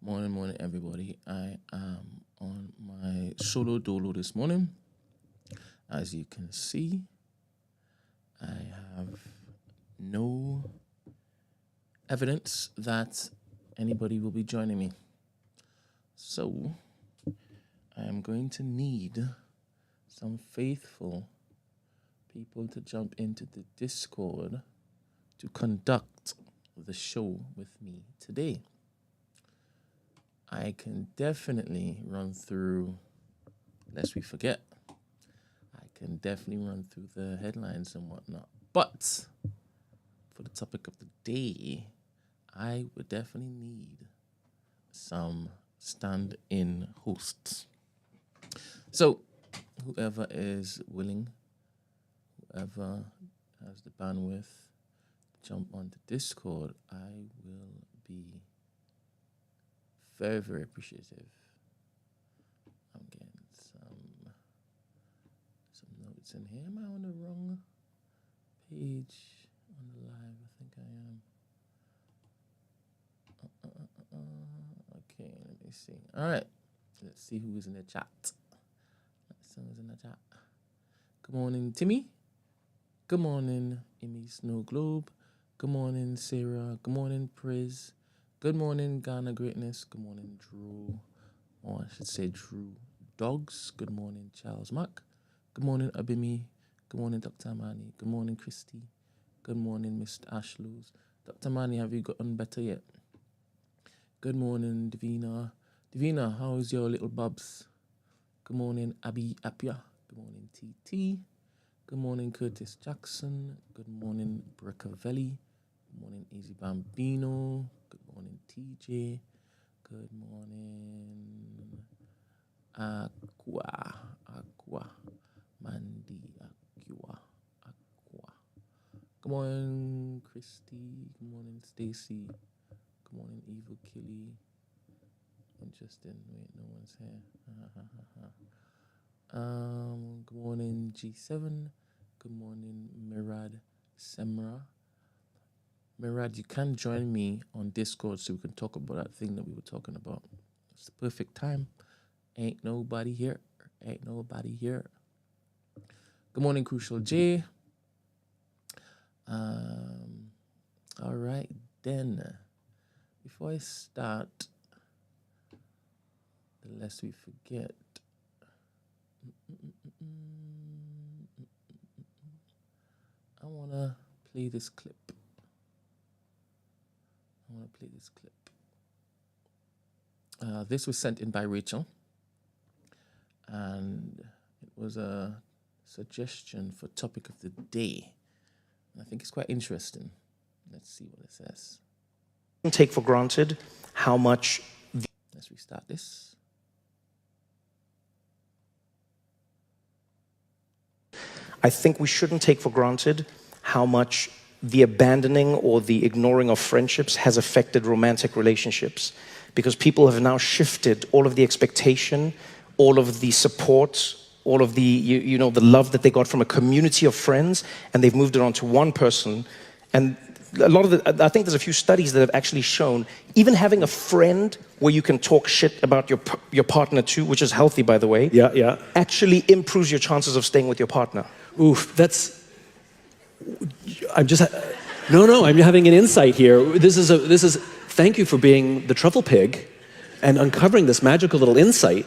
Morning, everybody. I am on my solo dolo this morning. As you can see, I have no evidence that anybody will be joining me. So, I am going to need some faithful people to jump into the Discord to conduct the show with me today. I can definitely run through, lest we forget, I can definitely run through the headlines and whatnot. But for the topic of the day, I would definitely need some stand-in hosts. So whoever is willing, whoever has the bandwidth, jump on the Discord, I will be very, very appreciative. I'm getting some notes in here. Am I on the wrong page on the live? I think I am. Okay, let me see. All right, let's see who is in the chat. Someone's in the chat. Good morning, Timmy. Good morning, Amy Snow Globe. Good morning, Sarah. Good morning, Priz. Good morning, Ghana Greatness. Good morning, Drew. Or I should say Drew Dogs. Good morning, Charles Mack. Good morning, Abimi. Good morning, Dr. Amani. Good morning, Christy. Good morning, Mr. Ashlows. Dr. Amani, have you gotten better yet? Good morning, Davina. Davina, how is your little bubs? Good morning, Abby Apia. Good morning, TT. Good morning, Curtis Jackson. Good morning, Brickavelli. Good morning, Easy Bambino. Good morning, TJ. Good morning, Aqua. Mandy, Aqua. Good morning, Christy. Good morning, Stacy. Good morning, Evil Killy. Interesting. Wait, no one's here. Good morning, G7. Good morning, Mirad Semra. Mirad, you can join me on Discord so we can talk about that thing that we were talking about. It's the perfect time. Ain't nobody here. Good morning, Crucial J. All right, then. Before I start, lest we forget, I want to play this clip. This was sent in by Rachel, and it was a suggestion for topic of the day. I think it's quite interesting. Let's see what it says. Take for granted how much... Let's restart this. I think we shouldn't take for granted how much the abandoning or the ignoring of friendships has affected romantic relationships, because people have now shifted all of the expectation, all of the support, all of the the love that they got from a community of friends, and they've moved it on to one person. And a lot of I think there's a few studies that have actually shown even having a friend where you can talk shit about your partner too, which is healthy, by the way. Yeah. Actually improves your chances of staying with your partner. Oof, I'm having an insight here. Thank you for being the truffle pig and uncovering this magical little insight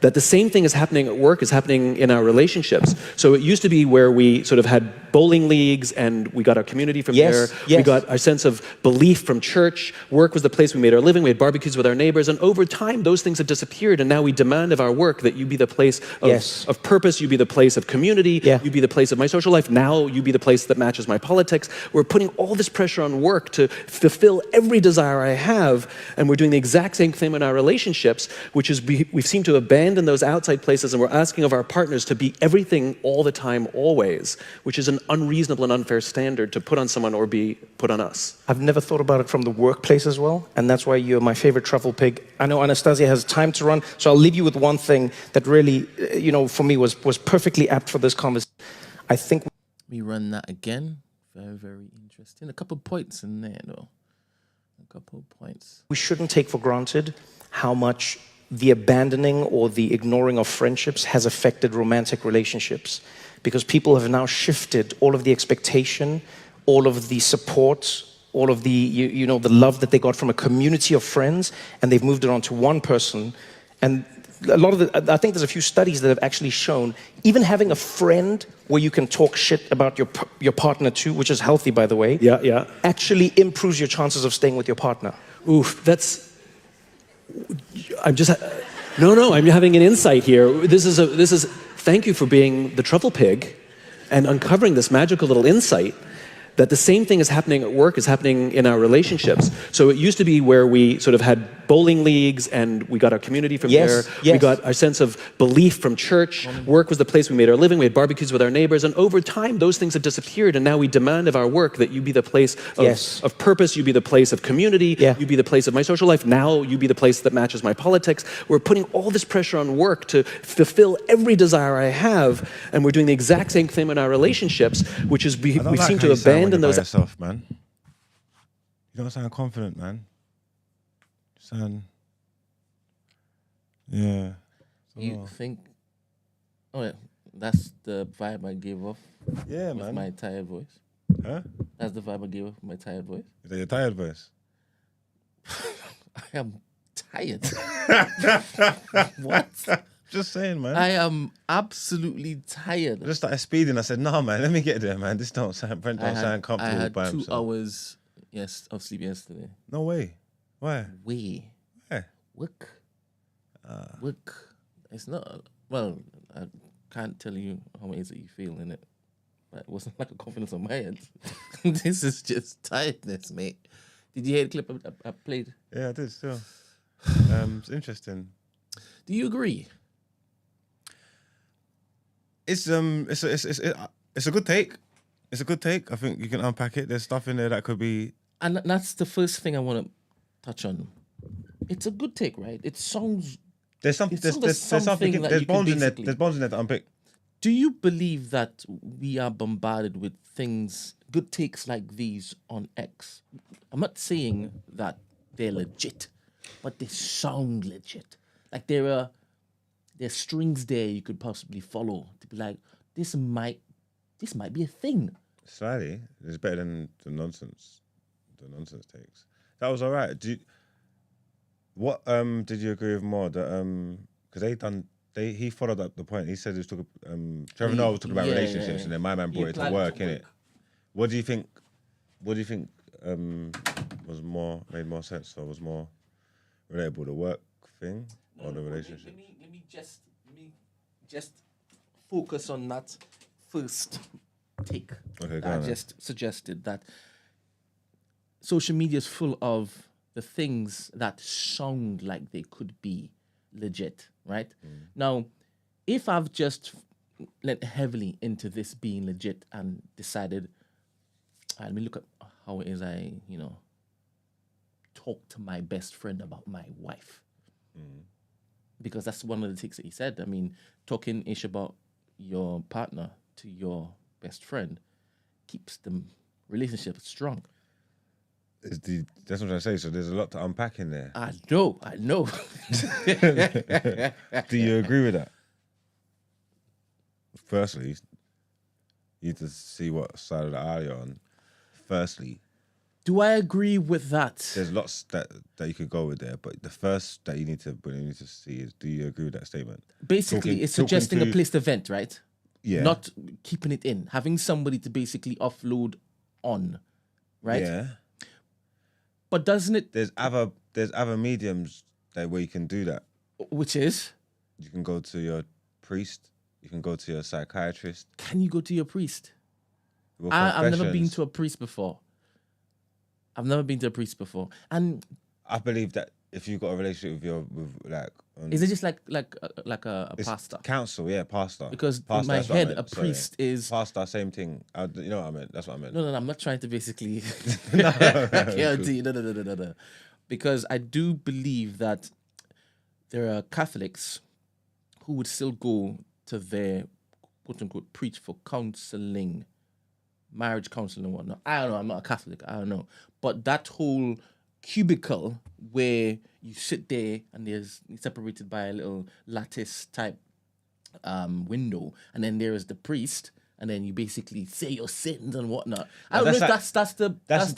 that the same thing is happening at work is happening in our relationships. So it used to be where we sort of had bowling leagues and we got our community from there. Yes. We got our sense of belief from church. Work was the place we made our living. We had barbecues with our neighbors. And over time, those things have disappeared. And now we demand of our work that you be the place of purpose. You be the place of community. Yeah. You be the place of my social life. Now you be the place that matches my politics. We're putting all this pressure on work to fulfill every desire I have. And we're doing the exact same thing in our relationships, which is we seem to abandon those outside places, and we're asking of our partners to be everything all the time, always, which is an unreasonable and unfair standard to put on someone or be put on us. I've never thought about it from the workplace as well, and that's why you're my favorite truffle pig. I know Anastasia has time to run, so I'll leave you with one thing that really, for me was perfectly apt for this conversation. I think we run that again. Very, very interesting. A couple of points in there, though. A couple of points. We shouldn't take for granted how much the abandoning or the ignoring of friendships has affected romantic relationships, because people have now shifted all of the expectation, all of the support, all of the the love that they got from a community of friends, and they've moved it on to one person. And a lot of I think there's a few studies that have actually shown even having a friend where you can talk shit about your partner too, which is healthy, by the way. Yeah. Actually improves your chances of staying with your partner. Oof, I'm having an insight here. This is thank you for being the truffle pig and uncovering this magical little insight that the same thing is happening at work is happening in our relationships. So it used to be where we sort of had bowling leagues and we got our community from there. Yes. We got our sense of belief from church. Work was the place we made our living. We had barbecues with our neighbors. And over time, those things have disappeared. And now we demand of our work that you be the place of purpose. You be the place of community. Yeah. You be the place of my social life. Now you be the place that matches my politics. We're putting all this pressure on work to fulfill every desire I have. And we're doing the exact same thing in our relationships, which is we seem to abandon those. Yourself, man. You don't sound confident, man. You sound, yeah. You think? Oh yeah, that's the vibe I gave off. Yeah, with man. my tired voice. Huh? That's the vibe I gave off with my tired voice. Is that your tired voice? I am tired. What? Just saying, man. I am absolutely tired. I just started speeding. I said, "No, man, let me get there, man. This don't sound. Brent don't sound comfortable I had by 2 himself." hours of sleep yesterday. No way. Why? Way. Why? Work. Work. It's not. Well, I can't tell you how it is that you feel in it. But it wasn't like a confidence on my end. This is just tiredness, mate. Did you hear the clip I played? Yeah, I did still. It's interesting. Do you agree? It's a good take. It's a good take. I think you can unpack it. There's stuff in there that could be. And that's the first thing I want to touch on. It's a good take, right? It sounds. There's something. There's something. There's bones in there. There's bones in there to unpick. Do you believe that we are bombarded with things, good takes like these on X? I'm not saying that they're legit, but they sound legit. Like there's strings there you could possibly follow to be like, this might be a thing. Slightly, it's better than the nonsense takes. That was all right. What did you agree with more? That because he followed up the point. He said he was talking. Trevor Noah was talking about relationships, and then my man brought it to work, innit? What do you think? What do you think made more sense, or was more relatable, the work thing or the relationship? Let me just focus on that first take. Okay, I just suggested that social media is full of the things that sound like they could be legit, right? Now, if I've just lent heavily into this being legit and decided, let me look at how it is I, talk to my best friend about my wife. Because that's one of the things that he said. I mean, talking ish about your partner to your best friend keeps the relationship strong. That's what I'm trying to say. So there's a lot to unpack in there. I know. Do you agree with that? Firstly, you need to see what side of the aisle you're on. Firstly, do I agree with that? There's lots that you could go with there, but the first that you need to see is: do you agree with that statement? Basically, it's suggesting a place to vent, right? Yeah. Not keeping it in, having somebody to basically offload on, right? Yeah. But doesn't it? There's other mediums where you can do that. Which is? You can go to your priest. You can go to your psychiatrist. Can you go to your priest? I've never been to a priest before. And I believe that if you've got a relationship is it just like a pastor? Counsel, yeah, pastor. Because pastor, in my head, a priest is pastor. Same thing. You know what I meant? That's what I meant. No, I'm not trying to basically. No. No. Because I do believe that there are Catholics who would still go to their quote unquote preach for counseling, marriage counseling and whatnot. I don't know. I'm not a Catholic. I don't know. But that whole cubicle where you sit there and there's separated by a little lattice type window, and then there is the priest, and then you basically say your sins and whatnot. I don't know if that's the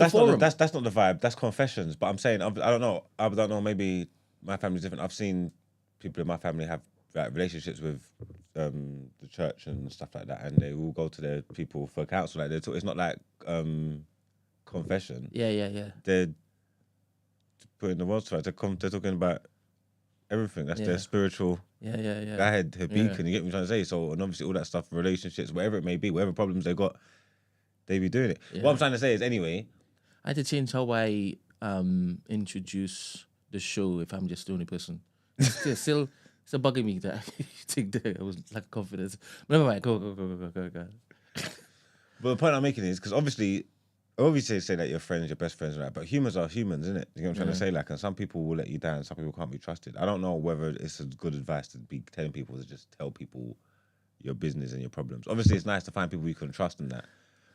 forum. That's not the vibe. That's confessions. But I'm saying I don't know. I don't know. Maybe my family's different. I've seen people in my family have like relationships with the church and stuff like that, and they will go to their people for counsel. Like it's not like confession. Yeah. They're putting the words to it. They're talking about everything. That's their spiritual. Yeah. Guide, her beacon. You get what I'm trying to say? So, and obviously all that stuff, relationships, whatever it may be, whatever problems they got, they be doing it. Yeah. What I'm trying to say is, anyway, I had to change how I introduce the show if I'm just the only person. It's still bugging me that you think that I was like confidence. But never mind, go. But the point I'm making is because obviously say that you're friends, your best friends, right? But humans are humans, isn't it? You know what I'm trying to say? Like, and some people will let you down, some people can't be trusted. I don't know whether it's a good advice to be telling people to just tell people your business and your problems. Obviously, it's nice to find people you can trust in that.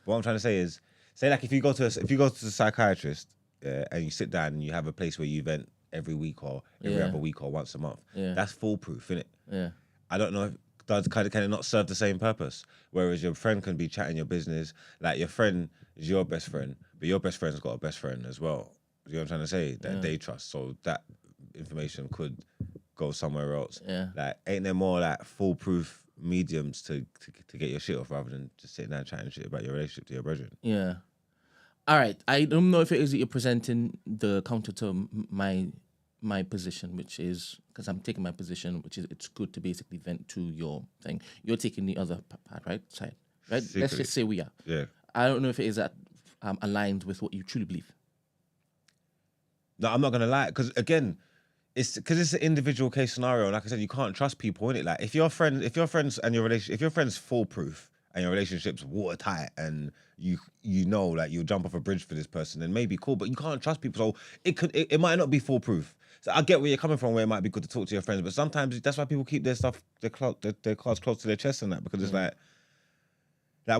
But what I'm trying to say is, say like if you go to the psychiatrist and you sit down and you have a place where you vent every week or every other week or once a month, that's foolproof, innit? Yeah. I don't know if can it not serve the same purpose? Whereas your friend can be chatting your business, like your friend is your best friend, but your best friend's got a best friend as well. You know what I'm trying to say? That they trust, so that information could go somewhere else. Yeah. Like, ain't there more like foolproof mediums to get your shit off rather than just sitting there chatting shit about your relationship to your brethren? Yeah. All right. I don't know if it is that you're presenting the counter to my position, which is, because I'm taking my position, which is it's good to basically vent to your thing. You're taking the other part, right? Side, right? Secretly. Let's just say we are. Yeah. I don't know if it is that aligned with what you truly believe. No, I'm not gonna lie, because again, it's because it's an individual case scenario, and like I said, you can't trust people, innit? Like if your friends and your relationship, if your friend's foolproof and your relationship's watertight, and you know like you'll jump off a bridge for this person, then maybe cool, but you can't trust people, so it might not be foolproof. So I get where you're coming from, where it might be good to talk to your friends, but sometimes that's why people keep their cards close to their chest and that, because it's like,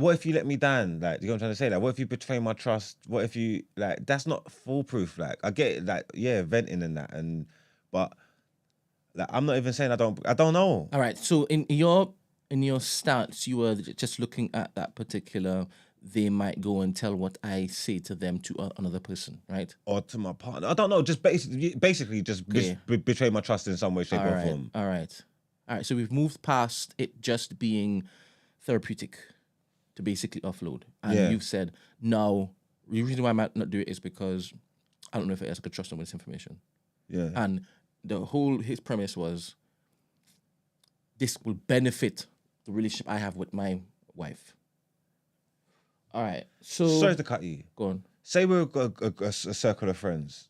what if you let me down? Like, you know what I'm trying to say? Like, what if you betray my trust? What if you, like, that's not foolproof. Like, I get it, like, yeah, venting and that, but like, I'm not even saying I don't know. All right. So in your stance, you were just looking at that particular. They might go and tell what I say to them to another person, right? Or to my partner. I don't know. Just basically just betray my trust in some way, shape, or form. All right. So we've moved past it just being therapeutic to basically offload. And you've said, no, the reason why I might not do it is because I don't know if I could trust them with this information. Yeah. And his premise was, this will benefit the relationship I have with my wife. All right, so... Sorry to cut you. Go on. Say we've got a circle of friends,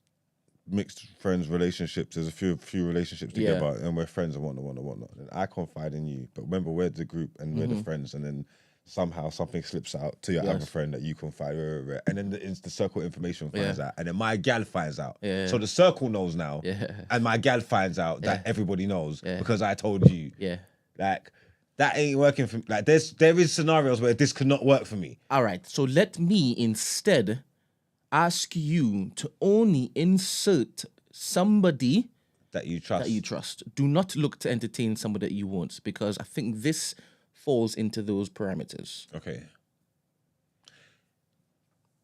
mixed friends, relationships. There's a few relationships together, and we're friends and whatnot. And I confide in you, but remember, we're the group and we're the friends, and then somehow something slips out to your other friend that you confide, and then the circle information finds out, and then my gal finds out. Yeah. So the circle knows now, and my gal finds out that everybody knows because I told you. Yeah. Like, that ain't working for me. Like, there is scenarios where this could not work for me. All right, so let me instead ask you to only insert somebody that you trust. Do not look to entertain somebody that you won't, because I think this falls into those parameters. Okay.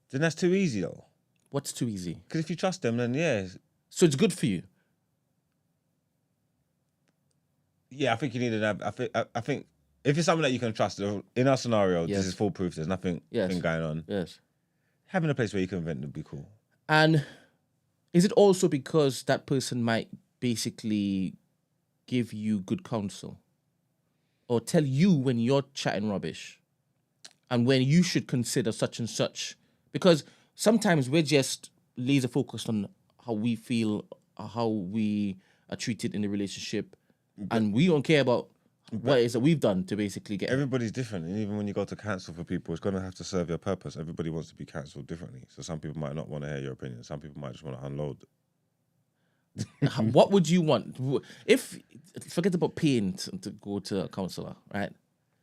Then that's too easy, though. What's too easy? Because if you trust them, then yeah. So it's good for you. Yeah, I think you need to have. I think if it's something that you can trust, in our scenario, this is foolproof. There's nothing going on. Yes. Having a place where you can vent would be cool. And is it also because that person might basically give you good counsel, or tell you when you're chatting rubbish, and when you should consider such and such? Because sometimes we're just laser focused on how we feel, how we are treated in the relationship. And we don't care about what it is that we've done to basically get... Everybody's different. And even when you go to counsel for people, it's going to have to serve your purpose. Everybody wants to be counselled differently. So some people might not want to hear your opinion. Some people might just want to unload. What would you want? Forget about paying to go to a counsellor, right?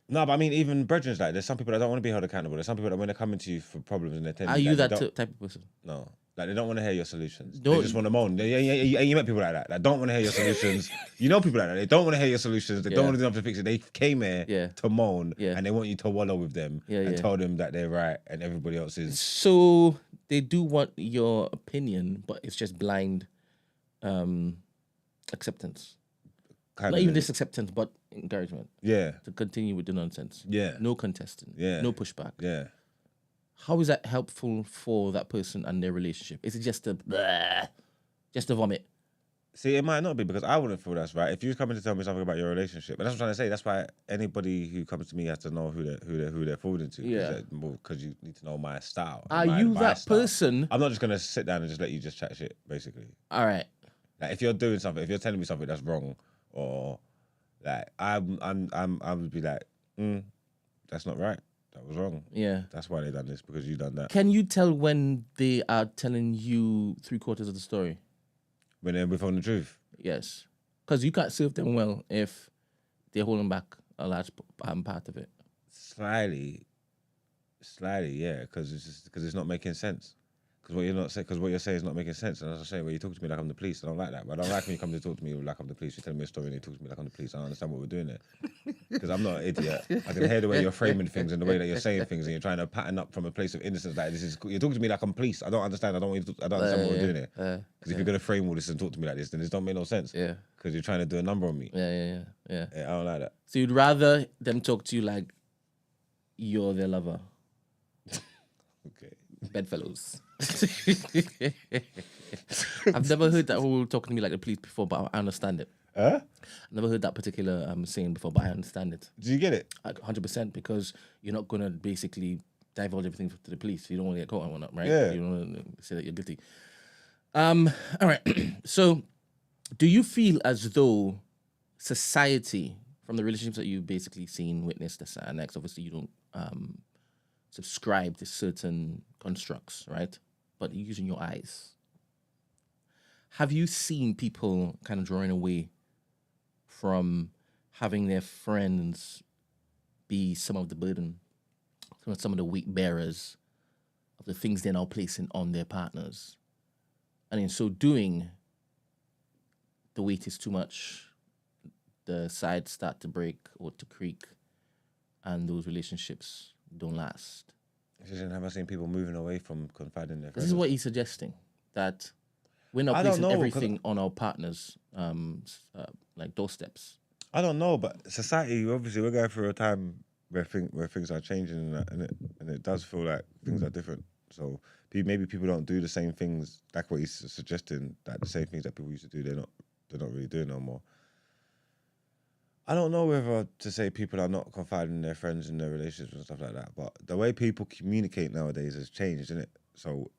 No, but I mean, even brethren, like, there's some people that don't want to be held accountable. There's some people that when they're coming to you for problems and they're telling Are you that type of person? No. Like they don't want to hear your solutions. Don't- They just want to moan. You met people like that. That don't want to hear your solutions. You know people like that. They don't want to hear your solutions. They don't want to do nothing to fix it. They came here to moan, and they want you to wallow with them and tell them that they're right and everybody else is. So they do want your opinion, but it's just blind acceptance. Not even this acceptance, but encouragement. Yeah. To continue with the nonsense. Yeah. No contesting. Yeah. No pushback. Yeah. How is that helpful for that person and their relationship? Is it just a vomit? See, it might not be because I wouldn't feel that's right. If you're coming to tell me something about your relationship, and that's what I'm trying to say. That's why anybody who comes to me has to know who they're forwarding to. Yeah. Because you need to know my style. Are my you that style. person? I'm not just gonna sit down and just let you just chat shit. Basically. All right. Like if you're doing something, if you're telling me something that's wrong, or like I would be like, that's not right. That was wrong. Yeah. That's why they done this because you done that. Can you tell when they are telling you 3/4 of the story? When they're withholding the truth. Yes. Because you can't serve them well if they're holding back a large part of it. Slightly, yeah, because it's not making sense. Because what you're saying is not making sense. And as I say, when you talk to me like I'm the police, I don't like that. But I don't like when you come to talk to me like I'm the police. You tell me a story and you talk to me like I'm the police. I don't understand what we're doing there. Because I'm not an idiot. I can hear the way you're framing things and the way that you're saying things, and you're trying to pattern up from a place of innocence. Like you're talking to me like I'm police. I don't understand. I don't understand what we're doing here. Because if you're gonna frame all this and talk to me like this, then this don't make no sense. Yeah. Because you're trying to do a number on me. Yeah. I don't like that. So you'd rather them talk to you like you're their lover. Okay. Bedfellows. I've never heard that whole talking to me like the police before, but I understand it. Huh? I've never heard that particular saying before, but I understand it. Do you get it? 100%, because you're not gonna basically divulge everything to the police. You don't want to get caught and whatnot, right? Yeah. You don't want to say that you're guilty. All right. So, do you feel as though society, from the relationships that you've basically seen, witnessed, and next, obviously you don't subscribe to certain constructs, right? But you're using your eyes. Have you seen people kind of drawing away from having their friends be some of the burden, some of the weight bearers of the things they're now placing on their partners? And in so doing, the weight is too much, the sides start to break or to creak, and those relationships don't last. Have I seen people moving away from confiding in their friends? This is what he's suggesting, that we're not placing everything on our partners' like doorsteps. I don't know, but society, obviously, we're going through a time where things are changing, and it does feel like things are different. So maybe people don't do the same things, like what he's suggesting, that the same things that people used to do, they're not really doing no more. I don't know whether to say people are not confiding in their friends and their relationships and stuff like that, but the way people communicate nowadays has changed, isn't it? So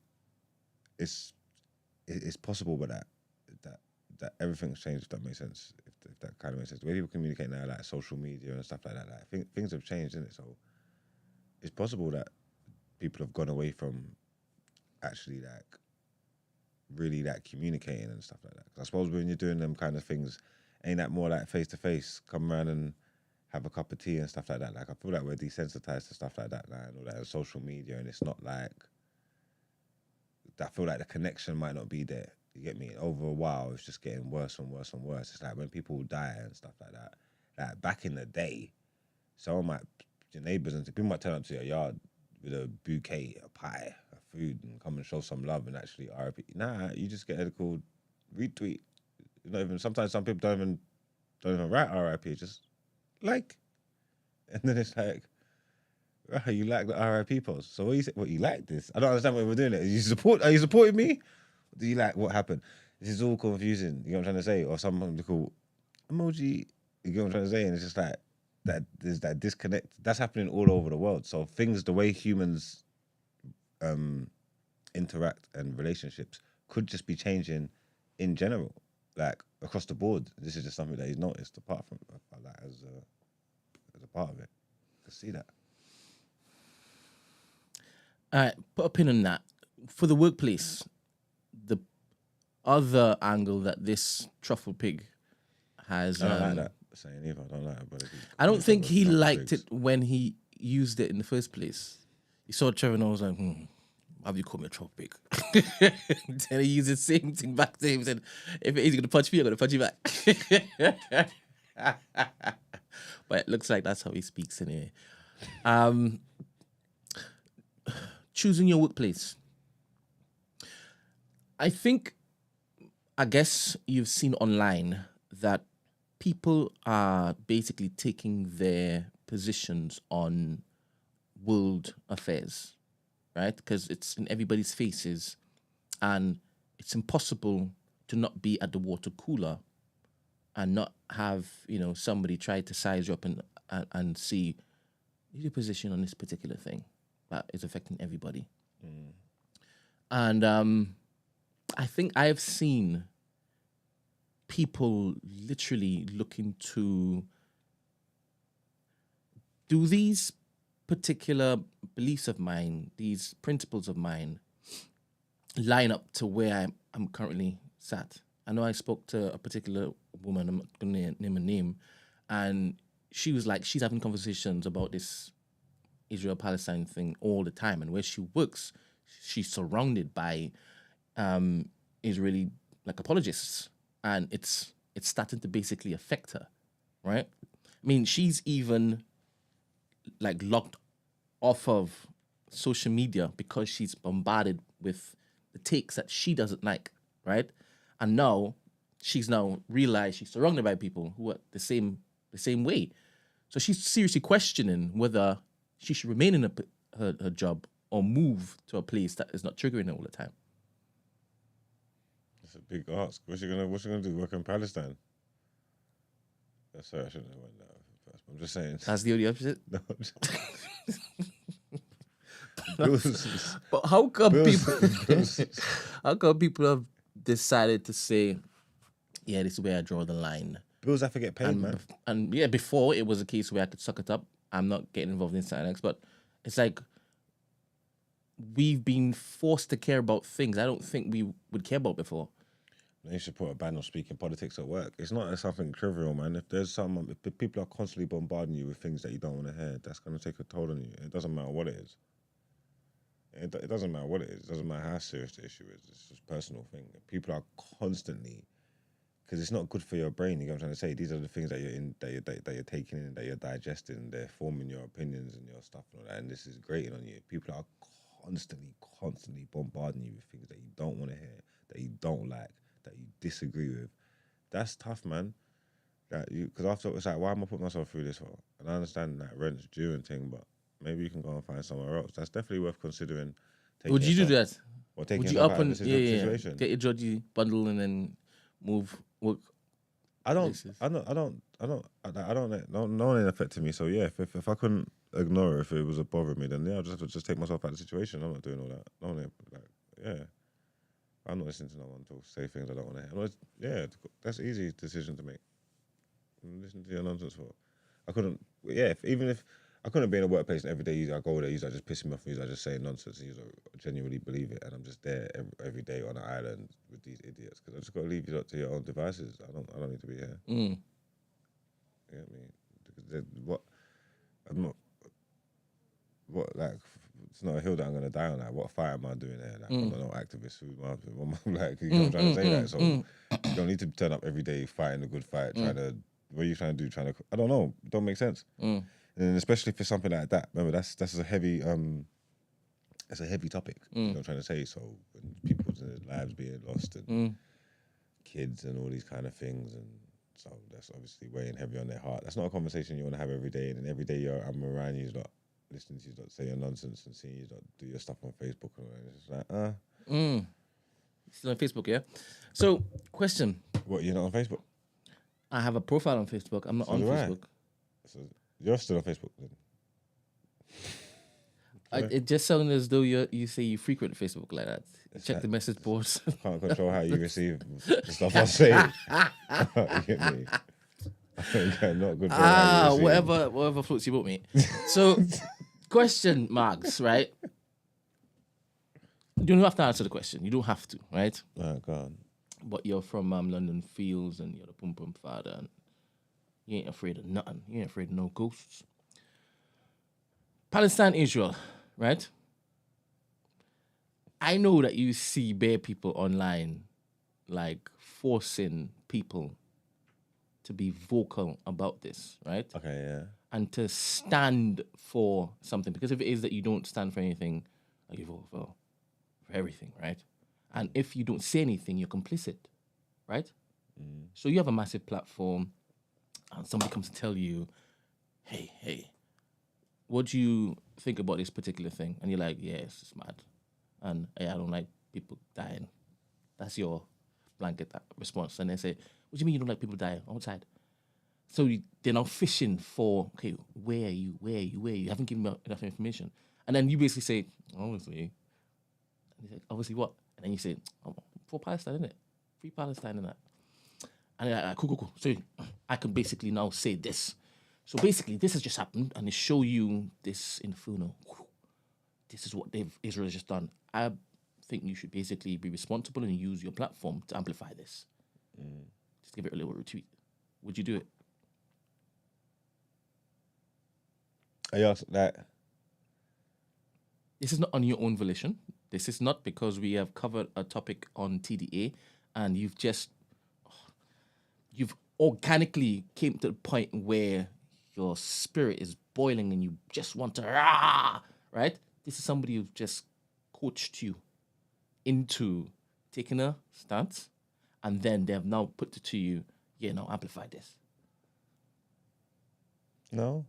it's possible, but that everything's changed, if that makes sense. If that kind of makes sense. The way people communicate now, like social media and stuff like that, I think things have changed, isn't it? So it's possible that people have gone away from actually really communicating and stuff like that. 'Cause I suppose when you're doing them kind of things, ain't that more like face to face, come around and have a cup of tea and stuff like that? Like I feel like we're desensitized to stuff like that now, and all that on social media, and it's not like, I feel like the connection might not be there. You get me? Over a while, it's just getting worse and worse and worse. It's like when people die and stuff like that. Like back in the day, your neighbors and people might turn up to your yard with a bouquet, a pie, a food, and come and show some love and actually RIP. Nah, you just get a little retweet. Not even, sometimes some people don't even write RIP, just like, and then it's like, right, you like the RIP post. So what you say? What, you like this? I don't understand why we're doing it. Are you supporting me? Do you like what happened? This is all confusing. You know what I'm trying to say? Or some call emoji. You know what I'm trying to say? And it's just like that. There's that disconnect. That's happening all over the world. So things, the way humans interact and relationships could just be changing in general, like across the board. This is just something that he's noticed apart from that as a part of it. I can see that. All right, put a pin on that. For the workplace, the other angle that this truffle pig has... I don't like that saying either. I don't like it. But I don't think he liked it when he used it in the first place. He saw Trevor and I was like, have you called me a tropic? Then he used the same thing back to him. Said, if he's gonna punch me, I'm gonna punch you back. But it looks like that's how he speaks anyway. Choosing your workplace. I guess you've seen online that people are basically taking their positions on world affairs, right? Because it's in everybody's faces, and it's impossible to not be at the water cooler and not have somebody try to size you up and see your position on this particular thing that is affecting everybody. And I think I've seen people literally looking to do these particular beliefs of mine, these principles of mine, line up to where I'm currently sat. I know I spoke to a particular woman, I'm not going to name a name, and she was like, she's having conversations about this Israel-Palestine thing all the time, and where she works, she's surrounded by Israeli apologists, and it's starting to basically affect her, right? I mean, she's even locked off of social media because she's bombarded with the takes that she doesn't like, right? And now she's realized she's surrounded by people who are the same way. So she's seriously questioning whether she should remain in her job or move to a place that is not triggering her all the time. That's a big ask. What's she gonna do? Work in Palestine? Sorry, I shouldn't have went that first. I'm just saying. That's the only opposite. No, Bills, But how come bills. people have decided to say, yeah, this is where I draw the line? Bills have to get paid, man. And yeah, before it was a case where I could suck it up. I'm not getting involved in Silex, but it's like we've been forced to care about things I don't think we would care about before. You should put a ban on speaking politics at work. It's not something trivial, man. If people are constantly bombarding you with things that you don't want to hear, that's going to take a toll on you. It doesn't matter what it is. It doesn't matter what it is. It doesn't matter how serious the issue is. It's just a personal thing. People are constantly, because it's not good for your brain. You know what I'm trying to say? These are the things that you're taking in, that you're digesting. They're forming your opinions and your stuff and all that. And this is grating on you. People are constantly bombarding you with things that you don't want to hear, that you don't like, that you disagree with. That's tough, man. Because after it's like, why am I putting myself through this for? And I understand that rent's due and thing, but maybe you can go and find somewhere else. That's definitely worth considering. Would you do that? Or taking Would you yourself up out of and the situation? get your Georgie bundle and then move work? No one ain't affected me. So yeah, if I couldn't ignore it, if it was bothering me, then yeah, I'll just take myself out of the situation. I'm not doing all that. I'm not listening to no one to say things I don't want to hear. Yeah, that's an easy decision to make. Listen to your nonsense for. I couldn't. Yeah, even if I couldn't be in a workplace and every day I go there, I just pissing me off. I just saying nonsense. I genuinely believe it, and I'm just there every day on an island with these idiots because I just got to leave you up to your own devices. I don't need to be here. You know what I mean? Because it's not a hill that I'm gonna die on. Like, what fight am I doing there? Like, I'm not no activist. You know what I'm trying to say that. So you don't need to turn up every day fighting a good fight. What are you trying to do? I don't know. It don't make sense. And especially for something like that. Remember, that's a heavy it's a heavy topic. You know what I'm trying to say. So when people's lives being lost and kids and all these kind of things, and so that's obviously weighing heavy on their heart. That's not a conversation you want to have every day. And every day I'm around you, not listening to you, not say your nonsense, and seeing you not do your stuff on Facebook. And it's just like, Still on Facebook, yeah? So, question. What, you're not on Facebook? I have a profile on Facebook. I'm not on Facebook. So you're still on Facebook then? It just sounded as though you say you frequent Facebook like that. Check the message boards. Can't control how you receive the stuff I say. You get me? Not good for how you receive. Whatever floats your boat, mate. So, question marks, right? You don't have to answer the question. You don't have to, right? Oh, go on. But you're from London Fields and you're the Pum Pum father and you ain't afraid of nothing. You ain't afraid of no ghosts. Palestine, Israel, right? I know that you see bare people online, like forcing people to be vocal about this, right? Okay, yeah. And to stand for something. Because if it is that you don't stand for anything, like you vote for everything, right? And if you don't say anything, you're complicit, right? So you have a massive platform, and somebody comes to tell you, hey, what do you think about this particular thing? And you're like, yeah, it's mad. And hey, I don't like people dying. That's your blanket response. And they say, what do you mean you don't like people dying outside? So they're now fishing for, okay, where are you? You haven't given me enough information. And then you basically say, obviously. And they say, obviously what? And then you say, oh, for Palestine, isn't it? Free Palestine and that. And they're like, cool. So I can basically now say this. So basically, this has just happened, and they show you this inferno. This is what Israel has just done. I think you should basically be responsible and use your platform to amplify this. Just give it a little retweet. Would you do it? Are you that? This is not on your own volition. This is not because we have covered a topic on TDA and you've organically came to the point where your spirit is boiling and you just want to, right? This is somebody who's just coached you into taking a stance, and then they have now put it to you, yeah, now amplify this. No.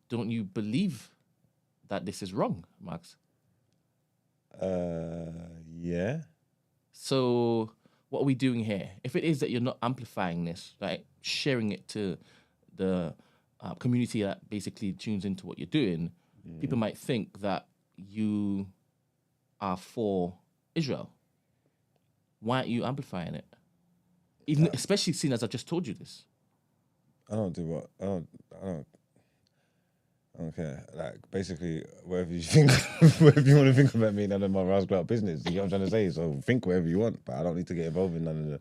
Don't you believe that this is wrong, Max? Yeah. So what are we doing here? If it is that you're not amplifying this, like sharing it to the community that basically tunes into what you're doing, people might think that you are for Israel. Why aren't you amplifying it? Even especially seeing as I just told you this. I don't do what I don't care. Like basically, whatever you think, whatever you want to think about me, none of my rascal business. You know what I'm trying to say? So think whatever you want, but I don't need to get involved in nothing. You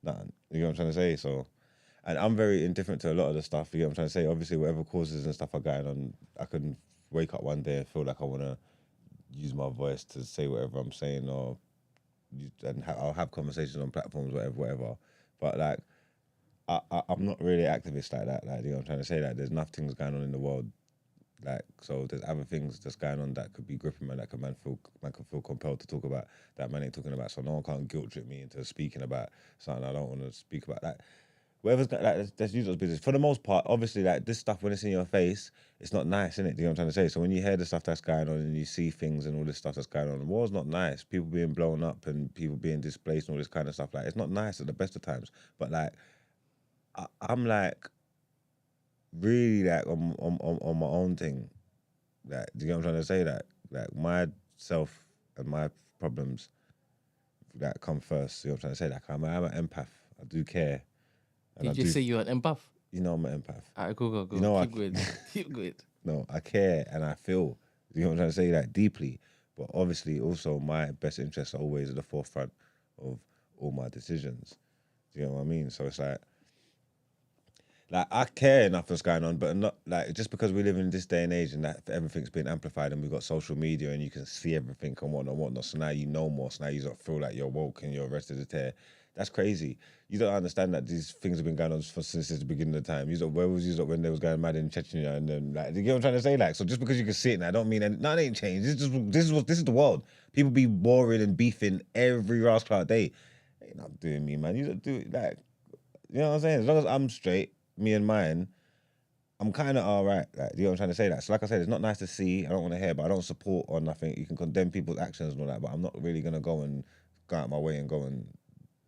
know what I'm trying to say? So, and I'm very indifferent to a lot of the stuff. You know what I'm trying to say? Obviously, whatever causes and stuff are going on, I can wake up one day and feel like I want to use my voice to say whatever I'm saying, I'll have conversations on platforms, whatever. But like, I'm not really activist like that. Like, you know what I'm trying to say? Like, there's enough things going on in the world. Like, so there's other things that's going on that could be gripping man, that man can feel compelled to talk about that man ain't talking about. So no one can't guilt trip me into speaking about something I don't want to speak about. Like, whatever's got, like, that's usual business. For the most part, obviously, like this stuff when it's in your face, it's not nice, innit? Do you know what I'm trying to say? So when you hear the stuff that's going on and you see things and all this stuff that's going on, the war's not nice. People being blown up and people being displaced and all this kind of stuff. Like, it's not nice at the best of times. But like, I'm like really like on my own thing. Like, do you know what I'm trying to say? That like myself and my problems that come first. You know what I'm trying to say? Like, I'm an empath. I do care. Did you say you're an empath? You know I'm an empath. All right, go. You know Keep going. Keep going. No, I care and I feel. You know what I'm trying to say? Like, deeply. But obviously, also my best interests are always at the forefront of all my decisions. Do you know what I mean? So it's like I care enough what's going on, but not like just because we live in this day and age and that everything's been amplified and we've got social media and you can see everything and whatnot. So now you know more. So now you don't feel like you're woke and you're arrested to tear. That's crazy. You don't understand that these things have been going on since the beginning of the time. Where was you when they was going mad in Chechnya and then like, you get what I'm trying to say? Like, so just because you can see it now, don't mean it ain't changed. This is the world. People be warring and beefing every rascal day. Ain't not doing me, man. You don't do it like, you know what I'm saying? As long as I'm straight, me and mine, I'm kind of all right. Like, you know what I'm trying to say? That. So like I said, it's not nice to see. I don't want to hear, but I don't support or nothing. You can condemn people's actions and all that, but I'm not really gonna go out my way and go and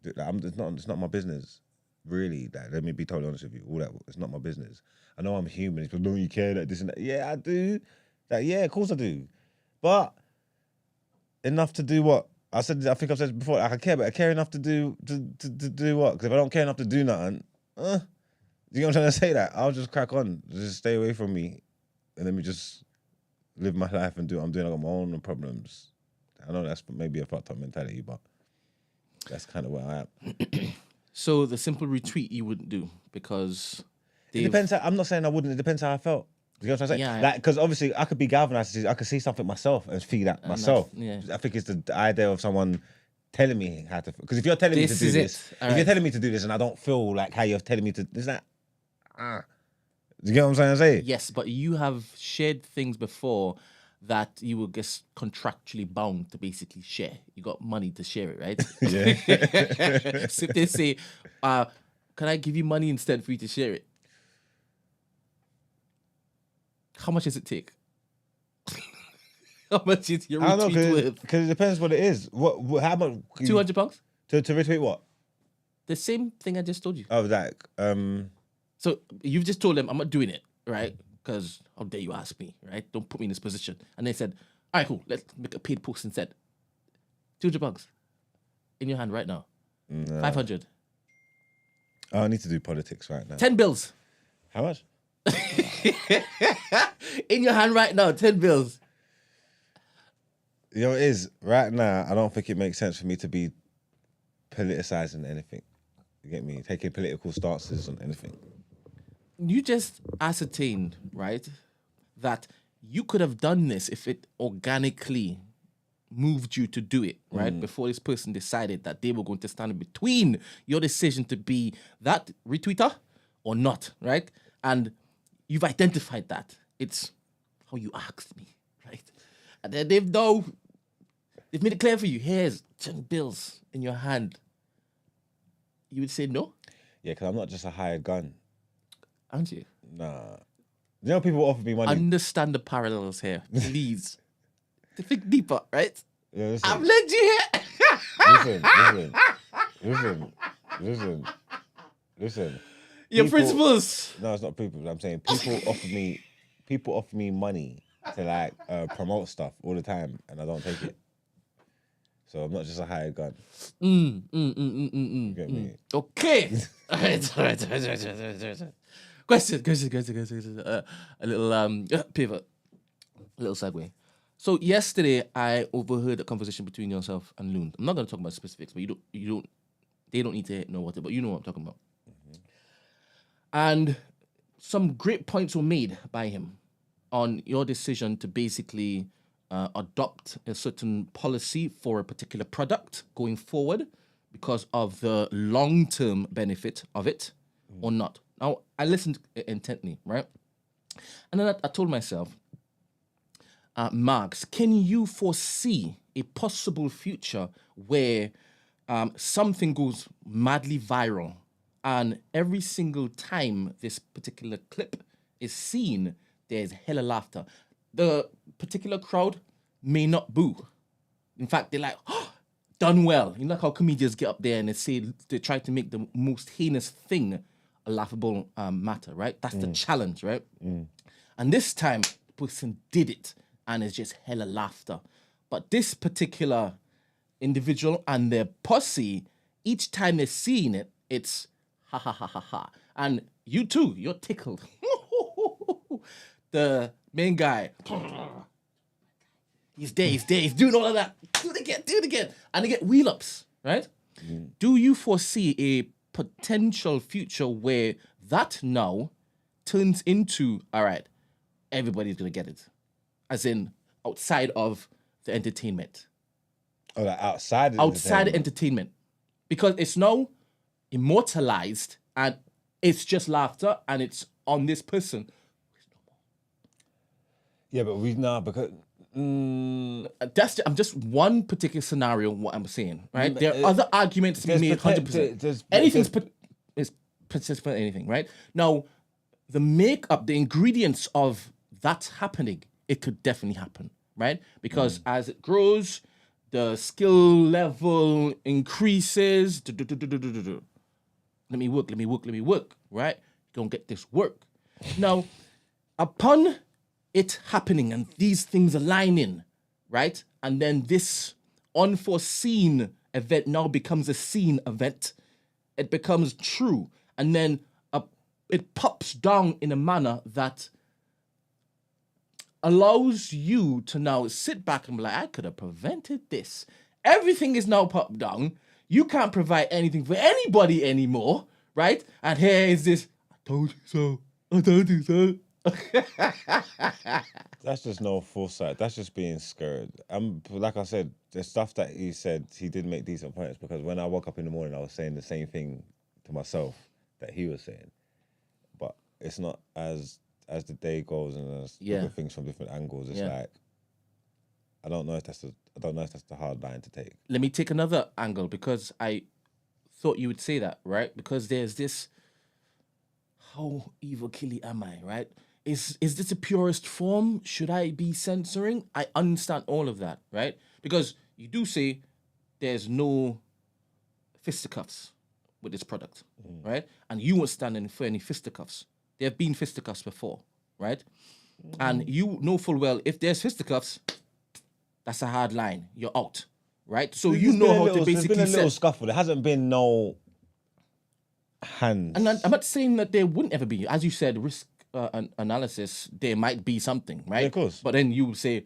do it. Like, it's not my business, really. Like, let me be totally honest with you. All that, it's not my business. I know I'm human. People don't you care that this and that. Yeah, I do. Like, yeah, of course I do. But enough to do what? I think I've said before. I care, but I care enough to do what? Because if I don't care enough to do nothing, you know what I'm trying to say? That I'll just crack on, just stay away from me, and let me just live my life and do what I'm doing. I got my own problems. I know that's maybe a fucked up mentality, but that's kind of where I am. So the simple retweet you wouldn't do because it depends. I'm not saying I wouldn't. It depends how I felt. You know what I'm saying? Yeah. Like, because obviously I could be galvanized. I could see something myself and feel that myself. yeah. I think it's the idea of someone telling me how to. Because if you're telling me to This do is this, it. if All you're right. telling me to do this, and I don't feel like how you're telling me to, it's like, do you get what I'm saying? Yes, but you have shared things before that you were just contractually bound to basically share. You got money to share it, right? Yeah. So if they say, can I give you money instead for you to share it? How much does it take? How much is your I don't retweet know, worth? because it depends what it is. How much? £200? To retweet what? The same thing I just told you. Oh, like, So you've just told them, I'm not doing it, right? Because how dare you ask me, right? Don't put me in this position. And they said, all right, cool. Let's make a paid post instead. £200 in your hand right now. 500. I need to do politics right now. 10 bills How much? in your hand right now. 10 bills. You know, it is right now. I don't think it makes sense for me to be politicizing anything. You get me? Taking political stances on anything. You just ascertained, right, that you could have done this if it organically moved you to do it, right? Before this person decided that they were going to stand in between your decision to be that retweeter or not, right? And you've identified that. It's how you asked me, right? And then they've made it clear for you. Here's 10 bills in your hand. You would say no, Yeah, because I'm not just a hired gun. aren't you? Nah. You know, people offer me money. Understand the parallels here, please. To think deeper, right? Yeah, listen, I've led you here. listen. Your People- principles. No, it's not people. I'm saying people offer me money to like promote stuff all the time, and I don't take it. So I'm not just a hired gun. You get me? Okay. All right. Question. A little pivot. A little segue. So yesterday I overheard a conversation between yourself and Loon. I'm not going to talk about specifics, but they don't need to know what it, but you know what I'm talking about. And some great points were made by him on your decision to basically adopt a certain policy for a particular product going forward because of the long-term benefit of it or not. Now, I listened intently, right? And then I told myself, Marx, can you foresee a possible future where something goes madly viral and every single time this particular clip is seen, there's hella laughter? The particular crowd may not boo. In fact, they're like, oh, done well. You know how comedians get up there and they try to make the most heinous thing a laughable matter, right? That's the challenge, right? And this time, the person did it and it's just hella laughter. But this particular individual and their posse, each time they're seeing it, it's ha ha ha ha ha. And you too, you're tickled. The main guy, he's doing all of that. Do it again. And they get wheel ups, right? Do you foresee a potential future where that now turns into, all right, everybody's going to get it? As in, outside of the entertainment. Oh, like outside Entertainment. Because it's now immortalized and it's just laughter and it's on this person. Yeah, but because I'm just one particular scenario what I'm saying, right? There are other arguments to be made 100%. Anything's is participant in anything, right? Now, the makeup, the ingredients of that happening, it could definitely happen, right? Because as it grows, the skill level increases. Let me work, right? You're gonna get this work. Now, upon it happening and these things aligning, right? And then this unforeseen event now becomes a seen event. It becomes true. And then it pops down in a manner that allows you to now sit back and be like, I could have prevented this. Everything is now popped down. You can't provide anything for anybody anymore, right? And here is this, I told you so. That's just no foresight. That's just being scared. Like I said, the stuff that he said, he did make decent points because when I woke up in the morning, I was saying the same thing to myself that he was saying. But it's not as the day goes and as look at things from different angles. It's like I don't know if that's the hard line to take. Let me take another angle because I thought you would say that, right? Because there's this, how evil killy am I, right? Is this the purest form? Should I be censoring? I understand all of that, right? Because you do say there's no fisticuffs with this product, right? And you weren't standing for any fisticuffs. There have been fisticuffs before, right? And you know full well if there's fisticuffs, that's a hard line. You're out, right? So you know how to basically There's been a little set. scuffle. There hasn't been no hands. And I'm not saying that there wouldn't ever be, as you said, risk analysis. There might be something, right? Yeah, of course. But then you say,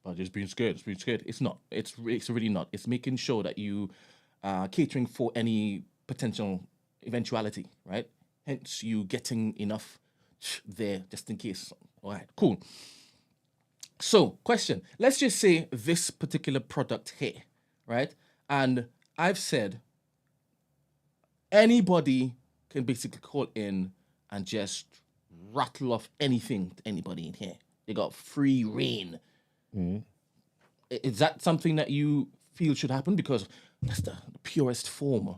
"Oh, just being scared. It's being scared." It's not. It's really not. It's making sure that you are catering for any potential eventuality, right? Hence, you getting enough there just in case. All right, cool. So, question. Let's just say this particular product here, right? And I've said anybody can basically call in and just rattle off anything to anybody in here. They got free reign. Is that something that you feel should happen? Because that's the purest form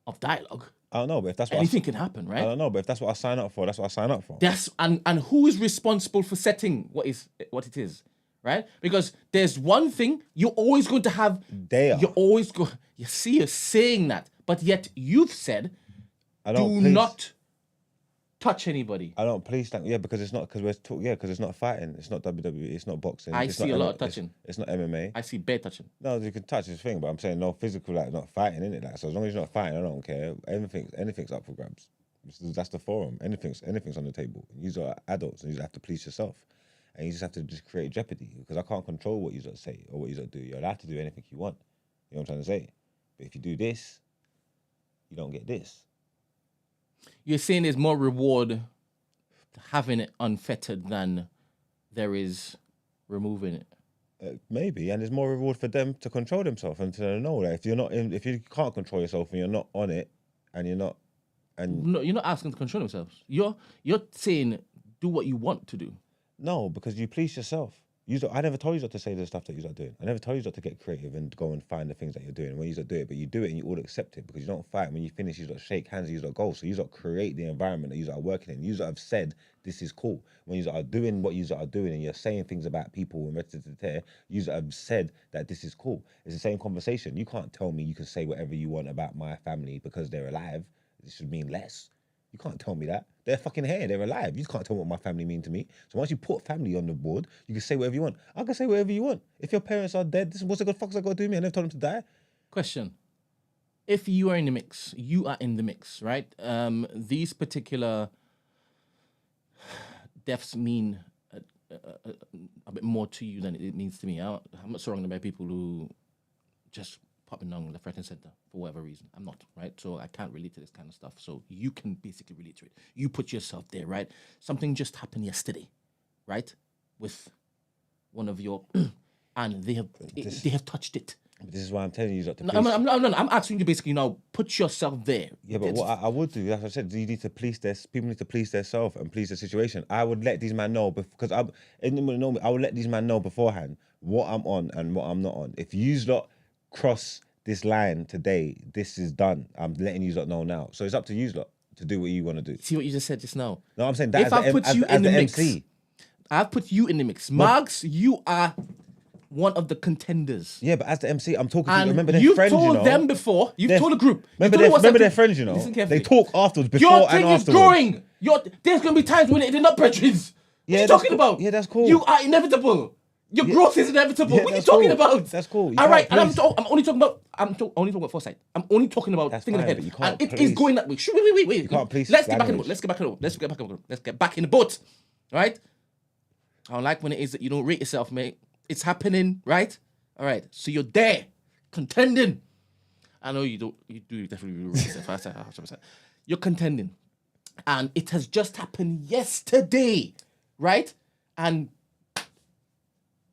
of dialogue. I don't know, but if that's what Anything can happen, I right? don't know, but if that's what I sign up for, that's what I sign up for. That's and who is responsible for setting what it is, right? Because there's one thing you're always going to have. You're always go. You see, you're saying that, but yet you've said, do not touch anybody. I don't police that. Yeah, because it's not because it's not fighting. It's not WWE. It's not boxing. I it's see not a lot of touching. It's not MMA. I see bare touching. No, you can touch this thing, but I'm saying no physical, like not fighting, innit? Like, so as long as you're not fighting, I don't care. Anything's up for grabs. That's the forum. Anything's on the table. You are adults, and you have to police yourself, and you just have to just create jeopardy because I can't control what you say or what you do. You're allowed to do anything you want. You know what I'm trying to say? But if you do this, you don't get this. You're saying there's more reward having it unfettered than there is removing it. Maybe, and there's more reward for them to control themselves and to know that if you can't control yourself and you're not on it, and you're not, and no, you're not asking to control themselves. You're saying do what you want to do. No, because you police yourself. I never told you not to say the stuff that you're not doing. I never told you not to get creative and go and find the things that you're doing. When you don't do it, but you do it and you all accept it because you don't fight. When you finish, you don't shake hands, you don't go. So you don't create the environment that you are working in. You have said this is cool. When you are doing what you are doing and you're saying things about people and you have said that this is cool. It's the same conversation. You can't tell me you can say whatever you want about my family because they're alive. It should mean less. You can't tell me that. They're fucking here. They're alive. You can't tell me what my family mean to me. So once you put family on the board, you can say whatever you want. I can say whatever you want. If your parents are dead, what's the good fuck's I got to do me? I never told them to die. Question. If you are in the mix, you are in the mix, right? These particular deaths mean a bit more to you than it means to me. I'm not surrounded by people who just popping down left, right, and center for whatever reason. I'm not, right? So I can't relate to this kind of stuff. So you can basically relate to it. You put yourself there, right? Something just happened yesterday, right? With one of your, and they have touched it. This is why I'm telling you not to. No, I'm asking you basically now. Put yourself there. Yeah, but what I would do, like I said, you need to police this. People need to police themselves and police the situation. I would let these men know because I would let these men know beforehand what I'm on and what I'm not on. If you lot cross this line today, this is done. I'm letting you lot know now. So it's up to you lot to do what you want to do. See what you just said just now? No, I'm saying that if I put you in the mix, MC. I've put you in the mix. Marks, you are one of the contenders. Yeah, but as the MC, I'm talking to you. And Remember their you've friends, told them before. You've told a group. Remember their friends, you know. Listen carefully. They talk afterwards, before Your and thing is afterwards. growing. There's going to be times when they're not brethren. What are you talking about? Yeah, that's cool. You are inevitable. Your growth is inevitable. Yeah, what are you that's talking cool. about? That's cool. All right, and I'm only talking about foresight. I'm only talking about That's thinking fine, ahead. but you can't And it is police. going that way. Wait. You can't police Let's get back in the language. boat. Let's get back in the boat. All right? I don't like when it is that you don't rate yourself, mate. It's happening, right? All right. So you're there, contending. I know you don't. You do definitely rate yourself. 100%. You're contending. And it has just happened yesterday. right? And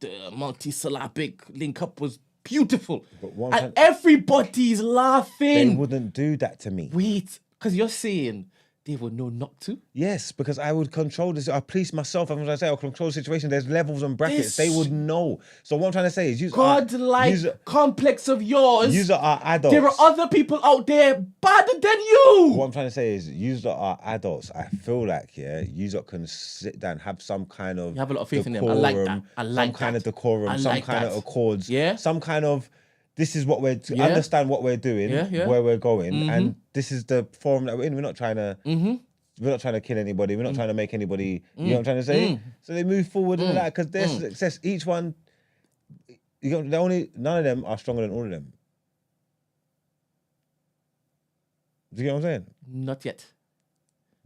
the multi-syllabic link up was beautiful. And everybody's laughing. They wouldn't do that to me. Wait, because you're saying they would know not to? Yes, because I would control this. I police myself. And as I say, I'll control the situation. There's levels and brackets. They would know. So what I'm trying to say is use God-like complex of yours. Use our adults. There are other people out there better than you. What I'm trying to say is use our adults. I feel like, you can sit down, have some kind of You have a lot of faith decorum, in them. I like that. I like some kind that. of decorum, I some like kind that. of accords. Yeah. Some kind of, this is what we're, understand what we're doing, where we're going. And this is the forum that we're in. We're not trying to... We're not trying to kill anybody. We're not trying to make anybody. You know what I'm trying to say? So they move forward into that because their success. Each one, none of them are stronger than all of them. Do you get what I'm saying? Not yet.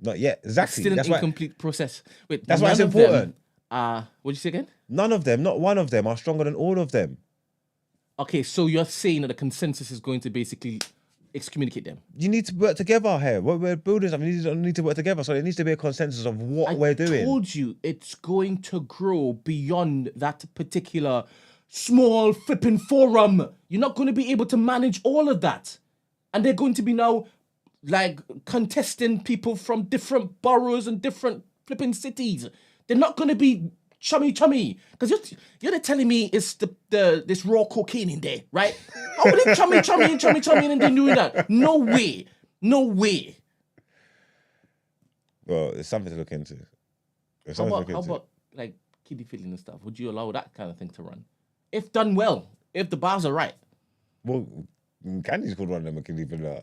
Not yet. Exactly. Still an That's incomplete process. Wait, That's why it's none of important. Them, what'd you say again? None of them, not one of them, are stronger than all of them. Okay, so you're saying that the consensus is going to basically excommunicate them. You need to work together here. We're building something. You need to work together. So there needs to be a consensus of what we're doing. I told you it's going to grow beyond that particular small flipping forum. You're not going to be able to manage all of that. And they're going to be now like contesting people from different boroughs and different flipping cities. They're not going to be chummy, because you're telling me it's this raw cocaine in there, right? How are they chummy and they're doing that? No way. Well, it's something to look into. How about like kiddie feeling and stuff? Would you allow that kind of thing to run? If done well, if the bars are right. Well, Candy's called one of them a kiddie feeler.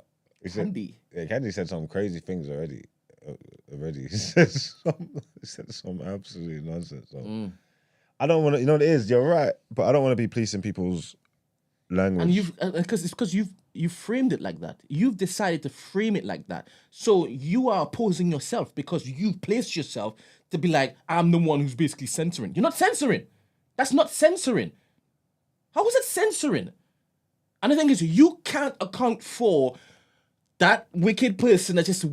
Candy? Yeah, Candy said some crazy things already. He said some absolute nonsense. So. I don't want to. You know what it is. You're right, but I don't want to be policing people's language. And because you've framed it like that. You've decided to frame it like that. So you are opposing yourself because you've placed yourself to be like, I'm the one who's basically censoring. You're not censoring. That's not censoring. How is it censoring? And the thing is, you can't account for that wicked person that just.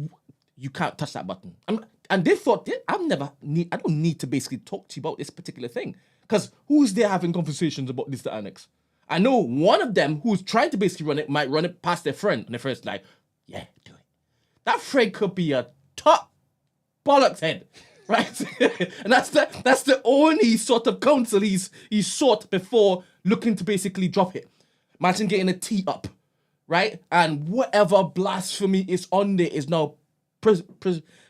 You can't touch that button. And they thought, I don't need to basically talk to you about this particular thing. Because who's there having conversations about this, the annex? I know one of them who's trying to basically run it might run it past their friend. And their friend's like, yeah, do it. That friend could be a top bollocks head, right? And that's the only sort of counsel he's sought before looking to basically drop it. Imagine getting a tee up, right? And whatever blasphemy is on there is now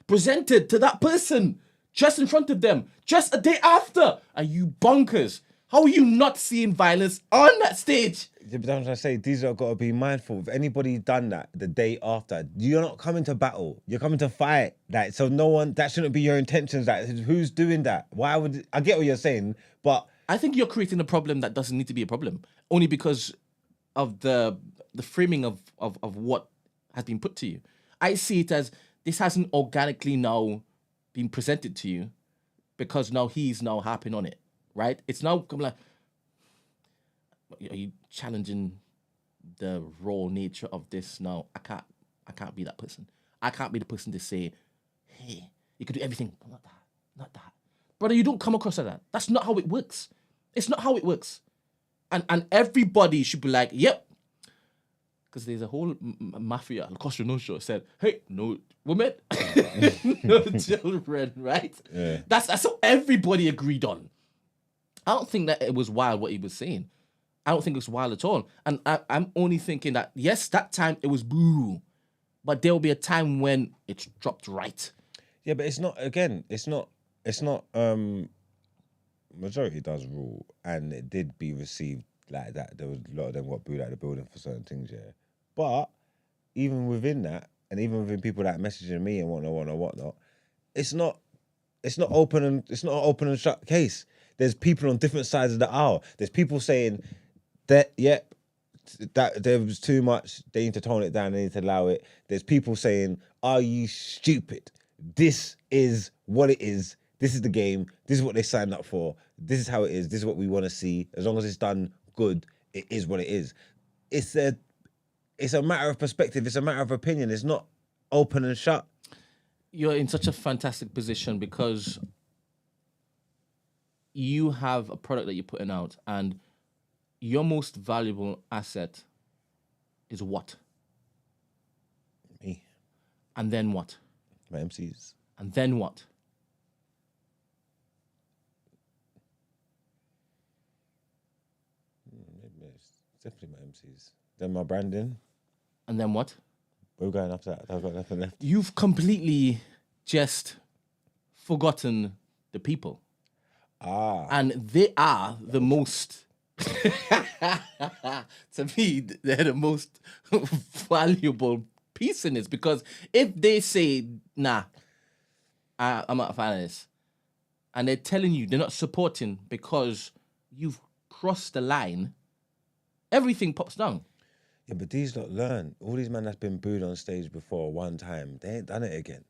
presented to that person just in front of them, just a day after. Are you bonkers? How are you not seeing violence on that stage? Yeah, but I'm trying to say, these are got to be mindful. If anybody done that the day after, you're not coming to battle. You're coming to fight. That so no one. That shouldn't be your intentions. That who's doing that? Why would I get what you're saying? But I think you're creating a problem that doesn't need to be a problem, only because of the framing of what has been put to you. I see it as this hasn't organically now been presented to you because now he's now harping on it, right? It's now come like, are you challenging the raw nature of this now? I can't be that person. I can't be the person to say, hey, you could do everything. Not that. Brother, you don't come across like that. That's not how it works. It's not how it works. And everybody should be like, yep. Because there's a whole mafia, Costa Nostra said, hey, no women, no children, right? Yeah. That's what everybody agreed on. I don't think that it was wild what he was saying. I don't think it was wild at all. And I'm only thinking that, yes, that time it was boo. But there will be a time when it's dropped right. yeah, but it's not. Again, it's not. Majority does rule, and it did be received like that. There was a lot of them got booed out of the building for certain things, yeah. But even within that, and even within people that are messaging me and whatnot, it's not open and shut case. There's people on different sides of the aisle. There's people saying that that there was too much. They need to tone it down. They need to allow it. There's people saying, "Are you stupid? This is what it is. This is the game. This is what they signed up for. This is how it is. This is what we want to see. As long as it's done good, it is what it is." It's a matter of perspective. It's a matter of opinion. It's not open and shut. You're in such a fantastic position because you have a product that you're putting out, and your most valuable asset is what? Me, And then what? my MCs. And then what? Maybe it's definitely my MCs. Then my branding. And then what? We're going after that. I've got nothing left. You've completely just forgotten the people. And they are the most, to me, they're the most valuable piece in this. Because if they say, nah, I'm not a fan of this, and they're telling you they're not supporting because you've crossed the line, everything pops down. Yeah, but these lot learn. All these men that's been booed on stage before one time, they ain't done it again.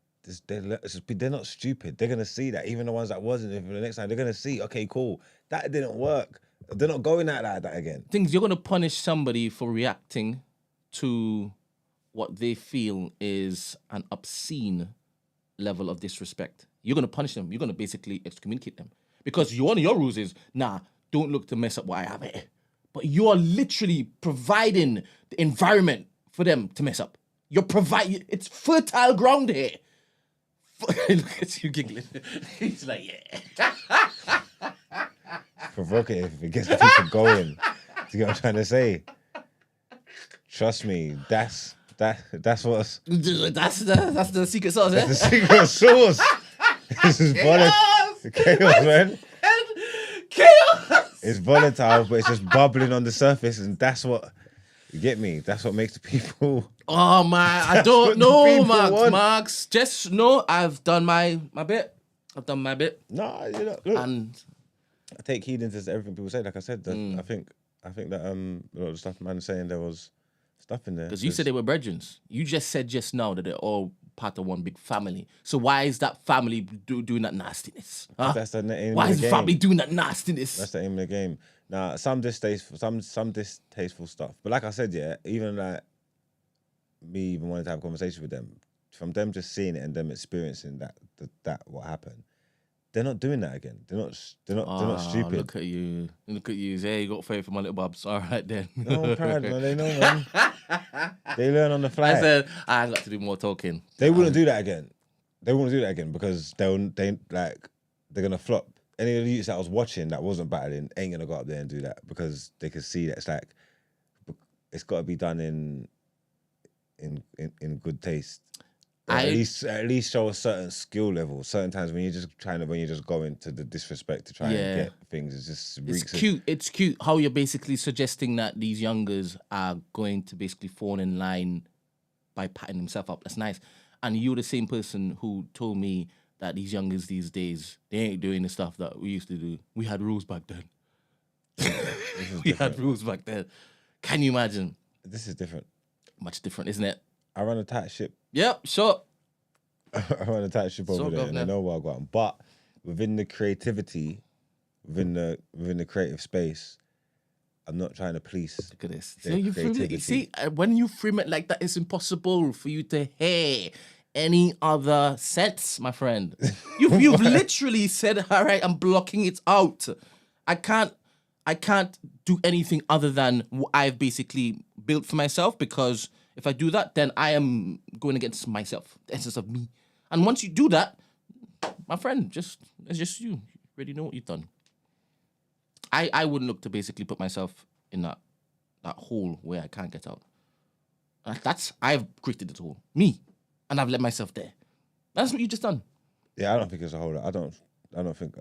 They're not stupid. They're gonna see that. Even the ones that wasn't, if the next time they're gonna see, okay, cool, that didn't work. They're not going out like that again. Things you're gonna punish somebody for reacting to what they feel is an obscene level of disrespect. You're gonna punish them. You're gonna basically excommunicate them because one of your rules is don't look to mess up what I have here. But you're literally providing the environment for them to mess up. You're providing. It's fertile ground here. Look at you giggling. He's like, yeah. Provocative. It gets the people going. Do you get what I'm trying to say? Trust me, that's what's That's the secret sauce, the secret sauce. This is chaos, man. Chaos. It's volatile, but it's just bubbling on the surface, and that's what you get me. That's what makes the people. Oh my! I don't know, Max. Just know I've done my bit. I've done my bit. No, you know, look, And I take heed into everything people say. Like I said, I think that a lot of the stuff man is saying, there was stuff in there. because you said they were brethren. You just said just now that they're all part of one big family. So why is that family doing that nastiness? Huh? That's the aim Why of is the the game. family doing that nastiness? That's the aim of the game. Now, some distasteful stuff. But like I said, yeah, even like me even wanting to have a conversation with them, from them just seeing it and them experiencing that what happened, they're not doing that again. They're not stupid. Look at you. Hey, you got faith for my little bubs. All right then. No, I'm proud, man. They know, man. They learn on the fly. I said I got to do more talking. They wouldn't do that again. They wouldn't do that again because they're gonna flop. Any of the youths that I was watching that wasn't battling ain't gonna go up there and do that because they can see that it's got to be done in good taste. At least show a certain skill level. Certain times when you're just going to the disrespect to try and get things, It's cute how you're basically suggesting that these youngers are going to basically fall in line by patting themselves up. That's nice. And you're the same person who told me that these youngers these days, they ain't doing the stuff that we used to do. We had rules back then. We had rules back then. Can you imagine? This is different. Much different, isn't it? I run a tight ship. Yep, sure. I run a tight ship over there, and I know what I got. But within the creativity, within the creative space, I'm not trying to police. Look at this. When you frame it like that, it's impossible for you to hear any other sense, my friend. You've literally said, all right, I'm blocking it out. I can't do anything other than what I've basically built for myself, because if I do that, then I am going against myself, the essence of me. And once you do that, my friend, it's just you. You already know what you've done. I wouldn't look to basically put myself in that hole where I can't get out. I've created the hole, me, and I've let myself there. That's what you just done. Yeah, I don't think it's a hole. I don't think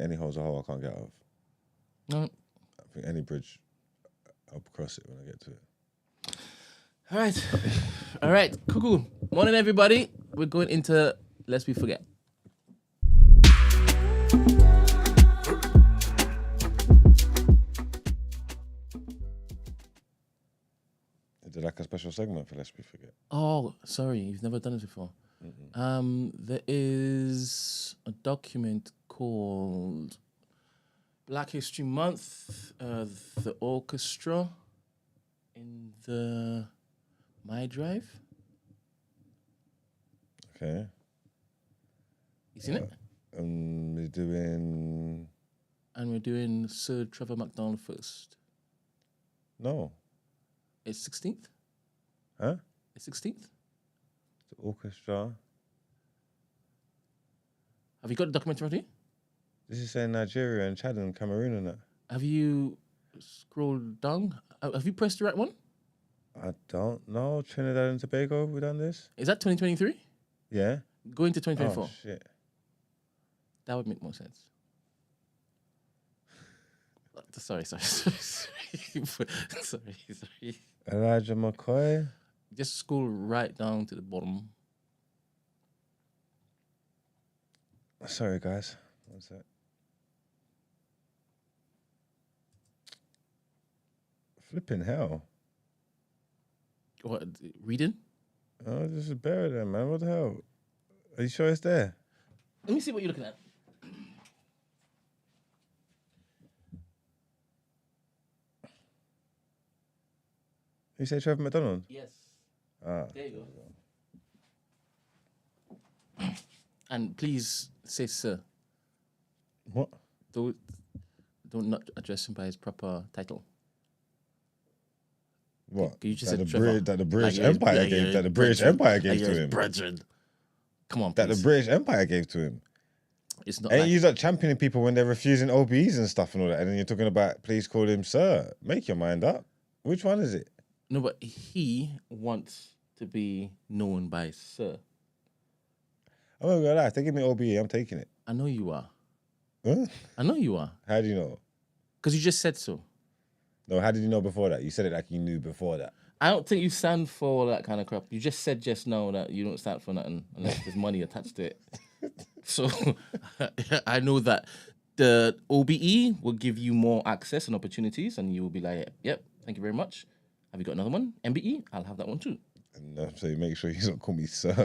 any hole's a hole I can't get out of. No. I think any bridge, I'll cross it when I get to it. All right, cool. Morning, everybody. We're going into Lest We Forget. Is there like a special segment for Lest We Forget? Oh, sorry, you've never done it before. There is a document called Black History Month, the orchestra in the My Drive. Okay. You seen it? We're doing And we're doing Sir Trevor McDonald first. no, It's 16th? huh? It's 16th? The orchestra. Have you got the documentary ready? This is saying Nigeria and Chad and Cameroon and that. Have you scrolled down? Have you pressed the right one? I don't know. Trinidad and Tobago, we done this? Is that 2023? Yeah. Going to 2024. Oh shit. That would make more sense. Sorry. sorry. Elijah McCoy. Just scroll right down to the bottom. Sorry, guys. One sec. Flipping hell. What, reading? Oh, this is better then, man. What the hell? Are you sure it's there? Let me see what you're looking at. You say Trevor McDonald? Yes. Ah. There you go. And please say sir. What? Don't not address him by his proper title. What? You just that said the Trevor. That the British Like, Empire like, gave. That the British brethren. Empire gave Like, to him. Brethren. Come on, That please. the British Empire gave to him. It's not Ain't like, you not championing people when they're refusing OBEs and stuff and all that, and then you're talking about please call him sir. Make your mind up. Which one is it? no, but he wants to be known by sir. I'm not gonna lie. If they give me OBE, I'm taking it. I know you are. Huh? I know you are. How do you know? Because you just said so. No, how did you know before that? You said it like you knew before that. I don't think you stand for that kind of crap. You just said just now that you don't stand for nothing unless there's money attached to it. So I know that the OBE will give you more access and opportunities, and you will be like, yep, thank you very much. Have you got another one? MBE? I'll have that one too. And I'm saying make sure you don't call me sir.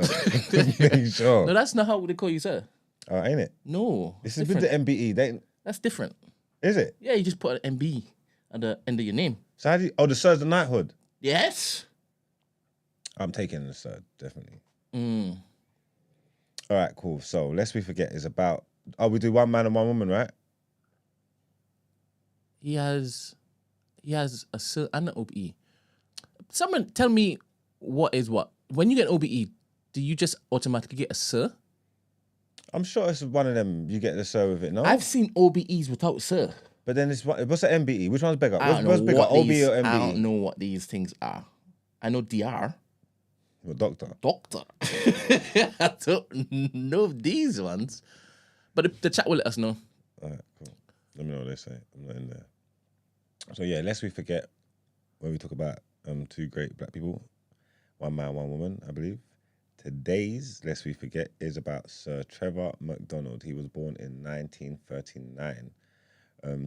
Make sure. No, that's not how they call you, sir. Ain't it? No, This it's is with the different. MBE. That's different. Is it? Yeah, you just put an MB at the end of your name. So how do you, oh, the sir's the knighthood. Yes. I'm taking the sir, definitely. Mm. All right, cool. So lest we forget is about. Oh, we do one man and one woman, right? He has a sir and an OBE. Someone tell me what is what. When you get OBE, do you just automatically get a sir? I'm sure it's one of them. You get the sir with it, no? I've seen OBEs without sir. But then it's what's the MBE? Which one's bigger? I don't What's know bigger, what OBE these, or MBE? I don't know what these things are. I know DR, Well, doctor. doctor. I don't know these ones. But the chat will let us know. All right, cool. Let me know what they say. I'm not in there. So yeah, lest we forget when we talk about two great black people, one man, one woman, I believe. Today's lest we forget is about Sir Trevor McDonald. He was born in 1939.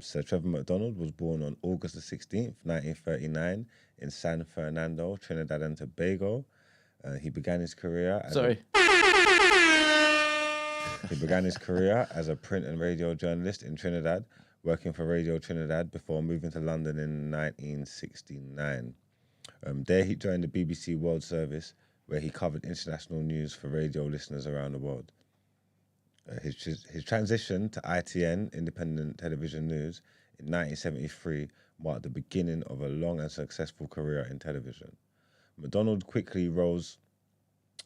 Sir Trevor McDonald was born on August the 16th, 1939 in San Fernando, Trinidad and Tobago. He began his career as He began his career as a print and radio journalist in Trinidad, working for Radio Trinidad before moving to London in 1969. There he joined the BBC World Service, where he covered international news for radio listeners around the world. His transition to ITN, Independent Television News, in 1973 marked the beginning of a long and successful career in television. McDonald quickly rose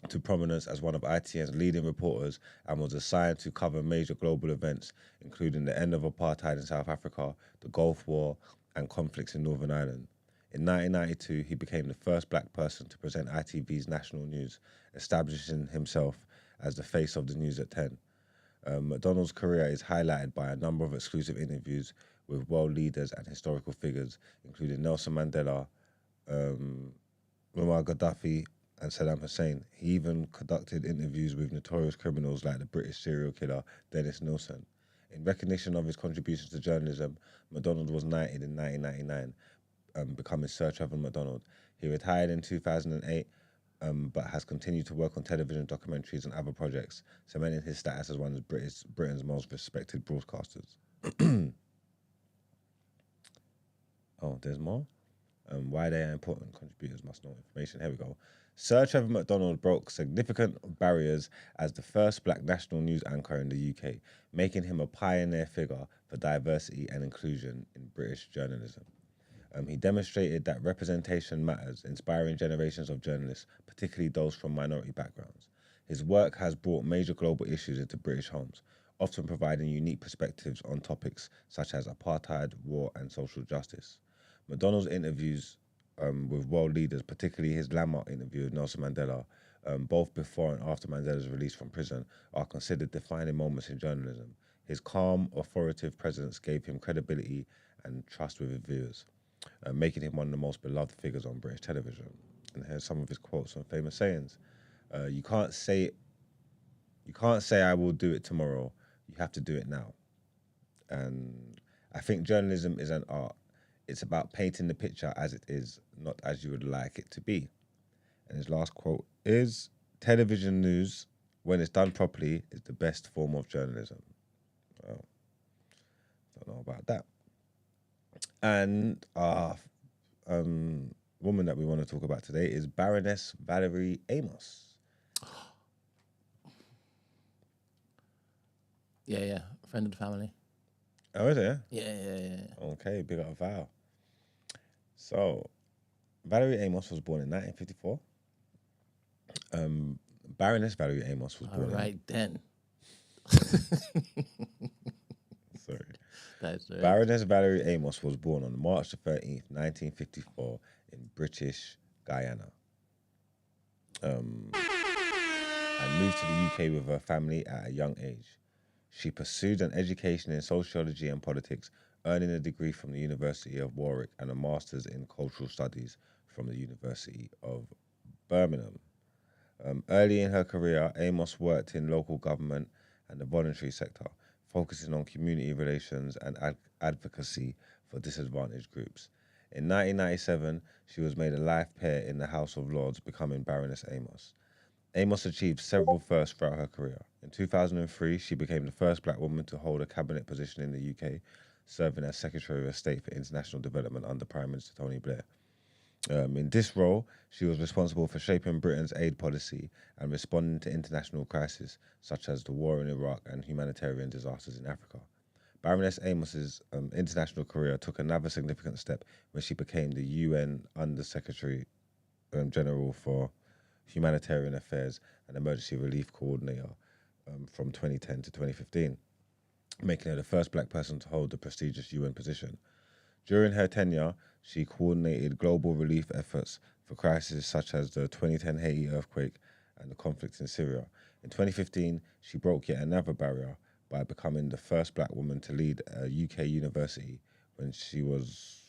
to prominence as one of ITN's leading reporters and was assigned to cover major global events, including the end of apartheid in South Africa, the Gulf War, and conflicts in Northern Ireland. In 1992, he became the first black person to present ITV's national news, establishing himself as the face of the news at 10. McDonald's career is highlighted by a number of exclusive interviews with world leaders and historical figures, including Nelson Mandela, Muammar Gaddafi, and Saddam Hussein. He even conducted interviews with notorious criminals like the British serial killer Dennis Nilsen. In recognition of his contributions to journalism, McDonald was knighted in 1999, becoming Sir Trevor McDonald. He retired in 2008, but has continued to work on television documentaries and other projects, cementing his status as one of Britain's most respected broadcasters. Oh, there's more? Why they are important, contributors must know information. Here we go. Sir Trevor McDonald broke significant barriers as the first black national news anchor in the UK, making him a pioneer figure for diversity and inclusion in British journalism. He demonstrated that representation matters, inspiring generations of journalists, particularly those from minority backgrounds. His work has brought major global issues into British homes, often providing unique perspectives on topics such as apartheid, war, and social justice. McDonald's interviews with world leaders, particularly his landmark interview with Nelson Mandela, both before and after Mandela's release from prison, are considered defining moments in journalism. His calm, authoritative presence gave him credibility and trust with his viewers, making him one of the most beloved figures on British television. And here's some of his quotes and famous sayings. You can't say I will do it tomorrow. You have to do it now. And I think journalism is an art. It's about painting the picture as it is, not as you would like it to be. And his last quote is, television news, when it's done properly, is the best form of journalism. Well, don't know about that. And our woman that we want to talk about today is Baroness Valerie Amos. Yeah, friend of the family. Oh, is it? Yeah. Okay, big up Val. So, Valerie Amos was born in 1954. Baroness Valerie Amos was born. All right then. Sorry. That's right. Baroness Valerie Amos was born on March the 13th, 1954, in British Guyana. And moved to the UK with her family at a young age. She pursued an education in sociology and politics, earning a degree from the University of Warwick and a master's in cultural studies from the University of Birmingham. Early in her career, Amos worked in local government and the voluntary sector, focusing on community relations and advocacy for disadvantaged groups. In 1997, she was made a life peer in the House of Lords, becoming Baroness Amos. Amos achieved several firsts throughout her career. In 2003, she became the first black woman to hold a cabinet position in the UK, serving as Secretary of State for International Development under Prime Minister Tony Blair. In this role, she was responsible for shaping Britain's aid policy and responding to international crises such as the war in Iraq and humanitarian disasters in Africa. Baroness Amos's international career took another significant step when she became the UN Under Secretary General for Humanitarian Affairs and Emergency Relief Coordinator from 2010 to 2015, making her the first black person to hold the prestigious UN position. During her tenure, she coordinated global relief efforts for crises such as the 2010 Haiti earthquake and the conflict in Syria. In 2015, she broke yet another barrier by becoming the first black woman to lead a UK university when she was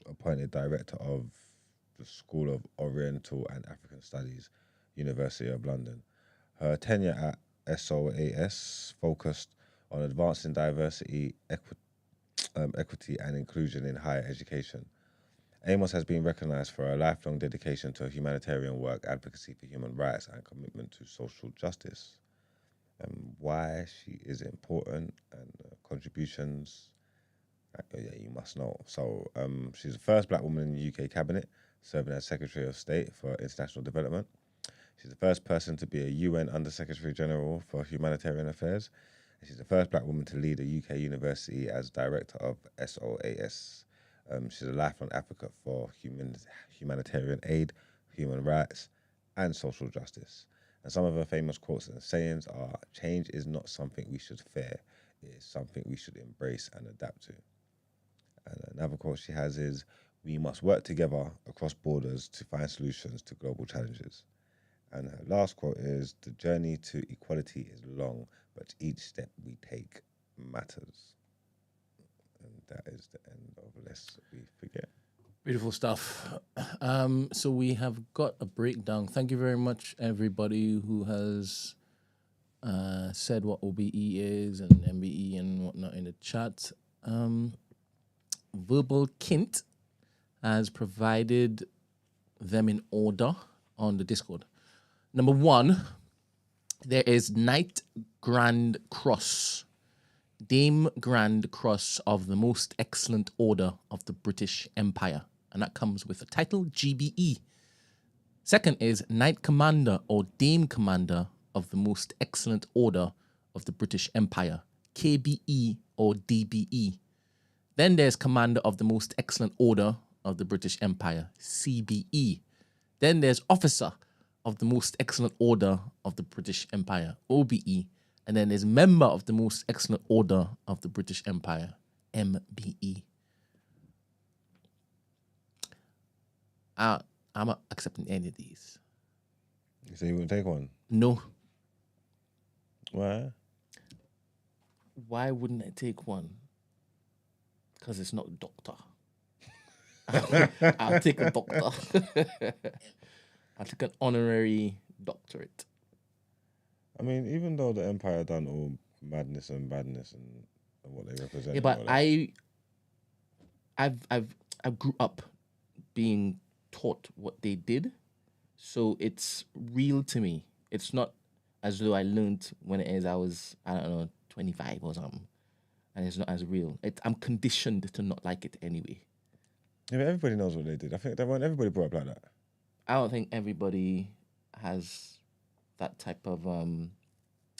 appointed director of the School of Oriental and African Studies, University of London. Her tenure at SOAS focused on advancing diversity, equity and inclusion in higher education. Amos has been recognised for her lifelong dedication to humanitarian work, advocacy for human rights and commitment to social justice. Why she is important and contributions, you must know. So she's the first black woman in the UK cabinet, serving as Secretary of State for International Development. She's the first person to be a UN Under Secretary General for Humanitarian Affairs. And she's the first black woman to lead a UK university as Director of SOAS. She's a lifelong advocate for humanitarian aid, human rights, and social justice. And some of her famous quotes and sayings are, change is not something we should fear, it is something we should embrace and adapt to. And another quote she has is, we must work together across borders to find solutions to global challenges. And her last quote is, the journey to equality is long, but each step we take matters. And that is the end of Lest We Forget. Beautiful stuff. So we have got a breakdown. Thank you very much, everybody who has said what OBE is and MBE and whatnot in the chat. Verbal Kint has provided them in order on the Discord. Number 1, there is Knight Grand Cross, Dame Grand Cross of the Most Excellent Order of the British Empire. and that comes with a title, GBE. Second is Knight Commander or Dame Commander of the Most Excellent Order of the British Empire, KBE or DBE. Then there's Commander of the Most Excellent Order of the British Empire, CBE. Then there's Officer of the Most Excellent Order of the British Empire, OBE. And then there's Member of the Most Excellent Order of the British Empire, MBE. I'm not accepting any of these. So you wouldn't take one? No. Why? Why wouldn't I take one? Because it's not doctor. I'll take a doctor. I'll take an honorary doctorate. I mean, even though the Empire done all madness and badness and what they represent. Yeah, but I grew up being taught what they did, so it's real to me. It's not as though I learned when I was, I don't know, 25 or something, and it's not as real. I'm conditioned to not like it anyway. Yeah, but everybody knows what they did. I think they weren't everybody brought up like that. I don't think everybody has that type of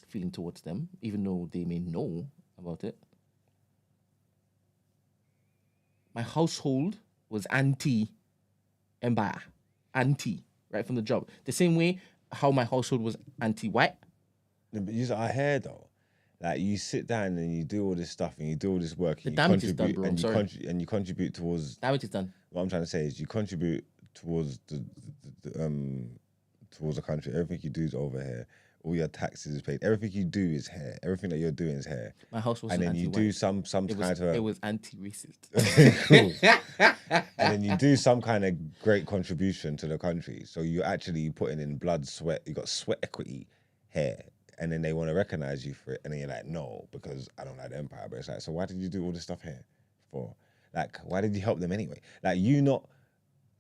feeling towards them, even though they may know about it. My household was anti-empire, anti, right from the job. The same way how my household was anti-white. No, but I hear though, like you sit down and you do all this stuff and you do all this work. The and damage you is done, bro. I'm sorry. And you contribute towards. Damage is done. What I'm trying to say is you contribute towards towards the country. Everything you do is over here. All your taxes is paid. Everything you do is here. Everything that you're doing is here. My house was and then you do some it kind of. It was anti-racist. And then you do some kind of great contribution to the country. So you're actually putting in blood, sweat. You got sweat equity here, and then they want to recognize you for it. And then you're like, no, because I don't like the empire. But it's like, so why did you do all this stuff here for? Like, why did you help them anyway? Like, you not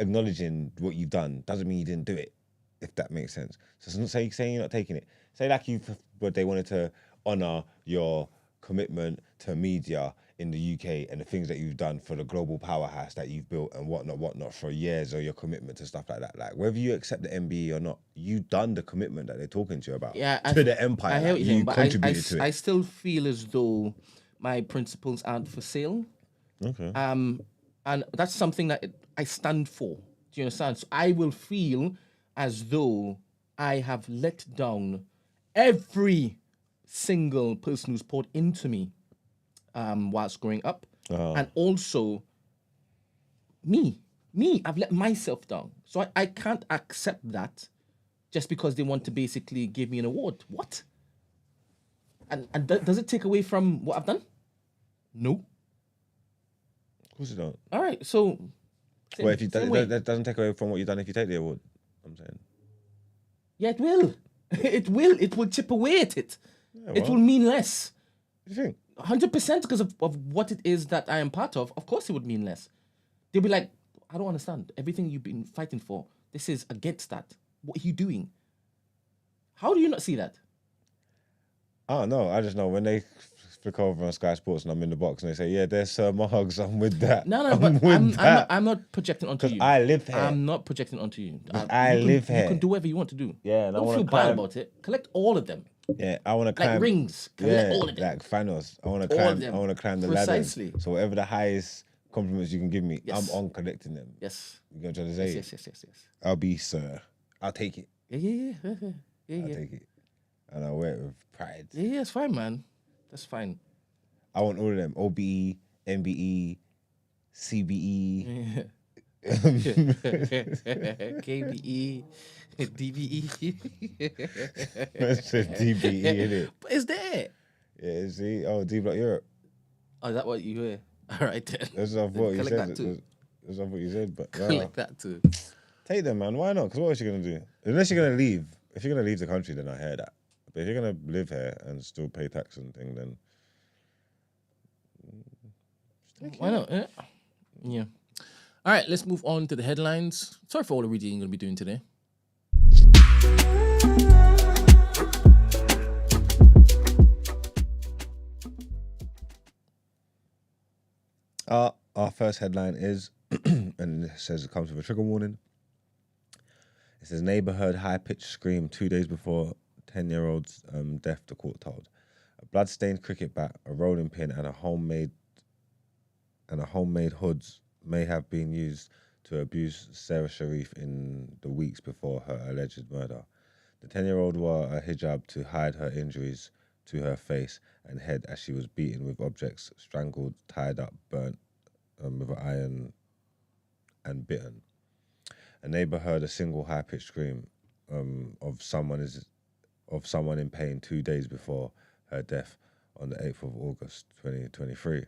acknowledging what you've done doesn't mean you didn't do it, if that makes sense. So it's not saying you're not taking it. Say like but they wanted to honor your commitment to media in the UK and the things that you've done for the global powerhouse that you've built and whatnot for years, or your commitment to stuff like that. Like whether you accept the MBE or not, you've done the commitment that they're talking to you about. Yeah, to the empire. I hear what you're saying, but contributed to it. I still feel as though my principles aren't for sale. Okay. And that's something that I stand for. Do you understand? So I will feel as though I have let down every single person who's poured into me whilst growing up. And also me, I've let myself down. So I can't accept that just because they want to basically give me an award. What? And does it take away from what I've done? No. Of course you don't. All right, so... Well, if you that doesn't take away from what you've done if you take the award, I'm saying. Yeah, it will. It will. It will chip away at it. Yeah, it will mean less. What do you think? 100% because of what it is that I am part of. Of course it would mean less. They'll be like, I don't understand. Everything you've been fighting for, this is against that. What are you doing? How do you not see that? Oh, no, I just know when they flick over on Sky Sports and I'm in the box and they say, yeah, there's Sir Margs, I'm with that. No, but I'm not projecting onto you. I live here. I'm not projecting onto you. I live here. You can do whatever you want to do. Yeah, and don't feel bad about it. Collect all of them. Yeah, I want to climb. Like rings. Collect all of them. Like Thanos. I want to climb. I want to climb the ladder. Precisely. So whatever the highest compliments you can give me, Yes. I'm on collecting them. Yes. You know what I'm trying to say? Yes. I'll be Sir. I'll take it. Yeah. I'll take it. And I'll wear it with pride. Yeah, it's fine, man. That's fine. I want all of them. OBE, MBE, CBE. KBE, DBE. That's just DBE, innit? But it's there. Yeah, see? Oh, D Block Europe. Oh, is that what you hear? All right, then. That's what I thought you Collect said. that too. That's what you said, but no. Collect that too. Take them, man. Why not? Because what else you going to do? Unless you're going to leave. If you're going to leave the country, then I hear that. But if you're going to live here and still pay tax and thing, then... Why not? Yeah. All right, let's move on to the headlines. Sorry for all the reading I'm going to be doing today. Our first headline is, and it says it comes with a trigger warning. It says neighbor heard high-pitched scream 2 days before 10-year-old's death, the court told. A blood-stained cricket bat, a rolling pin, and a homemade hoods may have been used to abuse Sarah Sharif in the weeks before her alleged murder. The 10-year-old wore a hijab to hide her injuries to her face and head as she was beaten with objects, strangled, tied up, burnt with an iron and bitten. A neighbor heard a single high-pitched scream of someone in pain 2 days before her death on the 8th of August 2023.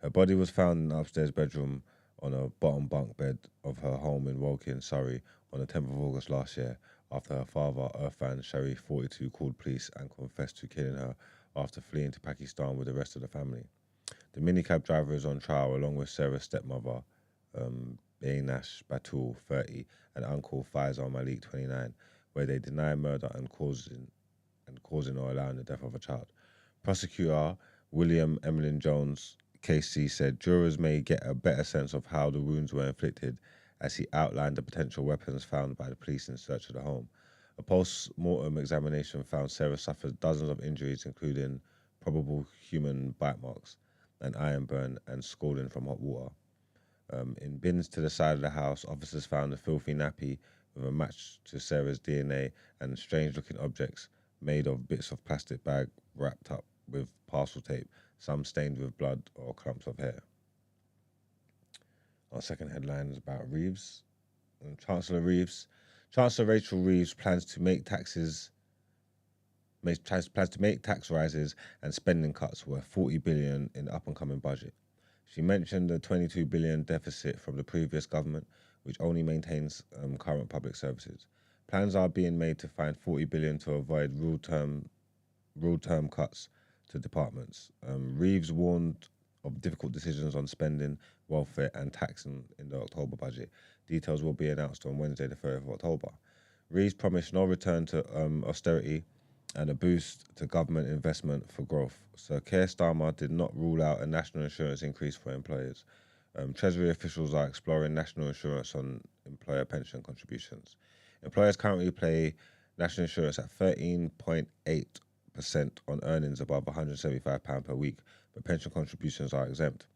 Her body was found in the upstairs bedroom on a bottom bunk bed of her home in Woking, Surrey, on the 10th of August last year, after her father, Irfan Sharif, 42, called police and confessed to killing her after fleeing to Pakistan with the rest of the family. The minicab driver is on trial along with Sarah's stepmother, Bainash Batul, 30, and uncle Faisal Malik, 29, where they deny murder and causing or allowing the death of a child. Prosecutor William Emlyn Jones, KC, said jurors may get a better sense of how the wounds were inflicted as he outlined the potential weapons found by the police in search of the home. A post-mortem examination found Sarah suffered dozens of injuries, including probable human bite marks, an iron burn, and scalding from hot water. In bins to the side of the house, officers found a filthy nappy with a match to Sarah's DNA and strange-looking objects made of bits of plastic bag wrapped up with parcel tape, some stained with blood or clumps of hair. Our second headline is about Reeves. Chancellor Rachel Reeves plans to make tax rises and spending cuts worth $40 billion in the up-and-coming budget. She mentioned the $22 billion deficit from the previous government, which only maintains current public services. Plans are being made to find $40 billion to avoid rule-term cuts to departments. Reeves warned of difficult decisions on spending, welfare and taxing in the October budget. Details will be announced on Wednesday, the 3rd of October. Reeves promised no return to austerity and a boost to government investment for growth. Sir Keir Starmer did not rule out a national insurance increase for employers. Treasury officials are exploring national insurance on employer pension contributions. Employers currently pay national insurance at 13.8% on earnings above £175 per week, but pension contributions are exempt.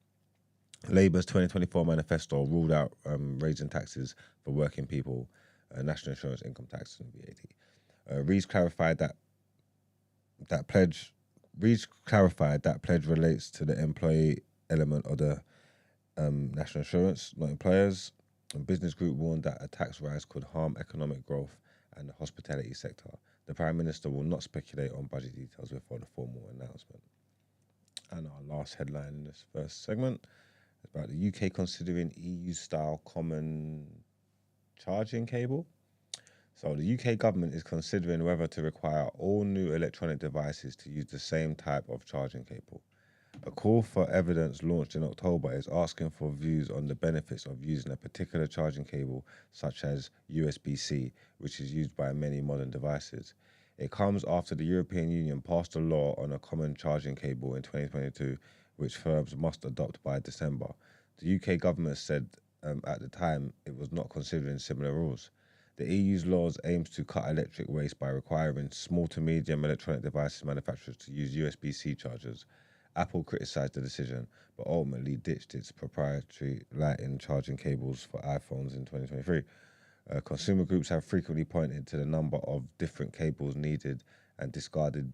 Labour's 2024 manifesto ruled out raising taxes for working people, national insurance, income tax, and VAT. Reeves clarified that pledge relates to the employee element of the national insurance, not employers. A business group warned that a tax rise could harm economic growth and the hospitality sector. The Prime Minister will not speculate on budget details before the formal announcement. And our last headline in this first segment is about the UK considering EU-style common charging cable. So the UK government is considering whether to require all new electronic devices to use the same type of charging cable. A call for evidence launched in October is asking for views on the benefits of using a particular charging cable, such as USB-C, which is used by many modern devices. It comes after the European Union passed a law on a common charging cable in 2022, which firms must adopt by December. The UK government said at the time it was not considering similar rules. The EU's laws aims to cut electric waste by requiring small to medium electronic devices manufacturers to use USB-C chargers. Apple criticised the decision, but ultimately ditched its proprietary Lightning charging cables for iPhones in 2023. Consumer groups have frequently pointed to the number of different cables needed and discarded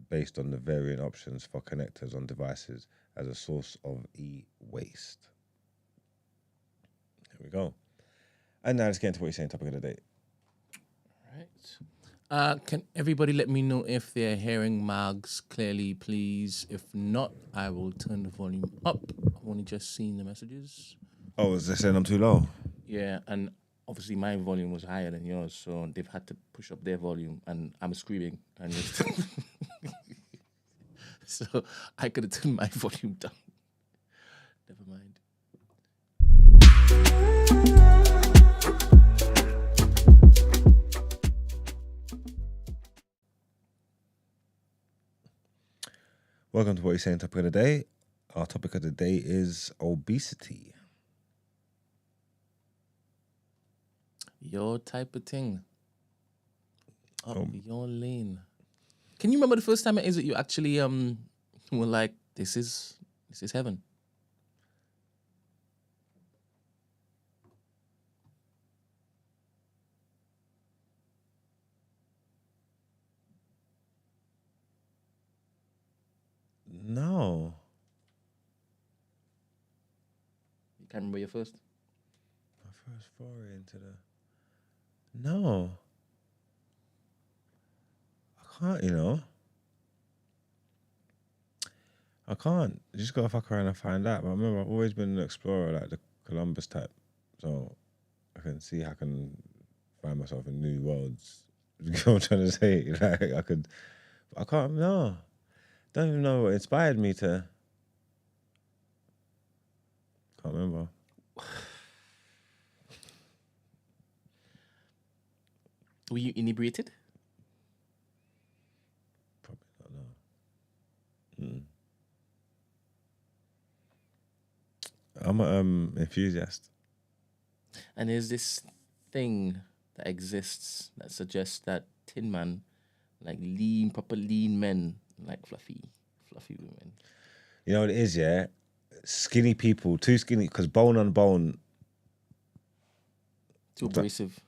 based on the varying options for connectors on devices as a source of e-waste. There we go. And now let's get into what you're saying, topic of the day. Right. Can everybody let me know if they're hearing Mags clearly, please? If not, I will turn the volume up. I've only just seen the messages. Oh, is they saying I'm too low? Yeah, and obviously my volume was higher than yours, so they've had to push up their volume, and I'm screaming. And so I could have turned my volume down. Never mind. Welcome to What You're Saying, topic of the day. Our topic of the day is obesity. Your type of thing. Up Oh. your lane. Can you remember the first time it is that you actually were like, this is heaven? No. You can't remember your first? My first foray into the. No. I can't, you know. I can't. You just gotta fuck around and find out. But I remember I've always been an explorer, like the Columbus type. So I can see how I can find myself in new worlds. You know what I'm trying to say? Like I could, but I can't. No, don't even know what inspired me to. Can't remember. Were you inebriated? Probably not. No. I'm an enthusiast. And there's this thing that exists that suggests that Tin Man, like lean, proper lean men, like fluffy women. You know what it is, yeah? Skinny people, too skinny, because bone on bone Too abrasive.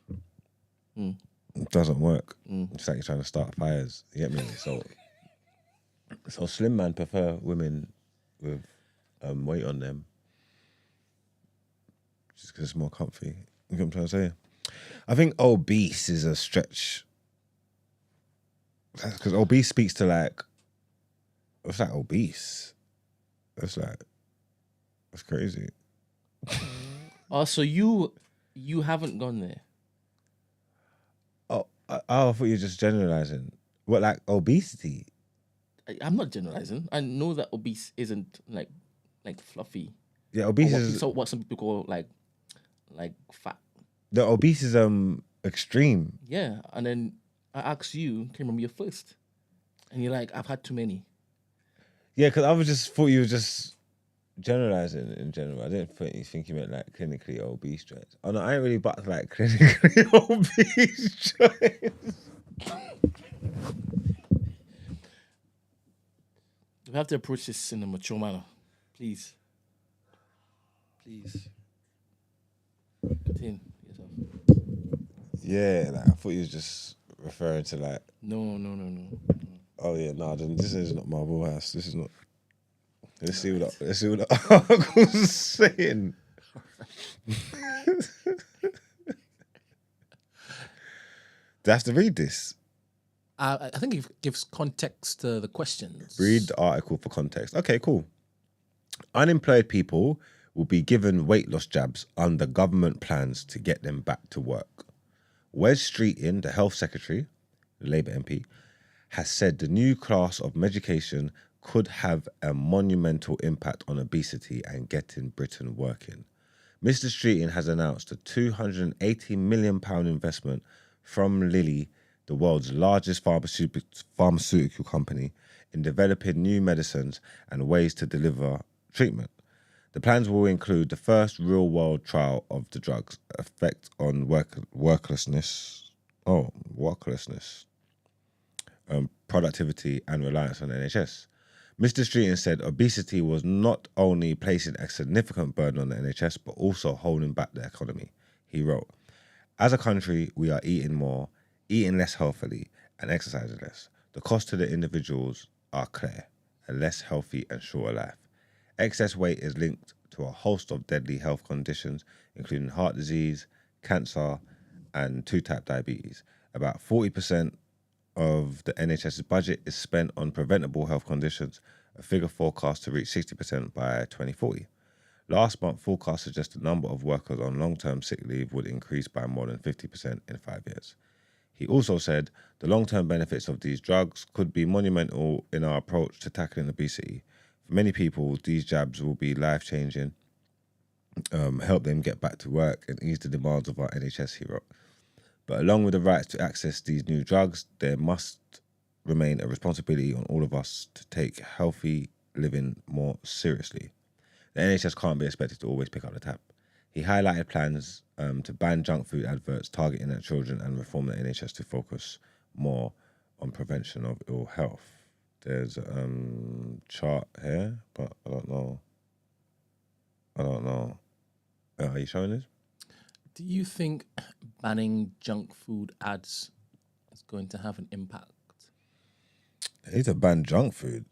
doesn't work. It's like you're trying to start fires. You get me? So slim man prefer women with weight on them, just because it's more comfy. You know what I'm trying to say? I think obese is a stretch. Because obese speaks to like, what's like obese? That's crazy. Oh, so you haven't gone there. Oh, I thought you were just generalizing. What, like obesity? I'm not generalizing. I know that obese isn't like fluffy. Yeah, Or obese is what some people call like fat. the obese is extreme. Yeah, and then I asked you, can you remember your first? And you're like, I've had too many. Yeah, because I was just thought you were just generalizing in general. I didn't think you meant like clinically obese traits. Oh no, I ain't really but like clinically obese traits. We have to approach this in a mature manner. Please. Continue yourself. Yeah, like I thought you was just referring to like, No. oh yeah, no, then this is not my wheelhouse. This is not. Let's see what the article's saying. Do I have to read this? I think it gives context to the questions. Read the article for context. Okay, cool. Unemployed people will be given weight loss jabs under government plans to get them back to work. Wes Streeting, the health secretary, the Labour MP, has said the new class of medication could have a monumental impact on obesity and getting Britain working. Mr. Streeting has announced a £280 million investment from Lilly, the world's largest pharmaceutical company, in developing new medicines and ways to deliver treatment. The plans will include the first real-world trial of the drug's effect on worklessness, productivity and reliance on the NHS. Mr. Streeting said obesity was not only placing a significant burden on the NHS, but also holding back the economy. He wrote, as a country, we are eating more, eating less healthily, and exercising less. The costs to the individuals are clear: a less healthy and shorter life. Excess weight is linked to a host of deadly health conditions, including heart disease, cancer, and 2-type diabetes. About 40% of the NHS's budget is spent on preventable health conditions, a figure forecast to reach 60% by 2040. Last month, forecasts suggest the number of workers on long-term sick leave would increase by more than 50% in 5 years. He also said the long-term benefits of these drugs could be monumental in our approach to tackling obesity. For many people, these jabs will be life-changing, help them get back to work and ease the demands of our NHS, he wrote. But along with the rights to access these new drugs, there must remain a responsibility on all of us to take healthy living more seriously. The NHS can't be expected to always pick up the tab. He highlighted plans to ban junk food adverts targeting at children and reform the NHS to focus more on prevention of ill health. There's a chart here, but I don't know. Are you showing this? Do you think banning junk food ads is going to have an impact? They need to ban junk food.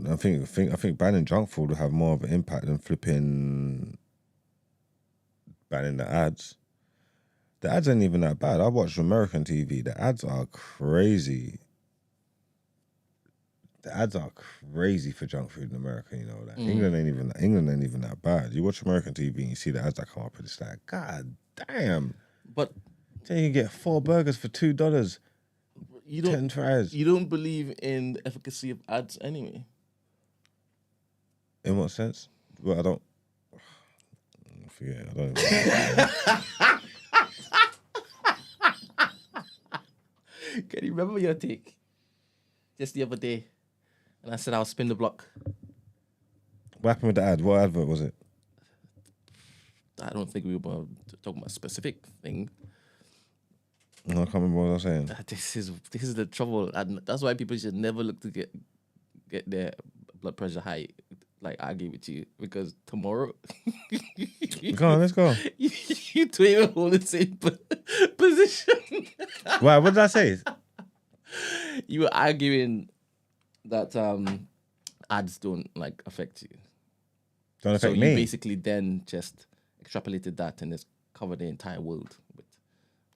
I think banning junk food will have more of an impact than flipping banning the ads. The ads ain't even that bad. I watch American TV. The ads are crazy. The ads are crazy for junk food in America. You know, like England ain't even that bad. You watch American TV and you see the ads that come up, and it's like, God damn! But Then you can get 4 burgers for $2. you 10 fries. You don't believe in the efficacy of ads anyway. In what sense? Well, I don't. Forget. I don't. Even Can you remember your take just the other day? And I said I'll spin the block. What happened with the ad? What advert was it? I don't think we were talking about a specific thing. No, I can't remember what I was saying. This is the trouble, and that's why people should never look to get their blood pressure high. Like I argue with you, because tomorrow, Go on, let's go. you two even hold the same position. Why? What did I say? You were arguing that ads don't like affect you. Don't So affect you me. basically then just extrapolated that and just covered the entire world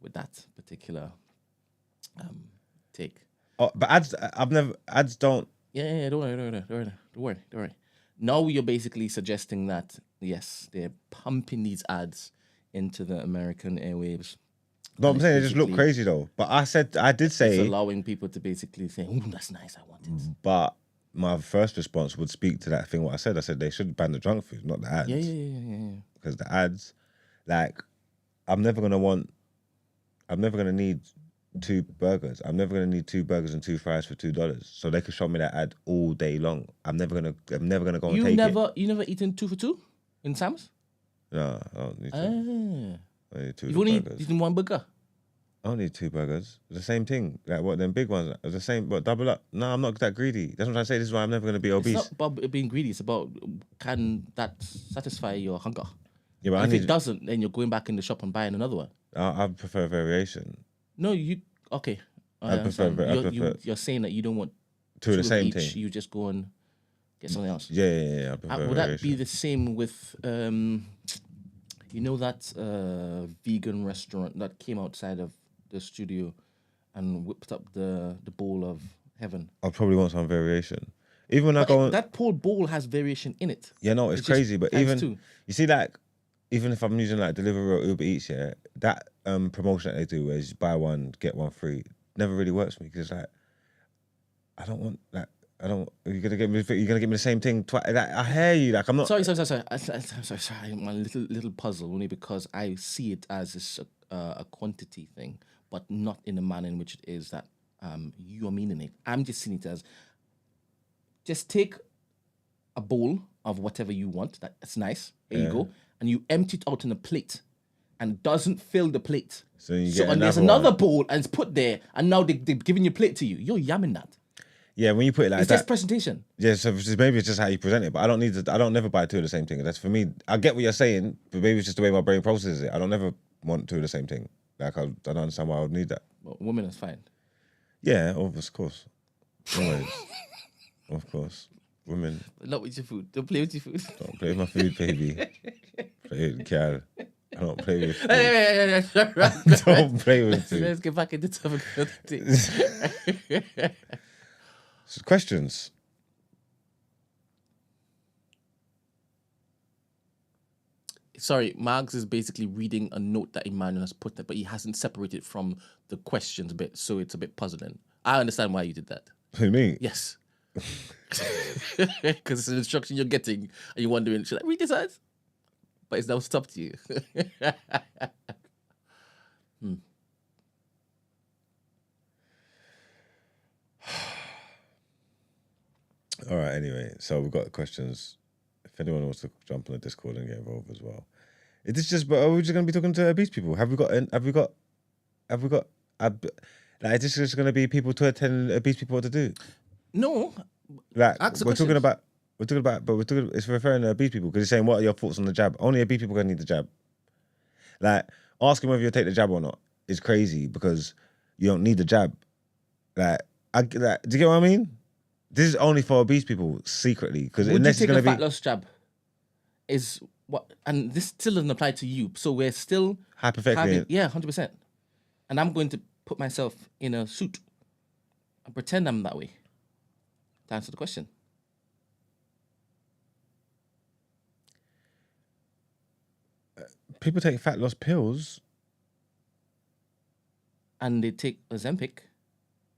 with that particular take. Oh, but ads don't. Yeah, don't worry. Now you're basically suggesting that, yes, they're pumping these ads into the American airwaves. No, I'm saying they just look basically- crazy though. But I did It's say, allowing people to basically say, "Oh, that's nice, I want it." but my first response would speak to that thing. What I said they should ban the junk food, not the ads. Yeah. Because the ads, like, I'm never gonna need 2 burgers. I'm never gonna need 2 burgers and 2 fries for $2. So they could show me that ad all day long. I'm never gonna go and take it. You never eaten 2 for 2 in Sam's? No, I don't need to. I need 2 You've only burgers. eaten 1 burger. I don't need 2 burgers. It's the same thing. Like what them big ones. It's the same, but double up. No, I'm not that greedy. That's what I'm trying to say. This is why I'm never gonna be obese. It's not about being greedy. It's about, can that satisfy your hunger? Yeah, but And if it doesn't, then you're going back in the shop and buying another one. I prefer variation. No, okay. I prefer- You're saying that you don't want 2 of the of same each, thing. You just go and get something else. Yeah. I prefer Would variation. that be the same with that vegan restaurant that came outside of the studio and whipped up the bowl of heaven? I'll probably want some variation. Even when I go on, That whole bowl has variation in it. yeah, no, it's It's just crazy. But times even 2. you see, like, even if I'm using like Deliveroo or Uber Eats, yeah, that promotion that they do where you just buy 1 get 1 free never really works for me because like I don't want like you're gonna give me the same thing twice. Like, I hear you. Like I'm not. Sorry. I'm sorry. I'm a little puzzled only because I see it as a quantity thing, but not in the manner in which it is that you are meaning it. I'm just seeing it as just take a bowl of whatever you want. That's nice. There you go, and you empty it out in a plate, and it doesn't fill the plate. So you get and there's another another bowl and it's put there, and now they're giving you a plate to you. You're yamming that. Yeah, when you put it like It's that. just presentation. Yeah, so maybe it's just how you present it, but I don't need to. I don't never buy 2 of the same thing. That's for me. I get what you're saying, but maybe it's just the way my brain processes it. I don't never want 2 of the same thing. Like I don't understand why I would need that. But women is fine. Yeah, of course. Always. Of course. Women, Not with your food. Don't play with your food. don't play with my food, baby. Play with cat. I don't play with food. Don't play with food. Let's get back into topic. Questions. Sorry, Marx is basically reading a note that Emmanuel has put there, but he hasn't separated from the questions bit, so it's a bit puzzling. I understand why you did that. Who, me? Yes. Because it's an instruction you're getting, and you're wondering, should I read this out? But it's now stopped you. All right, anyway. So we've got questions If anyone wants to jump on the Discord and get involved as well. It is just, but are we just going to be talking to obese people? Have we got, like, is this just going to be people to telling obese people what to do? No. Like, Ask the we're talking questions. about, it's referring to obese people because it's saying, what are your thoughts on the jab? Only obese people are going to need the jab. Like, asking whether you take the jab or not is crazy because you don't need the jab. Like, do you get what I mean? This is only for obese people secretly because Would you unless it's take going a to be fat loss jab? Is what, and this still doesn't apply to you. So we're still hypothetically. yeah, 100%. And I'm going to put myself in a suit and pretend I'm that way to answer the question. People take fat loss pills. And they take Ozempic.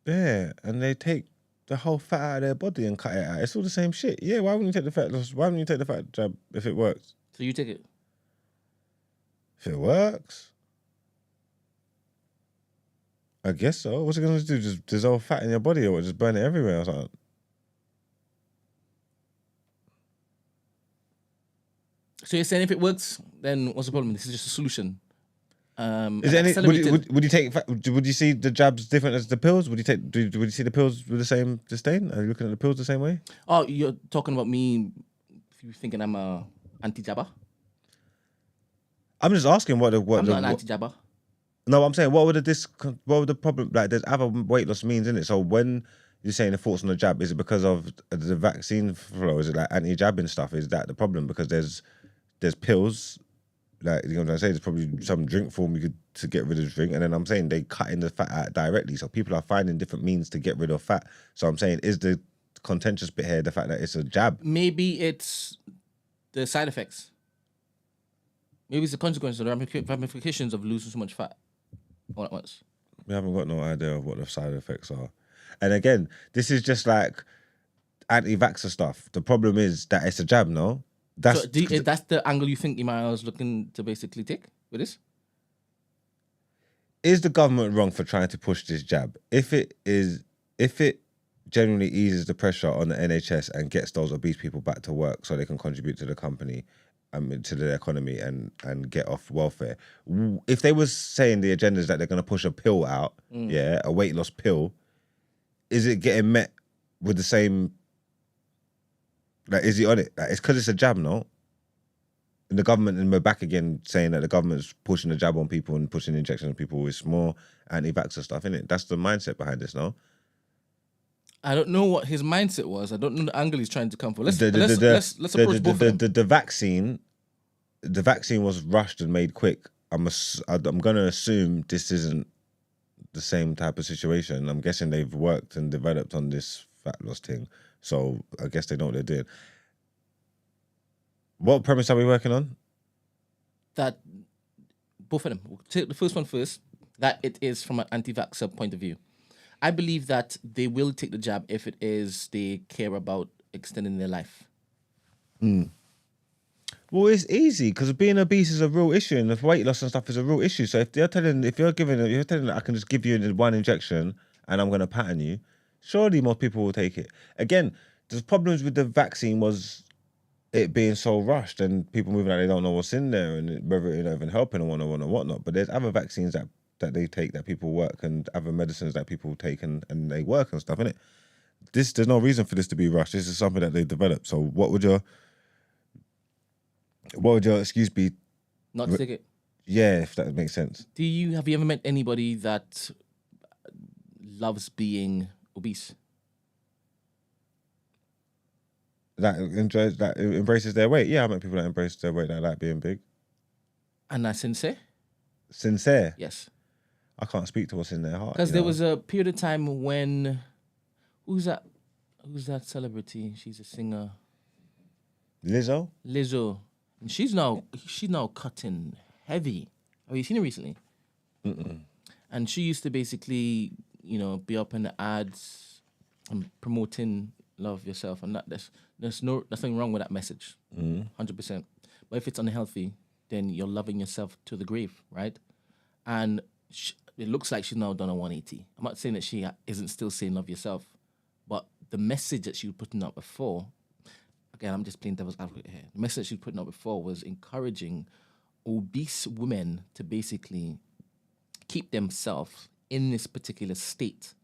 Yeah, and they take the whole fat out of their body and cut it out. It's all the same shit. Yeah, why wouldn't you take the fat loss? Why wouldn't you take the fat jab if it works? So you take it. If it works, I guess so. What's it going to do? Just dissolve fat in your body or just burn it everywhere or something? So you're saying if it works, then what's the problem? This is just a solution. Is there any? Would you take? Would you see the jabs different as the pills? Would you take? Would you see the pills with the same disdain? Are you looking at the pills the same way? Oh, you're talking about me? If you're thinking I'm a anti-jabber? I'm just asking what I'm not an anti-jabber. No, I'm saying what would the problem? Like, there's other weight loss means in it. So when you're saying the thoughts on the jab, is it because of the vaccine flow? Is it like anti-jabbing stuff? Is that the problem? Because there's pills. Like, you know what I'm saying? There's probably some drink form you could to get rid of drink, and then I'm saying they cutting the fat out directly. So people are finding different means to get rid of fat. So I'm saying, is the contentious bit here the fact that it's a jab? Maybe it's the side effects. Maybe it's the consequences, the ramifications of losing so much fat all at once. We haven't got no idea of what the side effects are. And again, this is just like anti-vaxxer stuff. The problem is that it's a jab, no? That's the angle you think Imael is looking to basically take with this? Is the government wrong for trying to push this jab? If it genuinely eases the pressure on the NHS and gets those obese people back to work so they can contribute to the company, to the economy and get off welfare. If they was saying the agenda is that they're going to push a pill out, a weight loss pill, is it getting met with the same? Like, is he on it? Like, it's because it's a jab, no? And the government, and we're back again saying that the government's pushing the jab on people and pushing injections on people. It's more anti-vaxxer stuff, isn't it? That's the mindset behind this, no? I don't know what his mindset was. I don't know the angle he's trying to come for. Let's approach both of them. The vaccine was rushed and made quick. I'm going to assume this isn't the same type of situation. I'm guessing they've worked and developed on this fat loss thing. So I guess they know what they're doing. What premise are we working on? That both of them. We'll take the first one first. That it is from an anti-vaxxer point of view. I believe that they will take the jab if it is they care about extending their life. Well, it's easy because being obese is a real issue, and the weight loss and stuff is a real issue. So if you're telling that I can just give you one injection and I'm going to pattern you, surely more people will take it. Again, the problems with the vaccine was it being so rushed and people moving out, they don't know what's in there and whether it's even helping or whatnot. But there's other vaccines that they take that people work, and other medicines that people take and they work and stuff, innit? There's no reason for this to be rushed. This is something that they developed. So what would your excuse be? Not to take it. Yeah, if that makes sense. Have you ever met anybody that loves being obese? That embraces their weight. Yeah, I met people that embrace their weight that like being big. And that's sincere? Sincere? Yes. I can't speak to what's in their heart. Because there was a period of time when, who's that celebrity? She's a singer. Lizzo. And she's now cutting heavy. Have you seen her recently? Mm-mm. And she used to basically, be up in the ads and promoting love yourself, and there's nothing wrong with that message, 100%. But if it's unhealthy, then you're loving yourself to the grave, right? And it looks like she's now done a 180. I'm not saying that she isn't still saying love yourself, but the message that she was putting out before, again, I'm just playing devil's advocate here. The message she was putting out before was encouraging obese women to basically keep themselves in this particular state.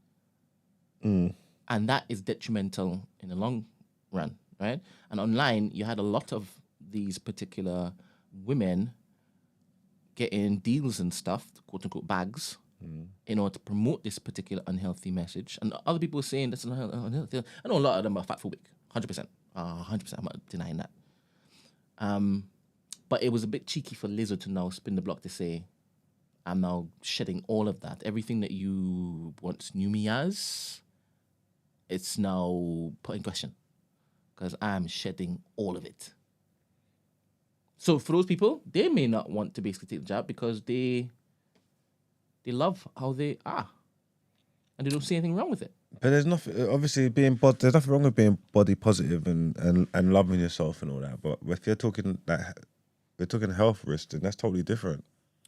And that is detrimental in the long run, right? And online, you had a lot of these particular women getting deals and stuff, quote unquote bags, in order to promote this particular unhealthy message. And other people were saying that's unhealthy. I know a lot of them are fat phobic, 100%. 100%, I'm not denying that. But it was a bit cheeky for Lizzo to now spin the block to say, I'm now shedding all of that. Everything that you once knew me as, it's now put in question because I'm shedding all of it. So for those people, they may not want to basically take the jab because they love how they are, and they don't see anything wrong with it. But there's nothing. Obviously, there's nothing wrong with being body positive and loving yourself and all that. But if you're talking we're talking health risk, then that's totally different.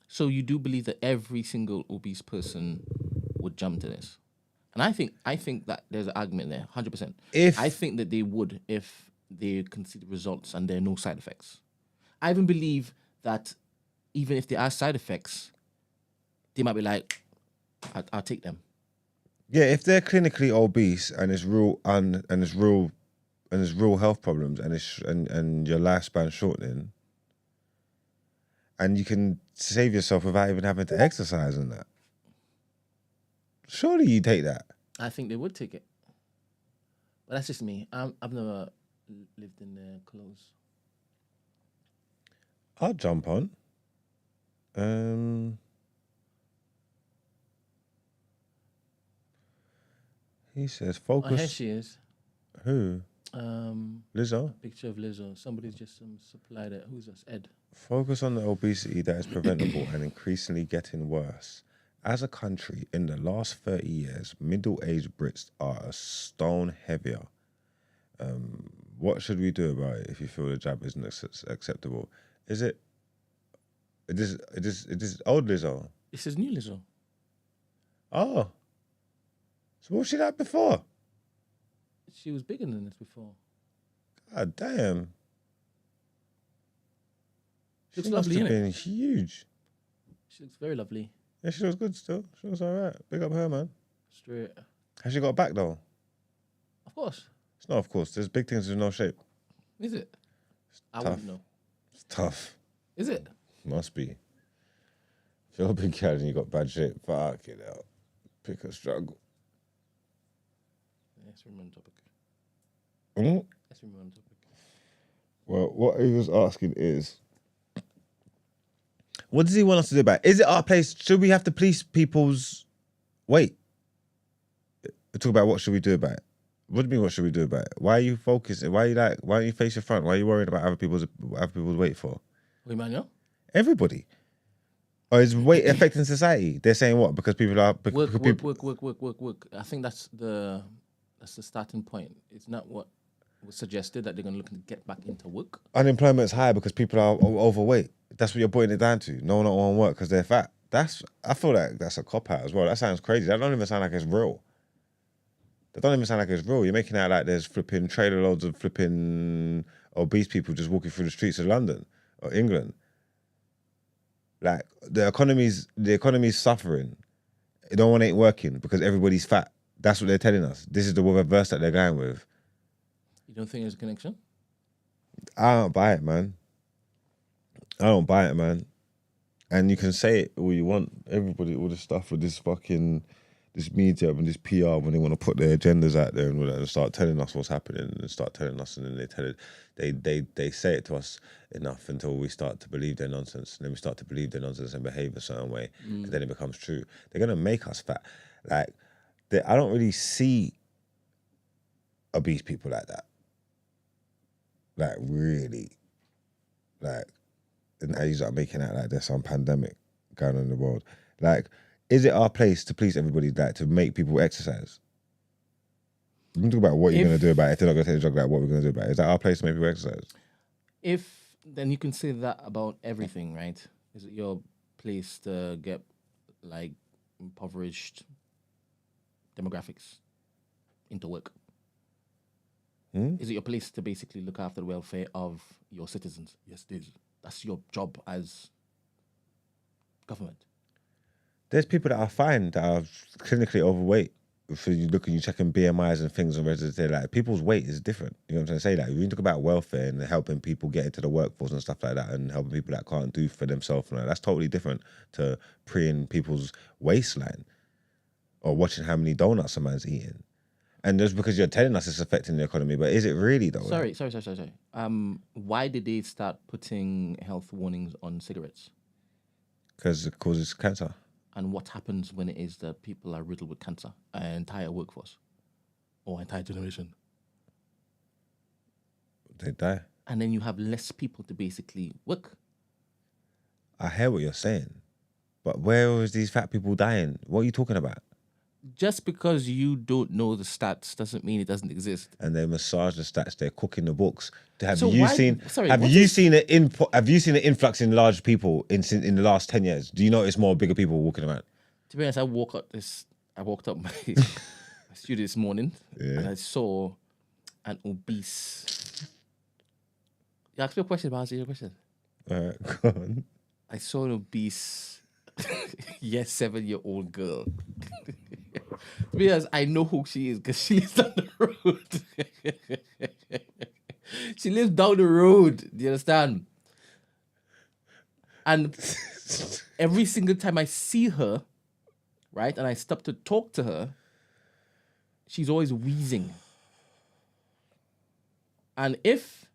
So you do believe that every single obese person would jump to this? And I think that there's an argument there, 100%. I think that they would if they can see the results and there are no side effects. I even believe that even if there are side effects, they might be like, I'll take them. Yeah, if they're clinically obese and it's real and it's real health problems and your lifespan shortening, and you can save yourself without even having to exercise and that, surely you take that. I think they would take it, but that's just me. I've never lived in their clothes. I'll jump on. He says focus. Oh, here she is. Who? Lizzo. Picture of Lizzo. Somebody's just supplied it. Who's this? Ed. Focus on the obesity that is preventable and increasingly getting worse. As a country, in the last 30 years, middle-aged Brits are a stone heavier. What should we do about it if you feel the jab isn't acceptable? Is it old Lizzo? This is new Lizzo. Oh. So what was she like before? She was bigger than this before. God damn. She looks She must lovely, have innit? been huge. She looks very lovely. Yeah, she looks good still. She looks all right. Big up her, man. Straight. Has she got back, though? Of course. It's not, of course. There's big things with no shape. Is it? I tough. wouldn't know. It's tough. Is it? Must be. If you're a big cat and you got bad shape, fuck it out. Pick a struggle. Let's remember on topic. Mm? Let's remember on topic. Well, what he was asking is, what does he want us to do about it? Is it our place? Should we have to police people's weight? Talk about what should we do about it. What do you mean, what should we do about it? Why are you focusing? Why don't you face your front? Why are you worried about other people's weight for? Wait, man, Everybody. Or is weight affecting society? They're saying what? Because people are... Work. I think that's the starting point. It's not what was suggested that they're going to look to get back into work. Unemployment's high because people are overweight. That's what you're putting it down to. No one don't want to work because they're fat. I feel like that's a cop-out as well. That sounds crazy. That don't even sound like it's real. That don't even sound like it's real. You're making it out like there's flipping trailer loads of flipping obese people just walking through the streets of London or England. Like, the economy's suffering. No one ain't working because everybody's fat. That's what they're telling us. This is the verse that they're going with. You don't think there's a connection? I don't buy it, man. And you can say it all you want. Everybody, all this stuff with this media and this PR when they want to put their agendas out there and all that and start telling us what's happening and start telling us, and then they say it to us enough until we start to believe their nonsense, and then we start to believe their nonsense and behave a certain way, and then it becomes true. They're gonna make us fat. Like, I don't really see obese people like that. Like, really. Like, and now you start making out like there's some pandemic going on in the world. Like, is it our place to police everybody, like, to make people exercise? We can talk about what you're going to do about it. If they're not going to take the drug, like, what we're going to do about it. Is that our place to make people exercise? Then you can say that about everything, right? Is it your place to get, like, impoverished demographics into work? Is it your place to basically look after the welfare of your citizens? Yes, it is. That's your job as government. There's people that are fine that are clinically overweight. If you look and you checking BMIs and things and residents, like people's weight is different. You know what I'm trying to say? Like when you talk about welfare and helping people get into the workforce and stuff like that, and helping people that can't do for themselves, that's totally different to preying people's waistline or watching how many donuts a man's eating. And just because you're telling us it's affecting the economy, but is it really though? Sorry. Why did they start putting health warnings on cigarettes? Because it causes cancer. And what happens when it is that people are riddled with cancer? An entire workforce or entire generation. They die. And then you have less people to basically work. I hear what you're saying, but where was these fat people dying? What are you talking about? Just because you don't know the stats doesn't mean it doesn't exist. And they massage the stats. They're cooking the books. Have So you why- seen? sorry, have what you is- seen an input? Have you seen an influx in large people in the last 10 years? Do you notice more bigger people walking around? To be honest, I walked up my studio this morning Yeah. and I saw an obese. You asked me a question, but I'll answer your question. All right, go on. I saw an obese, 7-year-old girl. To be honest, I know who she is because she lives down the road. She lives down the road. Do you understand? And every single time I see her, right, and I stop to talk to her, she's always wheezing. And if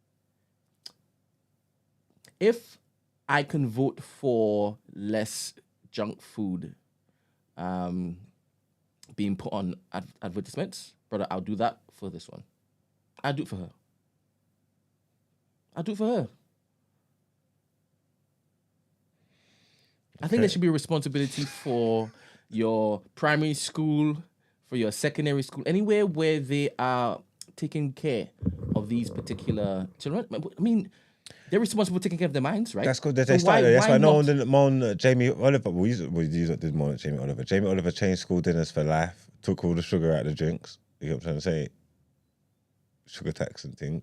I can vote for less junk food being put on advertisements, brother, I'll do that for this one. I'll do it for her. I'll do it for her. I think there should be a responsibility for your primary school, for your secondary school, anywhere where they are taking care of these particular children. I mean, they're responsible for taking care of their minds, right? That's good. They So started. That's why no not? one didn't moan Jamie Oliver. We did moan at Jamie Oliver. Jamie Oliver changed school dinners for life. Took all the sugar out of the drinks. You get what I'm trying to say? Sugar tax and thing.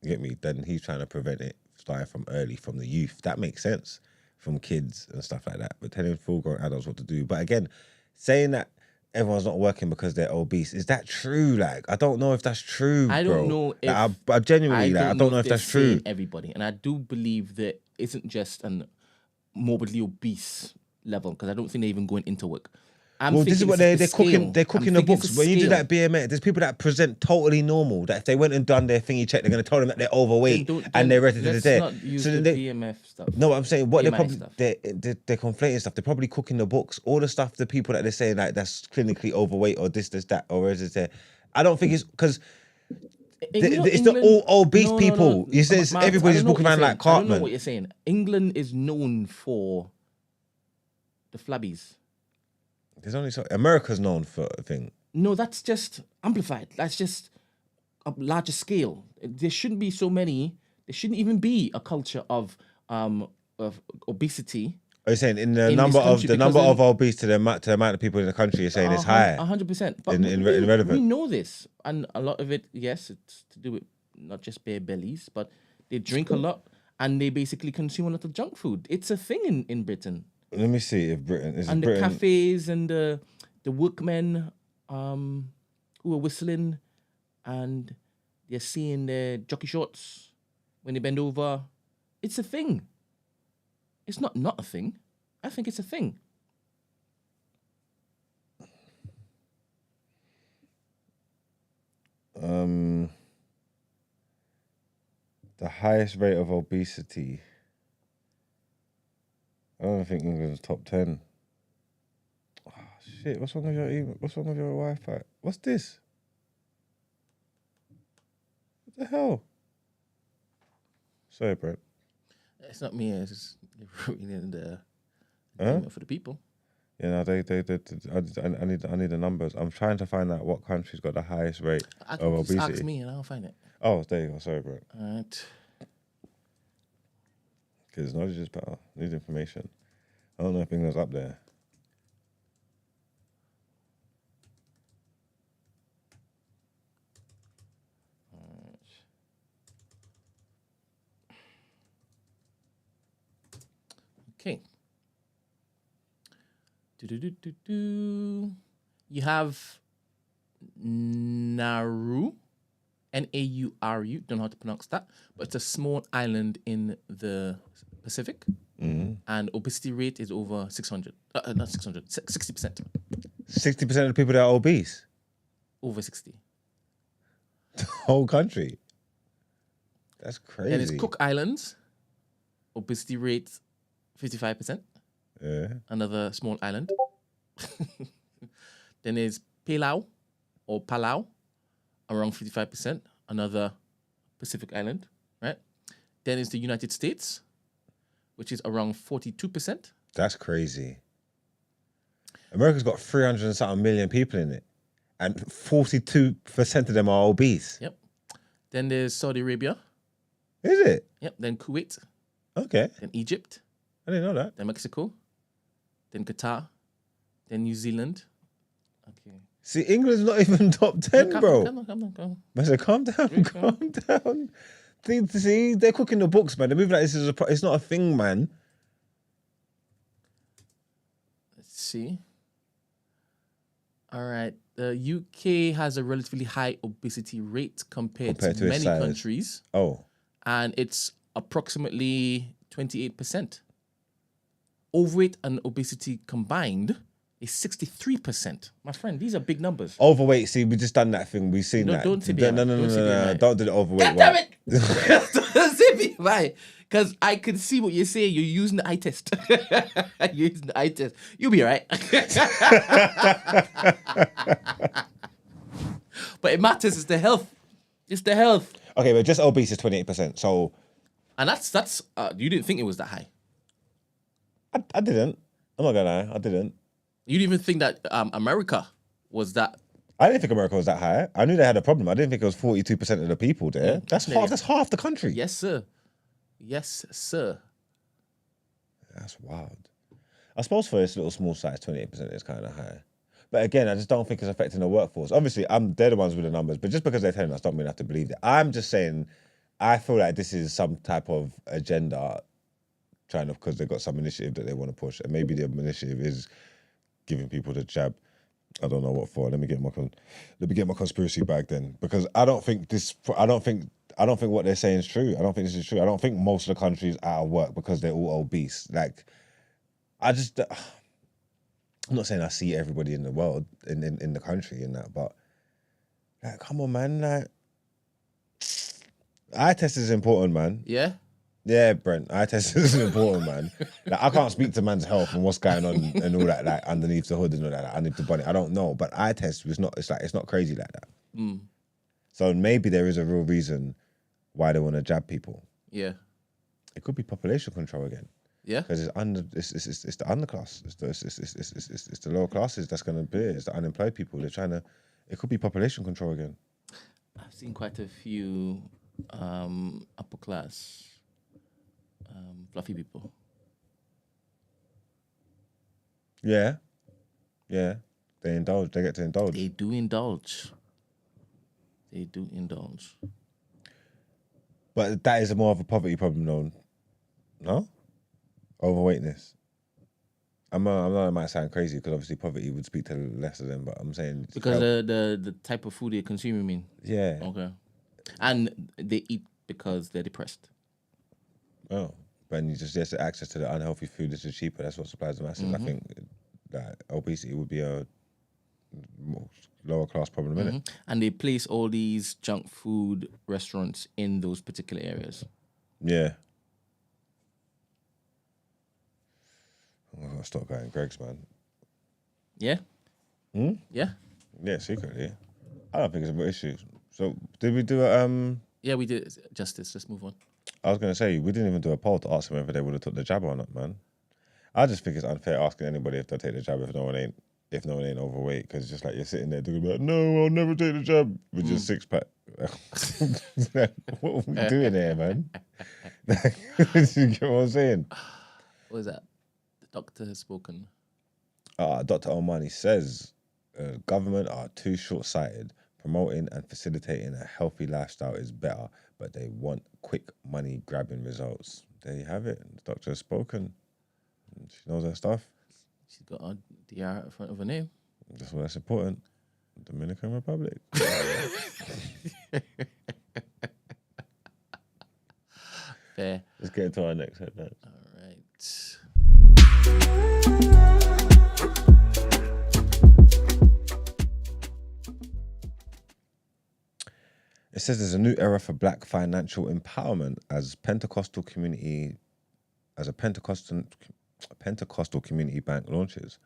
You get me? Then he's trying to prevent it starting from early, from the youth. That makes sense, from kids and stuff like that. But telling full-grown adults what to do. But again, saying that everyone's not working because they're obese, is that true? Like, I don't know if that's true. I don't bro. know if Like, I genuinely, I don't know if they're that's true. saying everybody, and I do believe that isn't just an morbidly obese level because I don't think they're even going into work. Well, this is what they're cooking. They're cooking the books. When you do that BMA, there's people that present totally normal. That if they went and done their thingy check, they're going to tell them that they're overweight and they're ready to let's die. not use the BMF stuff. No, what I'm saying, what they're BMI probably stuff. they're conflating stuff. They're probably cooking the books. All the stuff, the people that they're saying like that's clinically overweight or this, that, or is it there? I don't think it's because it's the all obese people. You say Mark, everybody's I don't know walking what around you're like saying. I don't know Cartman. what you're saying. England is known for the flabbies. There's only America's known for a thing. No, that's just amplified. That's just a larger scale. There shouldn't be so many. There shouldn't even be a culture of obesity. Are you saying in the In number this of country, the number because of obese to the amount of people in the country? You're saying it's higher. 100%. But in we relevant. know this, and a lot of it, yes, it's to do with not just bare bellies, but they drink a lot and they basically consume a lot of junk food. It's a thing in Britain. Let me see if Britain is And the Britain. cafes and the workmen who are whistling and they're seeing their jockey shorts when they bend over. It's a thing. It's not a thing. I think it's a thing. The highest rate of obesity. I don't think England's top 10. Oh, shit, what's wrong with your Wi-Fi? What's this? What the hell? Sorry, Brent. It's not me. It's just reading the Huh? for the people. Yeah, no, I need the numbers. I'm trying to find out what country's got the highest rate I of can just obesity. ask me and I'll find it. Oh, there you go. Sorry, Brent. All right. Because knowledge is power. Need information. I don't know if England's up there. Okay. You have Nauru, Nauru. Don't know how to pronounce that, but it's a small island in the Pacific, and obesity rate is over 600. Not 600, 60%. 60% of the people that are obese. Over 60. The whole country. That's crazy. Then it's Cook Islands, obesity rate 55%. Yeah. Another small island. Then there's Palau or Palau, around 55%. Another Pacific island, right? Then is the United States, which is around 42%. That's crazy. America's got 300 and something million people in it, and 42% of them are obese. Yep. Then there's Saudi Arabia. Is it? Yep. Then Kuwait. Okay. Then Egypt. I didn't know that. Then Mexico. Then Qatar. Then New Zealand. Okay. See, England's not even top 10, bro. Come on. I said, calm down, calm down. See, they're cooking the books, man. They're moving like this is it's not a thing, man. Let's see. All right. The UK has a relatively high obesity rate compared to its many size. countries, Oh. and it's approximately 28%. Overweight and obesity combined is 63%. My friend, these are big numbers. Overweight, see, we just done that thing. We've seen that. Don't say No, BMI. no, no, Don't say no. BMI. Don't do the overweight God damn one. it! Don't say BMI. Because I can see what you're saying. You're using the eye test. You're using the eye test. You'll be all right. But it matters. It's the health. It's the health. Okay, but just obese is 28%. So And that's you didn't think it was that high. I didn't. I'm not gonna lie, I didn't. You didn't even think that America was that. I didn't think America was that high. I knew they had a problem. I didn't think it was 42% of the people there. That's Yeah. half. That's half the country. Yes, sir. Yes, sir. That's wild. I suppose for this little small size, 28% is kind of high. But again, I just don't think it's affecting the workforce. Obviously, they're the ones with the numbers, but just because they're telling us, don't mean I have to believe it. I'm just saying, I feel like this is some type of agenda, trying to, because they've got some initiative that they want to push, and maybe the initiative is giving people the jab. I don't know what for. Let me get my conspiracy bag then, because I don't think what they're saying is true. I don't think this is true. I don't think most of the countries are out of work because they're all obese. Like, I'm not saying I see everybody in the world, in the country and that, but like, come on, man. Like, eye test is important, man. Yeah. Yeah, Brent, eye test is important, man. Like, I can't speak to man's health and what's going on and all that, like underneath the hood and all that, like, underneath the bonnet. I don't know, but eye test was not. It's not crazy like that. So maybe there is a real reason why they want to jab people. Yeah. It could be population control again. Yeah. Because it's the underclass. It's the lower classes that's going to be it. It's the unemployed people. They're trying to. It could be population control again. I've seen quite a few upper class fluffy people. Yeah. They indulge. They get to indulge. They do indulge. They do indulge. But that is more of a poverty problem, though. No? Overweightness. I know it might sound crazy because obviously poverty would speak to less of them, but I'm saying Because the type of food they consume, you mean? yeah. Okay. And they eat because they're depressed. Oh, but you just get access to the unhealthy food that's just cheaper. That's what supplies the masses. I think that obesity would be a lower class problem, innit? And they place all these junk food restaurants in those particular areas. Yeah. I'm gonna stop going Greg's, man. Yeah? Yeah? Yeah, secretly. I don't think it's a issue. So did we do a Yeah, we did justice. Let's move on. I was gonna say we didn't even do a poll to ask them whether they would have took the jab or not, man. I just think it's unfair asking anybody if they'll take the jab if no one ain't overweight, because it's just like you're sitting there doing like, no, I'll never take the jab with your six pack. What are we doing here, man? You get what I'm saying? What is that? The doctor has spoken. Dr. Omani says government are too short-sighted. Promoting and facilitating a healthy lifestyle is better, but they want quick money-grabbing results. There you have it. The doctor has spoken. She knows her stuff. She's got a DR at the front of her name. That's why that's important. Dominican Republic. Fair. Let's get into our next headline. All right. It says there's a new era for Black financial empowerment as a Pentecostal community bank launches.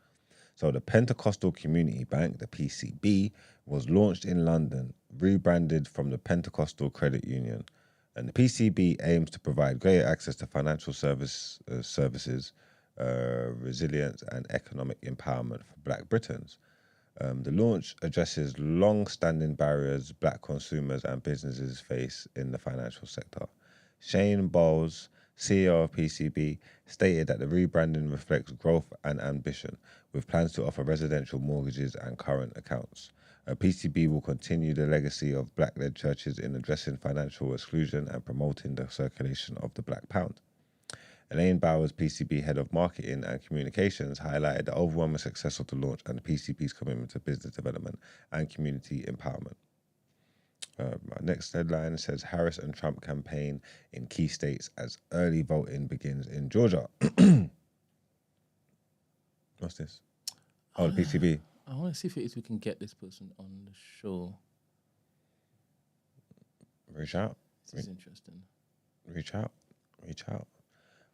So the Pentecostal Community Bank, the PCB, was launched in London, rebranded from the Pentecostal Credit Union. And the PCB aims to provide greater access to financial services, resilience and economic empowerment for Black Britons. The launch addresses long-standing barriers Black consumers and businesses face in the financial sector. Shane Bowles, CEO of PCB, stated that the rebranding reflects growth and ambition, with plans to offer residential mortgages and current accounts. PCB will continue the legacy of Black-led churches in addressing financial exclusion and promoting the circulation of the Black pound. Elaine Bowers, PCB Head of Marketing and Communications, highlighted the overwhelming success of the launch and the PCB's commitment to business development and community empowerment. Our next headline says Harris and Trump campaign in key states as early voting begins in Georgia. What's this? Oh, the PCB. I want to see if we can get this person on the show. Reach out. This is interesting. Reach out.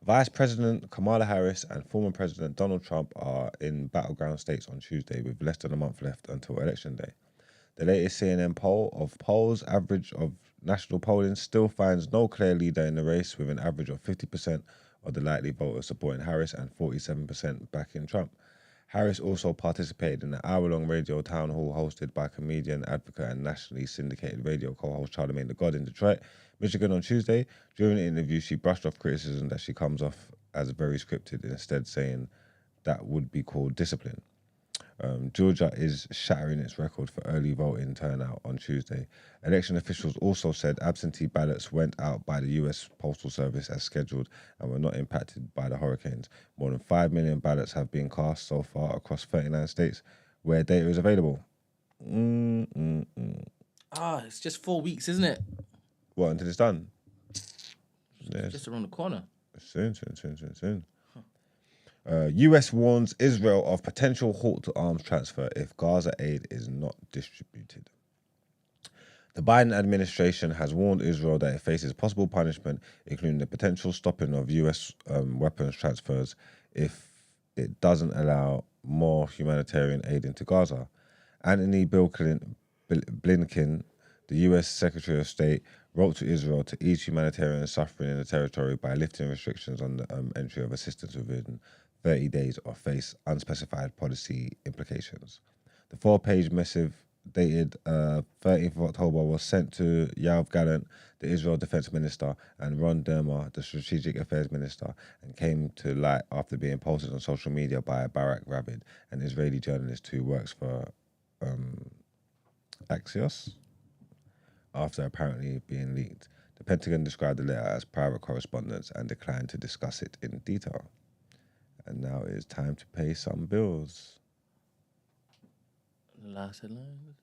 Vice President Kamala Harris and former President Donald Trump are in battleground states on Tuesday with less than a month left until Election Day. The latest CNN poll of polls average of national polling still finds no clear leader in the race, with an average of 50% of the likely voters supporting Harris and 47% backing Trump. Harris also participated in an hour-long radio town hall hosted by comedian, advocate, and nationally syndicated radio co-host Charlamagne Tha God in Detroit, Michigan on Tuesday. During the interview, she brushed off criticism that she comes off as very scripted, instead saying that would be called discipline. Georgia is shattering its record for early voting turnout on Tuesday. Election officials also said absentee ballots went out by the US Postal Service as scheduled and were not impacted by the hurricanes. More than 5 million ballots have been cast so far across 39 states where data is available. It's just 4 weeks, isn't it? What, until it's done? Just around the corner. Soon. US warns Israel of potential halt to arms transfer if Gaza aid is not distributed. The Biden administration has warned Israel that it faces possible punishment, including the potential stopping of US weapons transfers if it doesn't allow more humanitarian aid into Gaza. Anthony Blinken, the US Secretary of State, wrote to Israel to ease humanitarian suffering in the territory by lifting restrictions on the entry of assistance within 30 days or face unspecified policy implications. The 4-page missive dated 13th of October was sent to Yoav Gallant, the Israel Defense Minister, and Ron Dermer, the Strategic Affairs Minister, and came to light after being posted on social media by Barak Ravid, an Israeli journalist who works for Axios, after apparently being leaked. The Pentagon described the letter as private correspondence and declined to discuss it in detail. And now it is time to pay some bills. Last headline.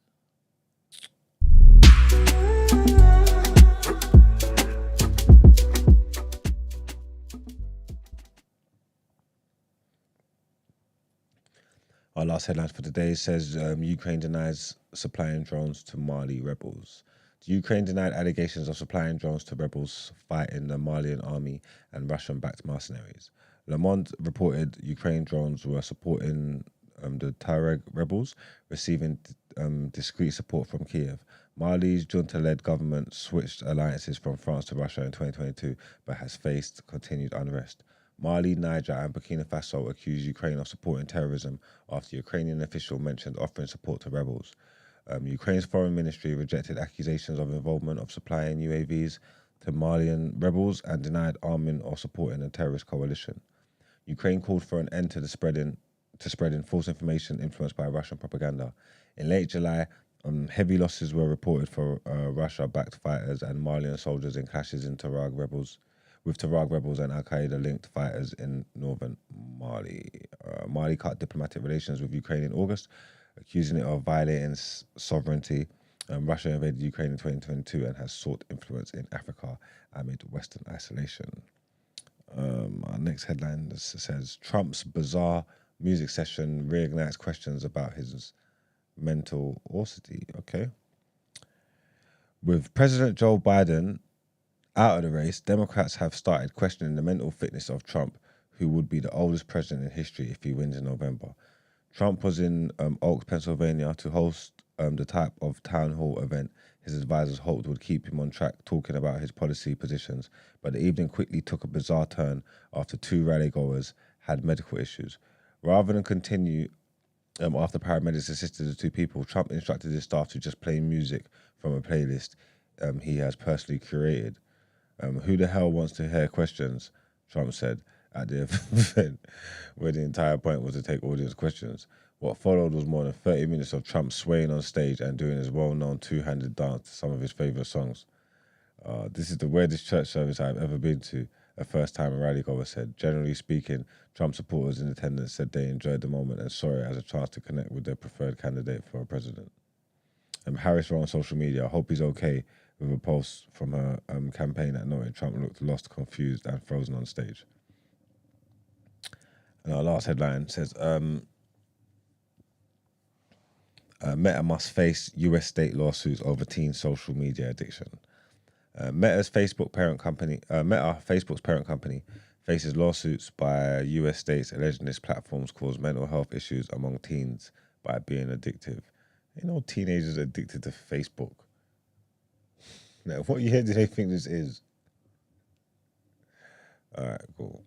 Our last headlines for today says Ukraine denies supplying drones to Mali rebels. The Ukraine denied allegations of supplying drones to rebels fighting the Malian army and Russian-backed mercenaries. Le Monde reported Ukraine drones were supporting the Tuareg rebels, receiving discreet support from Kiev. Mali's junta-led government switched alliances from France to Russia in 2022, but has faced continued unrest. Mali, Niger, and Burkina Faso accused Ukraine of supporting terrorism after Ukrainian official mentioned offering support to rebels. Ukraine's foreign ministry rejected accusations of involvement of supplying UAVs to Malian rebels and denied arming or supporting a terrorist coalition. Ukraine called for an end to spreading false information influenced by Russian propaganda. In late July, heavy losses were reported for Russia-backed fighters and Malian soldiers in clashes in Tuareg rebels, with Tuareg rebels and Al-Qaeda-linked fighters in northern Mali. Mali cut diplomatic relations with Ukraine in August, accusing it of violating sovereignty. Russia invaded Ukraine in 2022 and has sought influence in Africa amid Western isolation. Our next headline says, Trump's bizarre music session reignites questions about his mental austerity. Okay. With President Joe Biden out of the race, Democrats have started questioning the mental fitness of Trump, who would be the oldest president in history if he wins in November. Trump was in Oaks, Pennsylvania to host the type of town hall event his advisors hoped would keep him on track talking about his policy positions, but the evening quickly took a bizarre turn after two rally goers had medical issues. Rather than continue after paramedics assisted the two people, Trump instructed his staff to just play music from a playlist he has personally curated. Who the hell wants to hear questions? Trump said at the event, where the entire point was to take audience questions. What followed was more than 30 minutes of Trump swaying on stage and doing his well-known two-handed dance to some of his favorite songs. This is the weirdest church service I've ever been to, a first-time rally goer said. Generally speaking, Trump supporters in attendance said they enjoyed the moment and saw it as a chance to connect with their preferred candidate for a president. Harris wrote on social media, I hope he's okay, with a post from her campaign that noted Trump looked lost, confused, and frozen on stage. And our last headline says, Meta must face US state lawsuits over teen social media addiction. Meta's Facebook's parent company, faces lawsuits by US states alleging its platforms cause mental health issues among teens by being addictive. You know, teenagers are addicted to Facebook. Now, what year do they think this is? All right, cool.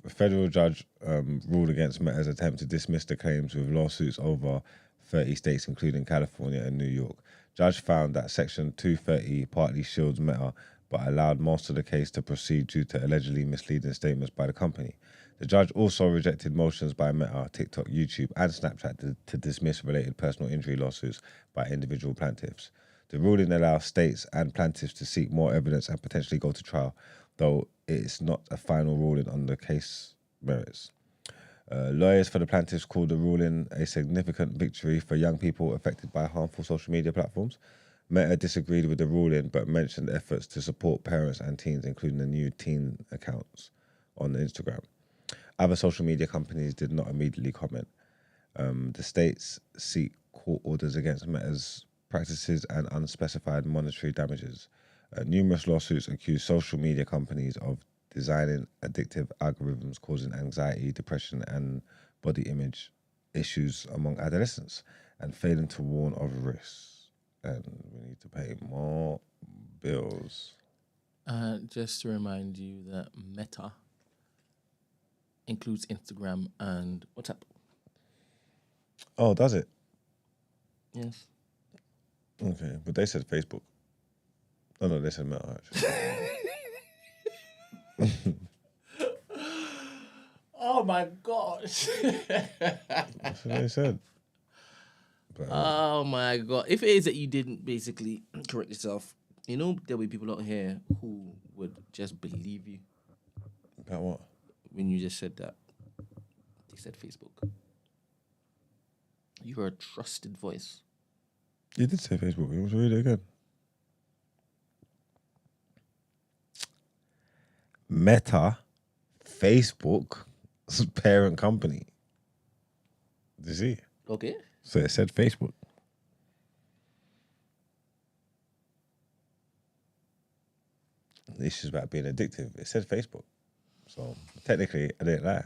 A federal judge ruled against Meta's attempt to dismiss the claims with lawsuits over 30 states, including California and New York. Judge found that Section 230 partly shields Meta, but allowed most of the case to proceed due to allegedly misleading statements by the company. The judge also rejected motions by Meta, TikTok, YouTube, and Snapchat to dismiss related personal injury lawsuits by individual plaintiffs. The ruling allows states and plaintiffs to seek more evidence and potentially go to trial, though it's not a final ruling on the case merits. Lawyers for the plaintiffs called the ruling a significant victory for young people affected by harmful social media platforms. Meta disagreed with the ruling, but mentioned efforts to support parents and teens, including the new teen accounts on Instagram. Other social media companies did not immediately comment. The states seek court orders against Meta's practices and unspecified monetary damages. Numerous lawsuits accuse social media companies of designing addictive algorithms causing anxiety, depression, and body image issues among adolescents and failing to warn of risks. And we need to pay more bills. Just to remind you that Meta includes Instagram and WhatsApp. Oh, does it? Yes. Okay, but they said Facebook. Oh, no, they said Meta, actually. Oh my gosh. That's what they said. But, Oh my god. If it is that you didn't basically correct yourself, you know there'll be people out here who would just believe you about what? when you just said that. They said Facebook. You're a trusted voice. You did say Facebook. You want to read it again? Meta, Facebook's parent company. Did you see? Okay. So it said Facebook. The issue's about being addictive. It said Facebook. So technically, I didn't lie.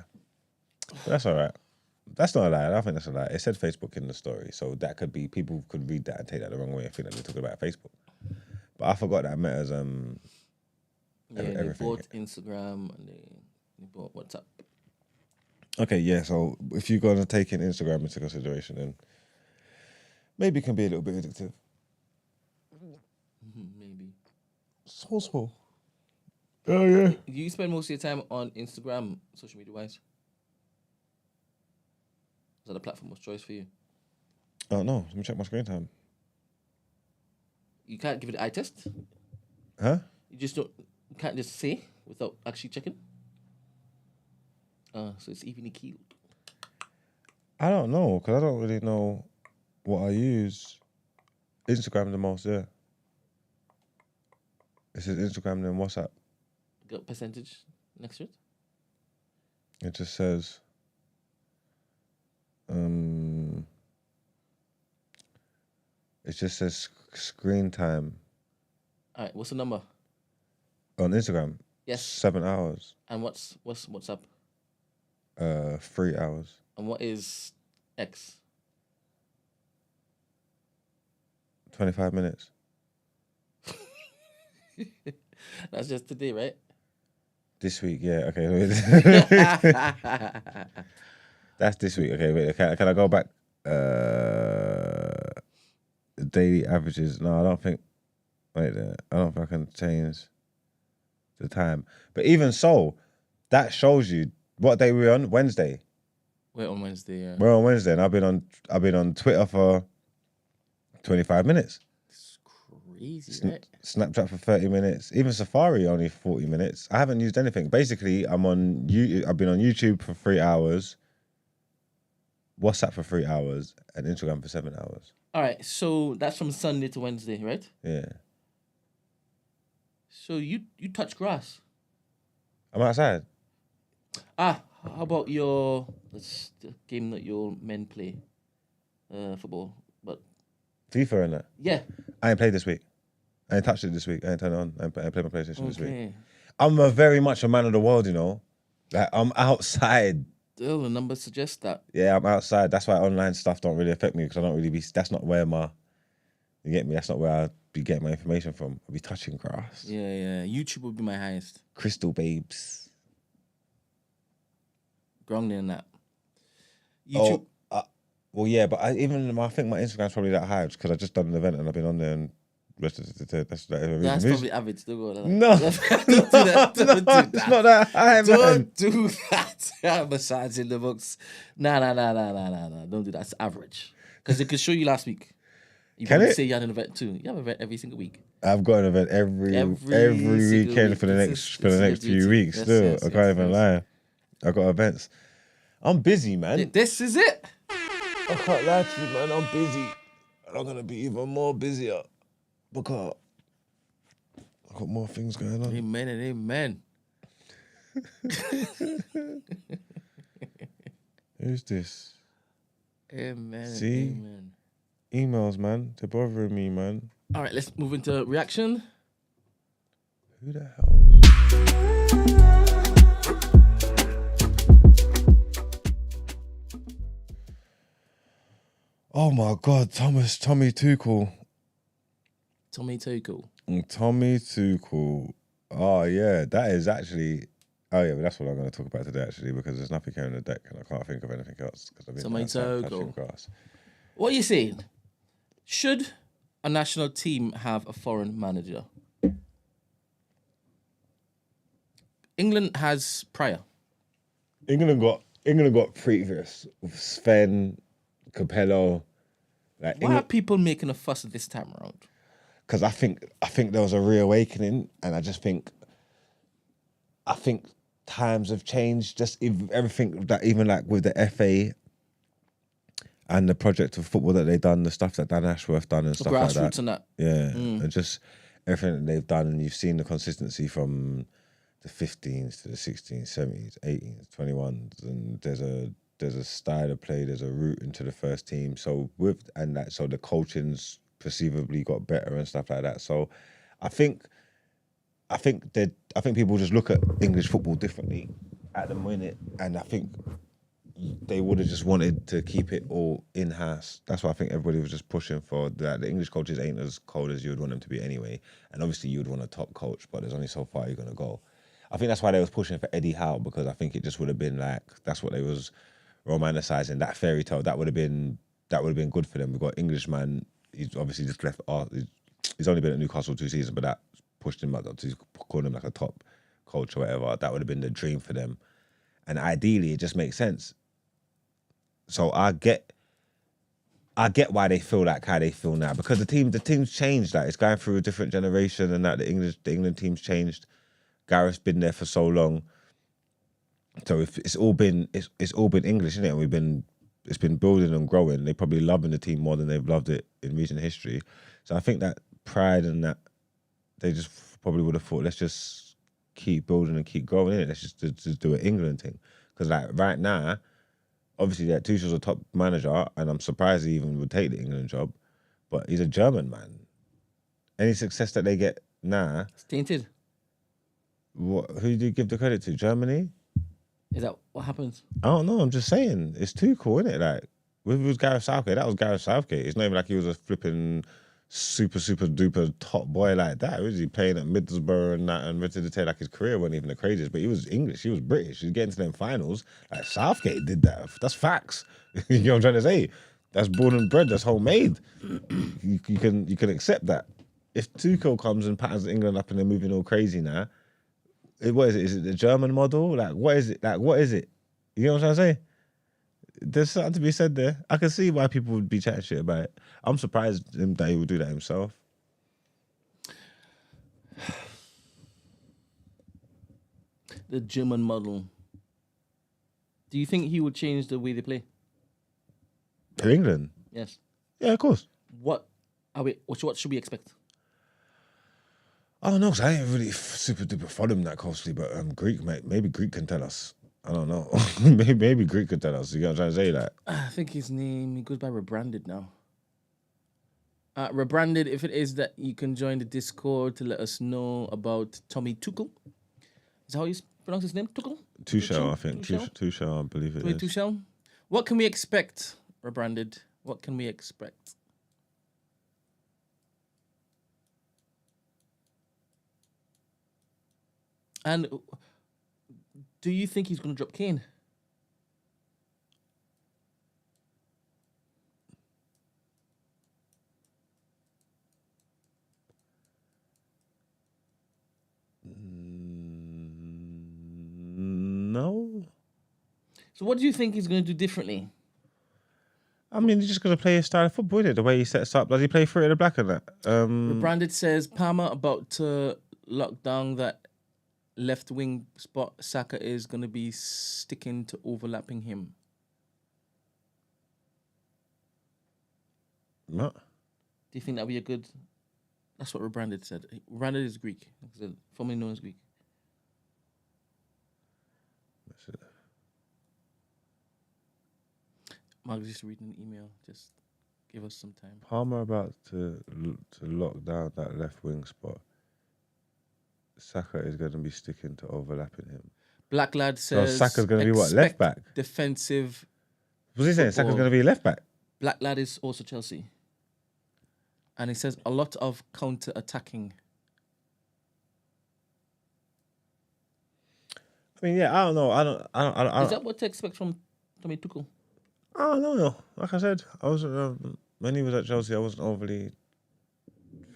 But that's all right. That's not a lie. I don't think that's a lie. It said Facebook in the story. So that could be, people could read that and take that the wrong way and think that they're talking about Facebook. But I forgot that Meta's Yeah, they everything. bought Instagram and they bought WhatsApp. Okay, yeah. So if you're going to take in Instagram into consideration, then maybe it can be a little bit addictive. Maybe. So small. Oh, yeah. Do you spend most of your time on Instagram, social media wise? Is that the platform of choice for you? Oh, no. Let me check my screen time. You can't give it an eye test? Huh? You can't just say without actually checking. So it's evenly keeled. I don't know, because I don't really know what I use. Instagram the most, yeah. It says Instagram then WhatsApp. Got percentage next to it. It just says it just says screen time All right, what's the number? on Instagram. Yes. 7 hours. And what's up? 3 hours. And what is X? 25 minutes. That's just today, right? This week, yeah. Okay, wait. That's this week. Okay, wait. Can I go back? Daily averages. No, I don't think. Wait there. I don't think I can change the time. But even so, that shows you what day we're on. Wednesday. We're on Wednesday. Yeah. We're on Wednesday, and I've been on Twitter for 25 minutes. It's crazy, right? Snapchat for 30 minutes. Even Safari only 40 minutes. I haven't used anything. Basically, I've been on YouTube for 3 hours, WhatsApp for 3 hours, and Instagram for 7 hours. All right, so that's from Sunday to Wednesday, right? Yeah. So you touch grass. I'm outside. How about the game that your men play, football? But FIFA and that. yeah. I ain't played this week. I ain't touched it this week. I ain't turned it on. I ain't played my PlayStation this week. Okay. I'm very much a man of the world, you know. Like, I'm outside. Still, the numbers suggest that. Yeah, I'm outside. That's why online stuff don't really affect me, because I don't really that's not where you get me? That's not where I be getting my information from. I'll be touching grass. Yeah. YouTube would be my highest. Crystal babes. Stronger than that. YouTube. Well, yeah, but I think my Instagram's probably that high because I just done an event and I've been on there and that's probably average. Don't go like that. No, Don't do that. Don't do that. It's not that high, man. Don't do that. Besides in the books. Nah. Don't do that. It's average. Because it could show you last week. You Can it? say you had an event too. You have an event every single week. I've got an event every weekend week. for the next few weeks. Still, I can't even lie. I got events. I'm busy, man. This is it. I can't lie to you, man. I'm busy. And I'm gonna be even more busier because I've got more things going on. Amen and amen. Who's this? Amen. See? And amen. Emails, man. They're bothering me, man. All right, let's move into reaction. Who the hell is... Oh my God, Tommy Tuchel. Tommy Tuchel. Tommy Tuchel. Oh yeah, that is actually. Oh yeah, but that's what I'm going to talk about today actually, because there's nothing here on the deck and I can't think of anything else because I've been Tommy outside Tuchel. touching grass. What are you saying? Should a national team have a foreign manager? England has prior. England got previous with Sven, Capello. Like Why are people making a fuss this time around? Because I think there was a reawakening, and I think times have changed. Just everything that, even like with the FA and the project of football that they've done, the stuff that Dan Ashworth done and stuff like that. Grassroots and that. Yeah, and just everything that they've done, and you've seen the consistency from the 15s to the 16s, 17s, 18s, 21s, and there's a style of play, there's a route into the first team. So so the coaching's perceivably got better and stuff like that. So I think people just look at English football differently at the minute, and I think they would have just wanted to keep it all in-house. That's why I think everybody was just pushing for that. The English coaches ain't as cold as you would want them to be anyway. And obviously you would want a top coach, but there's only so far you're going to go. I think that's why they was pushing for Eddie Howe, because I think it just would have been like, that's what they was romanticizing, that fairy tale. That would have been good for them. We've got Englishman, he's obviously just left, he's only been at Newcastle 2 seasons, but that pushed him up to call him like a top coach or whatever. That would have been the dream for them. And ideally, it just makes sense. So I get I get why they feel like how they feel now because the team's changed. Like it's going through a different generation, and that the England team's changed. Gareth's been there for so long, so if it's all been English, isn't it? And it's been building and growing. They're probably loving the team more than they've loved it in recent history. So I think that pride and that they just probably would have thought, let's just keep building and keep growing it. Let's just do an England thing because like right now. Obviously, that Tuchel's a top manager, and I'm surprised he even would take the England job. But he's a German man. Any success that they get now, It's tainted. who do you give the credit to? Germany? Is that what happens? I don't know. I'm just saying, it's too cool, isn't it? Like, if it was Gareth Southgate, that was Gareth Southgate. It's not even like he was a flipping super duper top boy like that. Was he playing at Middlesbrough and that and ready to take like his career wasn't even the craziest, but he was English, he was British, he was getting to them finals. Like Southgate did that. That's facts. You know what I'm trying to say? That's born and bred, that's homemade. you can accept that. If Tuchel comes and patterns England up and they're moving all crazy now, what is it? Is it the German model? Like what is it? Like what is it? You know what I'm trying to say? There's something to be said there. I can see why people would be chatting shit about it. I'm surprised that he would do that himself. The German model. Do you think he would change the way they play? To England? Yes. Yeah, of course. What should we expect? I don't know, because I ain't really super duper follow him that closely, but Greek, maybe Greek can tell us. I don't know. maybe Greek could tell us. You know what I'm trying to say? That I think his name, he goes by Rebranded now. Rebranded, if it is that you can join the Discord to let us know about Tommy Tuchel. Is that how you pronounce his name? Tuchel? Tuchel, I think. Tuchel, I believe it Tommy is. Tuchel? What can we expect, Rebranded? What can we expect? And do you think he's going to drop Kane? No. So what do you think he's going to do differently? I mean, he's just going to play his style of football, isn't it? The way he sets up. Does he play through it in the black and that? Rebranded says Palmer about to lock down that left wing spot. Saka is going to be sticking to overlapping him. What? Do you think that'll be a good... That's what Rebranded said. Rebranded is Greek. Formerly known as Greek. Mark's just reading an email. Just give us some time. Palmer about to lock down that left wing spot. Saka is going to be sticking to overlapping him. Black Lad So says... Saka's going to be what? Left back? Defensive... Was he saying Saka's going to be left back? Black Lad is also Chelsea. And he says a lot of counter-attacking. I mean, yeah, I don't know. I don't. Is that what to expect from Tommy Tuchel? I don't know. Like I said, I wasn't when he was at Chelsea. I wasn't overly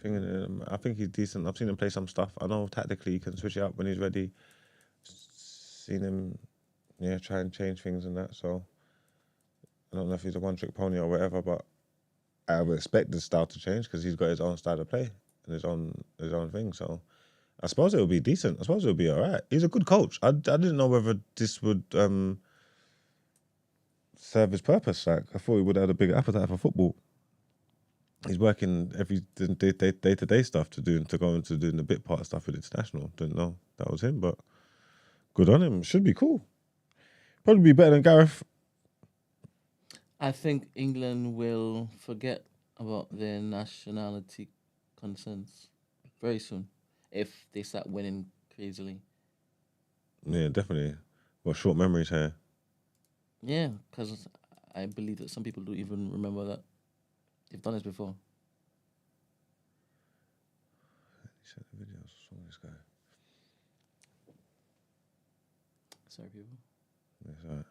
thinking him. I think he's decent. I've seen him play some stuff. I know tactically he can switch it up when he's ready. Seen him, yeah, try and change things and that. So I don't know if he's a one-trick pony or whatever, but I would expect the style to change because he's got his own style to play and his own thing. So I suppose it would be decent. I suppose it would be all right. He's a good coach. I didn't know whether this would serve his purpose. Like I thought he would have a bigger appetite for football. He's working every day-to-day stuff to go into doing the bit part stuff with international. Didn't know that was him, but good on him. Should be cool. Probably be better than Gareth. I think England will forget about their nationality concerns very soon if they start winning crazily. Yeah, definitely. What short memories here. Yeah, because I believe that some people don't even remember that they've done this before. He sent the videos. What's wrong with this guy? Sorry, people. It's all right.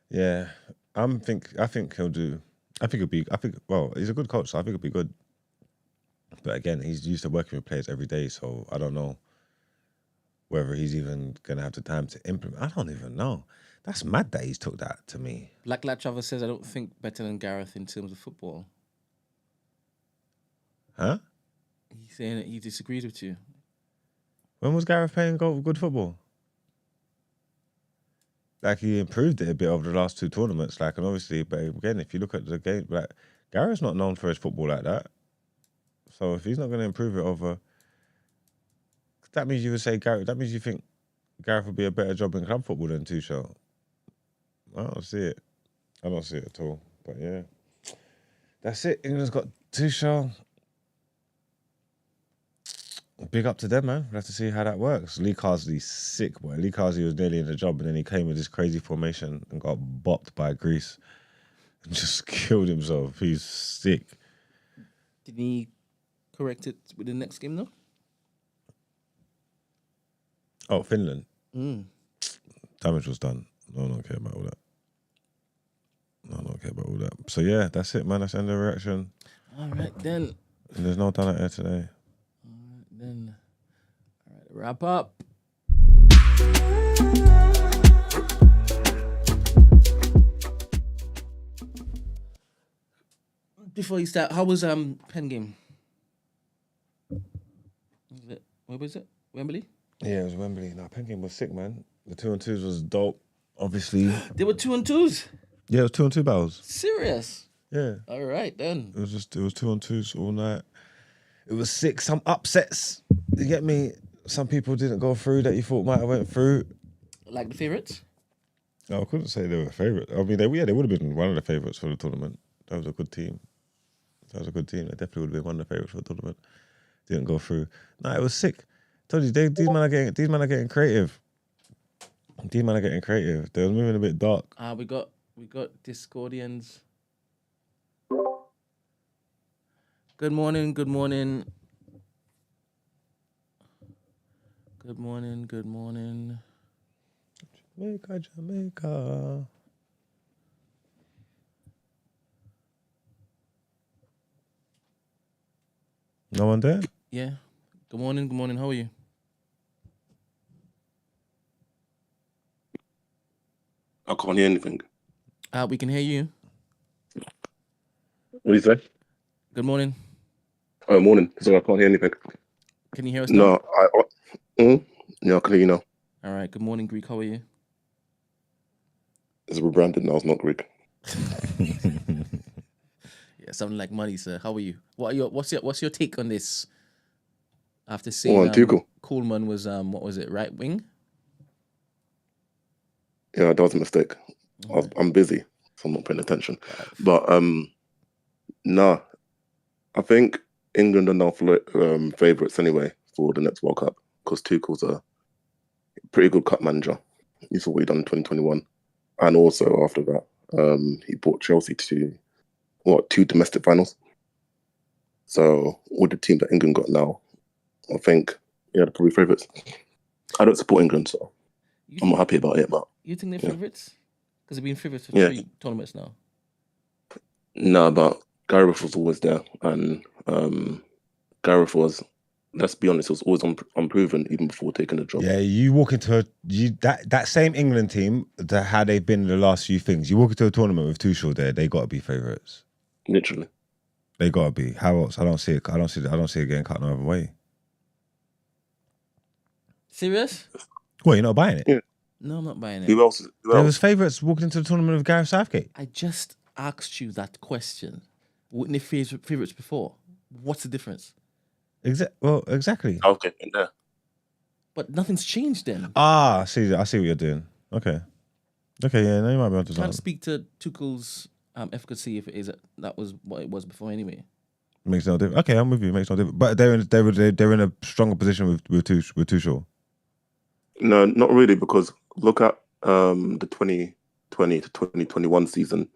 Yeah, I think he'll do. Well, he's a good coach, so I think it'll be good. But again, he's used to working with players every day, so I don't know. whether he's even going to have the time to implement. I don't even know. That's mad that he's took that to me. Black Lad Travis says, I don't think better than Gareth in terms of football. Huh? He's saying that he disagrees with you. When was Gareth playing good football? Like, he improved it a bit over the last 2 tournaments. Like, and obviously, but again, if you look at the game, like, Gareth's not known for his football like that. So if he's not going to improve it over, that means you would say Gareth. That means you think Gareth would be a better job in club football than Tuchel. I don't see it. I don't see it at all. But yeah, that's it. England's got Tuchel. Big up to them, man. We'll have to see how that works. Lee Carsley's sick, boy. Lee Carsley was nearly in the job, and then he came with this crazy formation and got bopped by Greece and just killed himself. He's sick. Did he correct it with the next game, though? Oh, Finland. Damage was done. No, I don't care about all that. No, I don't care about all that. So yeah, that's it, man. That's the end of the reaction. All right, then. And there's no done here today. Then, all right, wrap up. Before you start, how was Pen Game? Where was it? Wembley? Yeah, it was Wembley. No, Peng Game was sick, man. The 2-on-2s was dope. Obviously, There were 2-on-2s. yeah, it was 2-on-2 battles. Serious. Yeah, All right, then. it was 2-on-2s all night. It was sick. Some upsets. You get me? Some people didn't go through that you thought might have went through. Like the favourites? No, I couldn't say they were favourite. I mean, they would have been one of the favourites for the tournament. That was a good team. They definitely would have been one of the favourites for the tournament. Didn't go through. No, it was sick. Told you, these men are getting creative. These men are getting creative. They were moving a bit dark. We got Discordians. Good morning. Good morning. Jamaica. No one there? Yeah. Good morning. How are you? I can't hear anything. We can hear you. What do you say? Good morning. Oh, morning. So I can't hear anything. Can you hear us now? No, yeah, I can hear you now. All right. Good morning, Greek. How are you? It's rebranded now. It's not Greek. Yeah, something like money, sir. How are you? What's your take on this? After seeing Tuchel. Koolman was what was it, right wing? Yeah, that was a mistake. I'm busy, so I'm not paying attention. But nah, I think England are now favourites anyway for the next World Cup because Tuchel's a pretty good cup manager. You saw what he done in 2021, and also after that, he brought Chelsea to 2 domestic finals. So with the team that England got now, I think they're probably favourites. I don't support England, so I'm not happy about it. But you think they're favourites? Because they've been favourites for 3 tournaments now. No, but Gareth was always there, and Gareth was, let's be honest, was always unproven even before taking the job. Yeah, you walk into that same England team, how they've been in the last few things. You walk into a tournament with Tuchel there, they got to be favourites. Literally, they got to be. How else? I don't see it getting cut no other way. Serious? Well, you're not buying it. Yeah. No, I'm not buying it. Who else? There was favourites walking into the tournament with Gareth Southgate. I just asked you that question. Wouldn't they favourites before? What's the difference? Exactly. Okay, in there. But nothing's changed then. I see what you're doing. Okay, yeah, no, you might be able to. Can't speak to Tuchel's efficacy if it is that was what it was before anyway. Makes no difference. Okay, I'm with you. Makes no difference. But they're in a stronger position with Tuchel. No, not really, because look at the 2020 to 2021 season.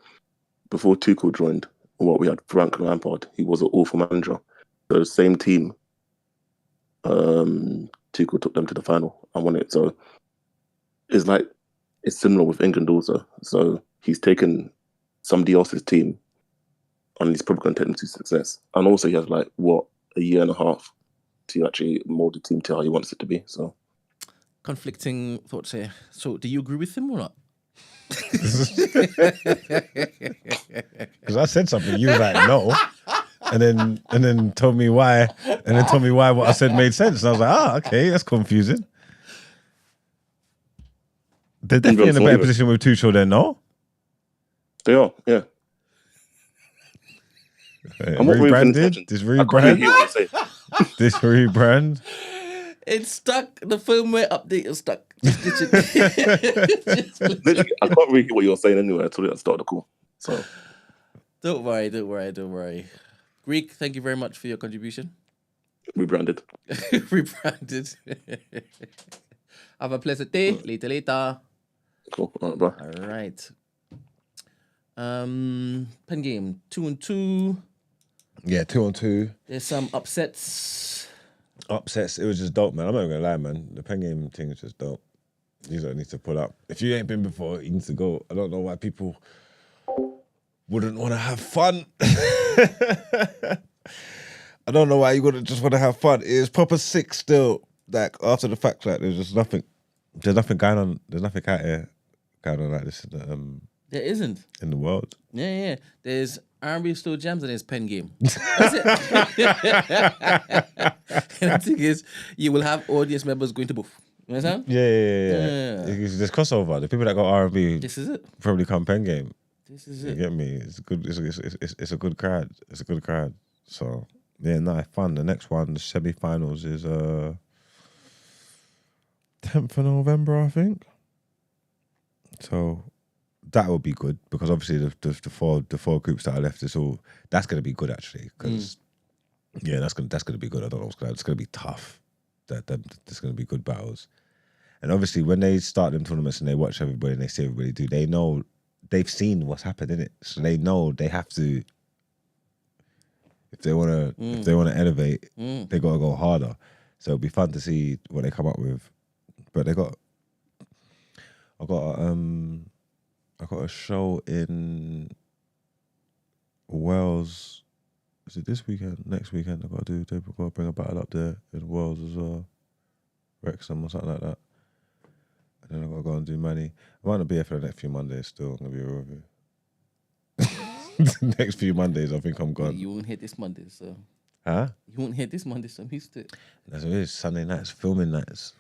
Before Tuchel joined, we had Frank Lampard. He was an awful manager. The same team, Tuchel took them to the final and won it. So it's similar with England also. So he's taken somebody else's team and he's probably going to take them to success. And also he has a year and a half to actually mold the team to how he wants it to be. So conflicting thoughts here. So, do you agree with him or not? Because I said something, you was like, no. And then told me why. And then told me why what I said made sense. And I was like, okay, that's confusing. They're definitely in a better position with Tuchel than no. They are, yeah. I'm not Rebranded? This rebrand? This rebrand? It's stuck. The firmware update is stuck. Literally, I can't really hear what you're saying anyway. I told you at the start of the call. So Don't worry. Greek, thank you very much for your contribution. rebranded. Rebranded. Have a pleasant day. Later. Cool. All right, bro. All right. Pen game 2-2. Yeah, 2-2. There's some upsets. It was just dope, man. I'm not gonna lie, man. The Peng Game thing is just dope. You don't need to pull up. If you ain't been before, you need to go. I don't know why people wouldn't want to have fun. I don't know why you wouldn't just want to have fun. It's proper sick still. Like after the fact, like there's just nothing. There's nothing going on. There's nothing out here going on like this in the, There isn't. in the world. Yeah. There's R&B Slow Jams and there's Pen Game. That's it. And the thing is, you will have audience members going to both. You understand? Yeah. There's crossover. The people that got R&B This is it. probably come Pen Game. This is You it. get me? It's good. It's a good crowd. It's a good crowd. So yeah, nice fun. The next one, the semi-finals, is 10th of November, I think. So that will be good because obviously the four groups that are left that's gonna be good actually because that's gonna be good. I don't know what's gonna. It's gonna be tough. There's gonna be good battles, and obviously when they start them tournaments and they watch everybody and they see everybody do, they know they've seen what's happened in it, so they know they have to. If they wanna elevate, they gotta go harder. So it'll be fun to see what they come up with. But I got a show in Wales. Is it this weekend? Next weekend? They've got to bring a battle up there in Wales as well. Wrexham or something like that. And then I've got to go and do money. I might not be here for the next few Mondays still. I'm going to be real with you. The next few Mondays, I think I'm gone. You won't hit this Monday, so. Huh? You won't hit this Monday, so I'm used to it. That's what it is. Sunday nights, filming nights.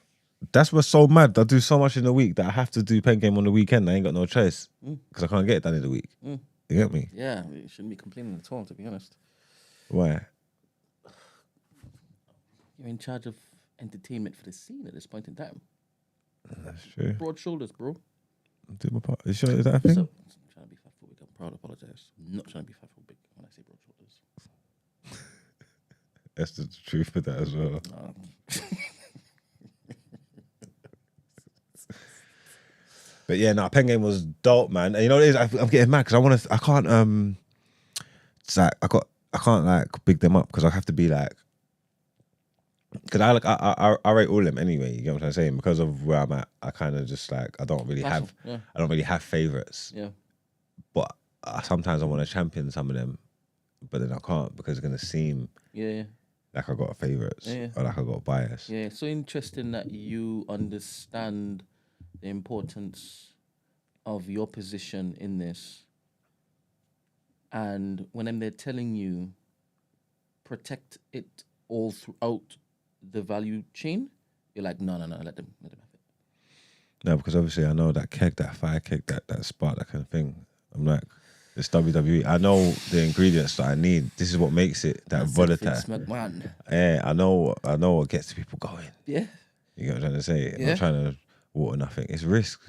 That's what's so mad. I do so much in the week that I have to do Pen Game on the weekend. I ain't got no choice because I can't get it done in the week. You get me? Yeah, you shouldn't be complaining at all, to be honest. Why? You're in charge of entertainment for the scene at this point in time. That's true. Broad shoulders, bro. Do my part. You sure is that a thing? So, I'm trying to be 5 foot big. I'm proud to apologize. I'm not trying to be 5 foot big when I say broad shoulders. That's the truth with that as well. But yeah, no, Pen Game was dope, man. And you know what it is? I'm getting mad because I can't it's like I can't like big them up because I have to be like, because I rate all of them anyway. You get what I'm saying? Because of where I'm at, I kind of just like I don't really have favorites. Yeah. But sometimes I want to champion some of them, but then I can't because it's gonna seem like I got favorites or like I got bias. Yeah. So interesting that you understand the importance of your position in this, and when they're telling you protect it all throughout the value chain, you're like, no, let them have it. No, because obviously I know that keg, that fire keg, that spark, that kind of thing. I'm like, it's WWE. I know the ingredients that I need. This is what makes it that volatile. Yeah, I know what gets people going. Yeah. You get what I'm trying to say? I'm not trying to water nothing. It's risk.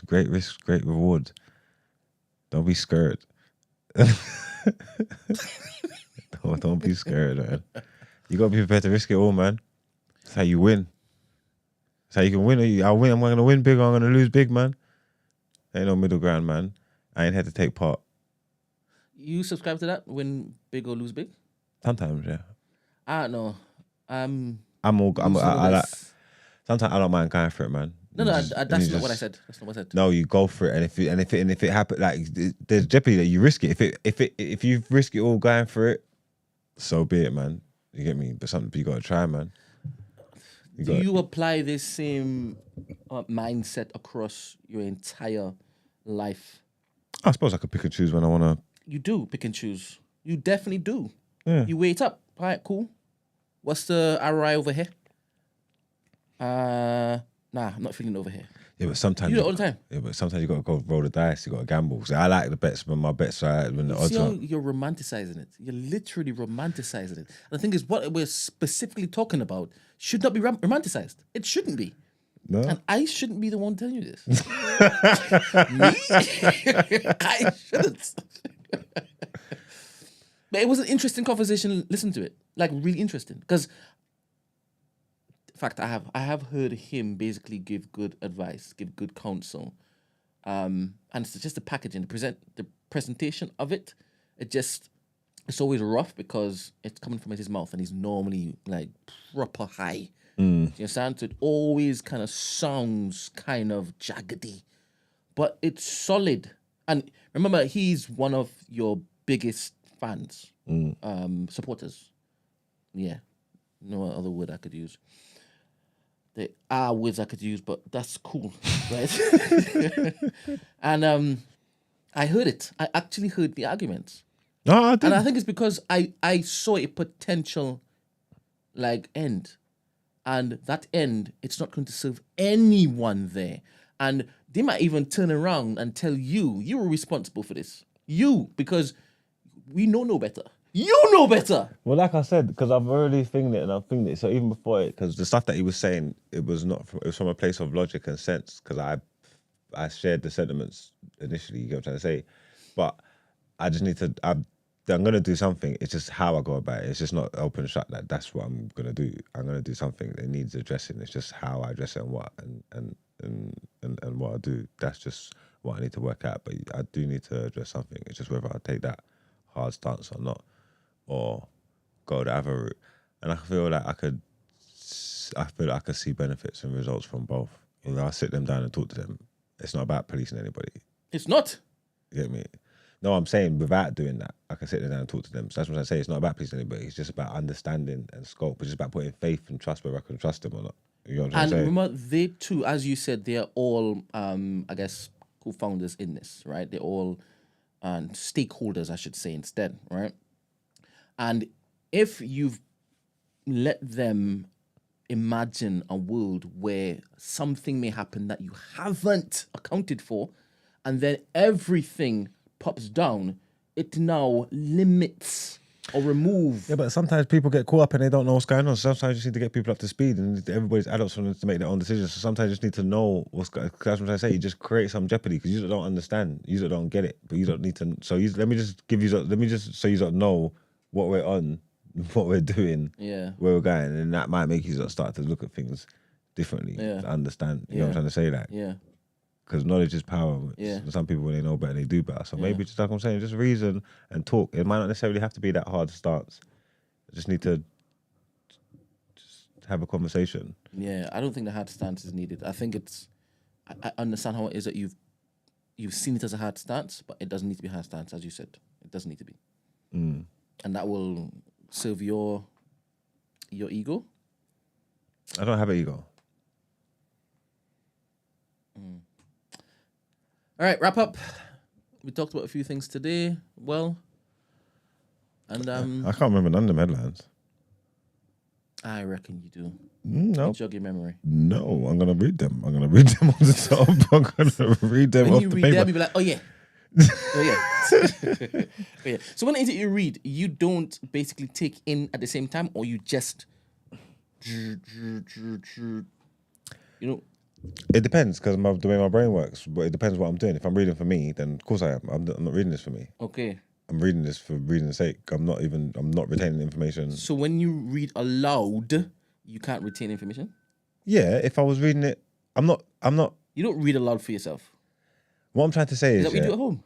Great risk, great reward. Don't be scared. Don't be scared, man. You gotta be prepared to risk it all, man. That's how you win. That's how you can win. I win. I'm gonna win big or I'm gonna lose big, man. Ain't no middle ground, man. I ain't had to take part. You subscribe to that? Win big or lose big? Sometimes, yeah. I don't know. I like. Sometimes I don't mind going for it, man. No, that's not what I said. That's not what I said. No, you go for it, and if it happens, like there's jeopardy that you risk it. If you risk it all going for it, so be it, man. You get me? But something you gotta try, man. Do you apply this same mindset across your entire life? I suppose I could pick and choose when I want to. You do pick and choose. You definitely do. Yeah. You wait up. All right, cool. What's the ROI over here? Nah, I'm not feeling over here. Yeah, but sometimes You do it all the time. Yeah, but sometimes you got to go roll the dice. You got to gamble. So I like the bets, but my bets are when the odds See how are. you're romanticizing it. You're literally romanticizing it. And the thing is, what we're specifically talking about should not be romanticized. It shouldn't be. No. And I shouldn't be the one telling you this. Me? I shouldn't. But it was an interesting conversation. Listen to it. Like, really interesting. Because, in fact, I have heard him basically give good advice, give good counsel. And it's just the packaging, the presentation of it. It's always rough because it's coming from his mouth and he's normally like proper high. You understand? So it always kind of sounds kind of jaggedy, but it's solid. And remember, he's one of your biggest fans, supporters. Yeah, no other word I could use. There are words I could use, but that's cool, right? And I heard it. I actually heard the arguments. No, I did. And I think it's because I saw a potential like end. And that end, it's not going to serve anyone there. And they might even turn around and tell you were responsible for this. You, because we know no better. You know better. Well, like I said, because I've already thinking it and I'm thinking it. So even before it, because the stuff that he was saying, it was from a place of logic and sense. Because I shared the sentiments initially. You get what I'm trying to say, but I just need to. I'm gonna do something. It's just how I go about it. It's just not open and shut. That's what I'm gonna do. I'm gonna do something that needs addressing. It's just how I address it and what and what I do. That's just what I need to work out. But I do need to address something. It's just whether I take that hard stance or not, or go the other route. And I feel like I could see benefits and results from both. You know, I sit them down and talk to them. It's not about policing anybody. It's not. You get me? No, I'm saying without doing that, I can sit there down and talk to them. So that's what I say. It's not about pleasing anybody. It's just about understanding and scope. It's just about putting faith and trust whether I can trust them or not. You know what I'm saying? And remember, they too, as you said, they are all, I guess, co-founders in this, right? They're all stakeholders, I should say, instead, right? And if you've let them imagine a world where something may happen that you haven't accounted for, and then everything pops down, it now limits or removes. Yeah, but sometimes people get caught up and they don't know what's going on. Sometimes you just need to get people up to speed, and everybody's adults for them to make their own decisions. So sometimes you just need to know what's going on. That's what I say. You just create some jeopardy because you don't understand. You don't get it, but you don't need to. So let me just so you don't know what we're on, what we're doing, where we're going, and that might make you start to look at things differently, to understand. You know what I'm trying to say? Like, because knowledge is power. Some people, when they know better, they do better. So maybe, just like I'm saying, just reason and talk. It might not necessarily have to be that hard stance. I just need to just have a conversation. Yeah, I don't think the hard stance is needed. I think I understand how it is that you've seen it as a hard stance, but it doesn't need to be a hard stance, as you said. It doesn't need to be. And that will serve your ego. I don't have an ego. All right, wrap up. We talked about a few things today. Well, and I can't remember none of them headlines. I reckon you do. No. Jog your memory. No, I'm gonna read them. I'm gonna read them on the top. I'm gonna read them When off you the read paper. them, you'll be like, oh yeah. Oh yeah. Oh, yeah. So when is it you read, you don't basically take in at the same time, or you just It depends because the way my brain works. But it depends what I'm doing. If I'm reading for me, then of course I am. I'm not reading this for me. Okay. I'm reading this for reading's sake. I'm not retaining information. So when you read aloud, you can't retain information? Yeah, if I was reading it, I'm not. You don't read aloud for yourself. What I'm trying to say Is is that what you do at home?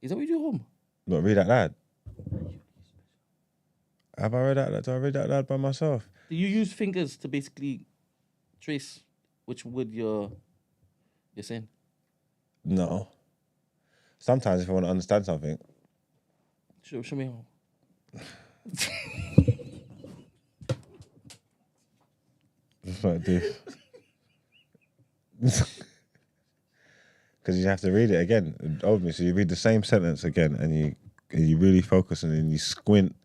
Is that what you do at home? Not read out loud. Have I read out loud? Do I read out loud by myself? Do you use fingers to basically trace which word you're saying? No. Sometimes if I want to understand something. Show me how. what I do. Because you have to read it again. It told me. So you read the same sentence again, and you really focus, and then you squint,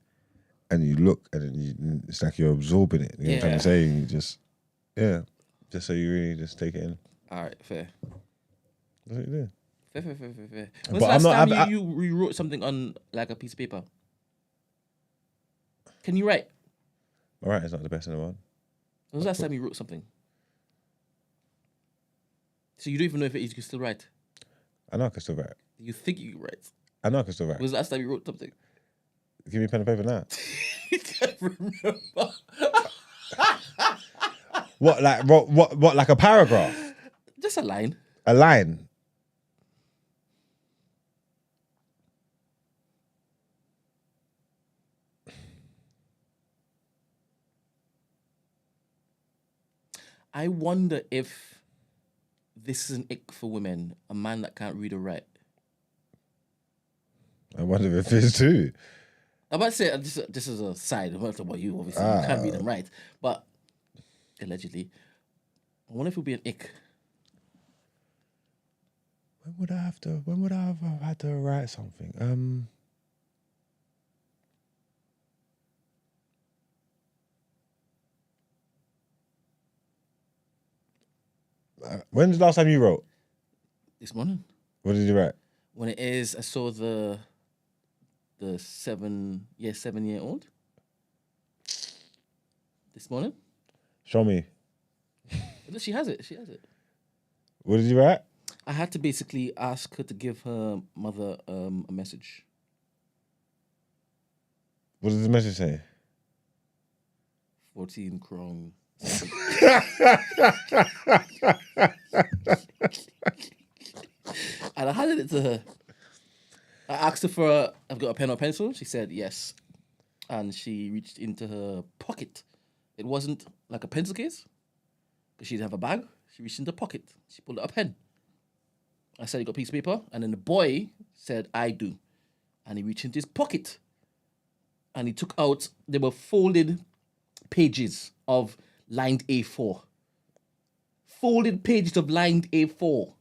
and you look, and then it's like you're absorbing it. You know what I'm trying to say? And you just so you really just take it in. All right, fair. That's what you do. Fair. When's the last time you rewrote something on like a piece of paper? Can you write? My writing's not the best in the world. When was the last time you wrote something? So you don't even know if you can still write? I know I can still write. You think you can write? I know I can still write. When was the last time you wrote something? Give me pen and paper now. You can't remember. What, like a paragraph? Just a line. A line? I wonder if this is an ick for women, a man that can't read or write. I wonder if it's too. I'm about to say, this is a side. I'm not talking about you, obviously. You can't read and write. But, allegedly, I wonder if it would be an ick. When would I have had to write something? When's the last time you wrote? This morning. What did you write? When it is, I saw the 7-year-old. This morning. Show me. She has it. What did you write? I had to basically ask her to give her mother a message. What does the message say? 14 krong. And I handed it to her. I asked her I've got a pen or pencil. She said yes. And she reached into her pocket. It wasn't like a pencil case, because she didn't have a bag. She reached into the pocket. She pulled out a pen. I said, you got a piece of paper? And then the boy said, I do. And he reached into his pocket. And he took out, there were folded pages of lined A4. Folded pages of lined A4.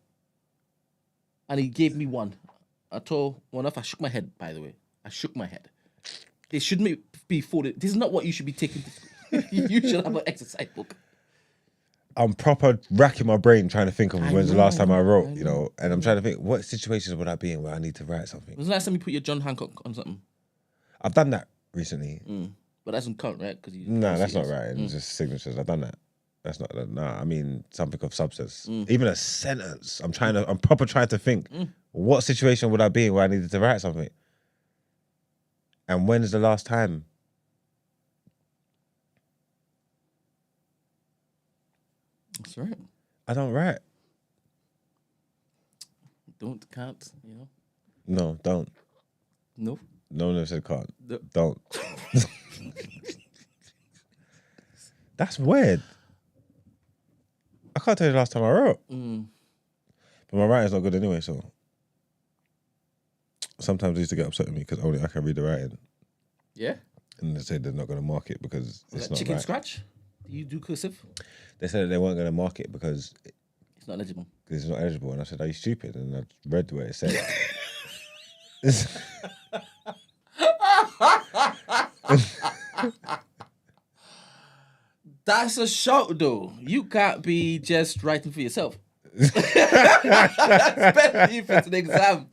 And he gave me one. I told one off, I shook my head, by the way. I shook my head. They shouldn't be folded. This is not what you should be taking to school. You should have an exercise book. I'm proper racking my brain trying to think of when's the last time I wrote, I you know, and I'm trying to think, what situations would I be in where I need to write something? When was the last time you put your John Hancock on something? I've done that recently. But that doesn't count, right? No, that's not writing. It's just signatures. I've done that. That's not, I mean, something of substance. Even a sentence. I'm proper trying to think, what situation would I be in where I needed to write something? And when is the last time? That's right. I don't write. Can't, you know? No, don't. No. No one ever said can't. No. Don't. That's weird. I can't tell you the last time I wrote. But my writing's not good anyway, so sometimes they used to get upset with me because only I can read the writing. Yeah? And they said they're not going to mark it because it's not chicken right. scratch? Do you do cursive? They said they weren't going to mark it because It's not legible. it's not eligible. And I said, are you stupid? And I read where it said. That's a shout, though. You can't be just writing for yourself. Especially if it's an exam.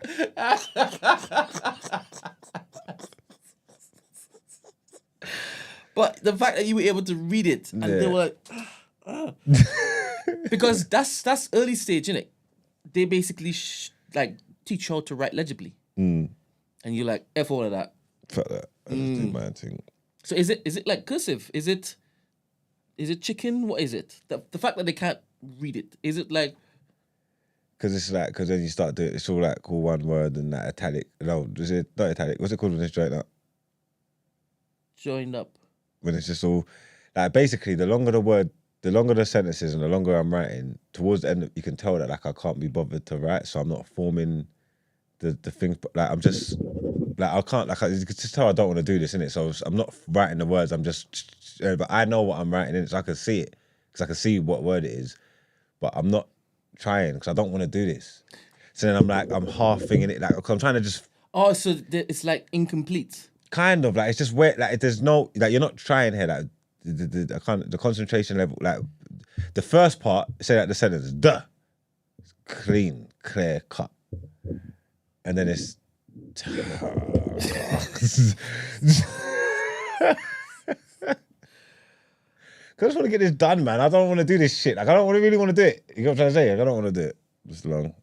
But the fact that you were able to read it and they were like, because that's early stage, innit? They basically teach you how to write legibly, and you're like, F all of that. Fuck that. I just do my thing. So is it like cursive? Is it chicken? What is it? The fact that they can't read it, is it like? Because then you start doing it's all like all one word and that italic. No, is it not italic? What's it called when it's joined up? Joined up. When it's just all like basically the longer the sentences and the longer I'm writing, towards the end you can tell that like I can't be bothered to write, so I'm not forming the things. Like I'm just like I can't like you can just tell I don't want to do this, innit? So I'm not writing the words. I'm just but I know what I'm writing in it, so I can see it because I can see what word it is, but I'm not trying because I don't want to do this. So then I'm like, I'm half thinking it, like, cause I'm trying to just Oh, so it's like incomplete. kind of like, it's just weird. Like, there's no, like, you're not trying here. Like, the concentration level, like, the first part, say like the sentence, duh, it's clean, clear cut. And then it's, I just want to get this done, man. I don't want to do this shit. Like, I don't really want to do it. You know what I'm trying to say? Like, I don't want to do it. It's long.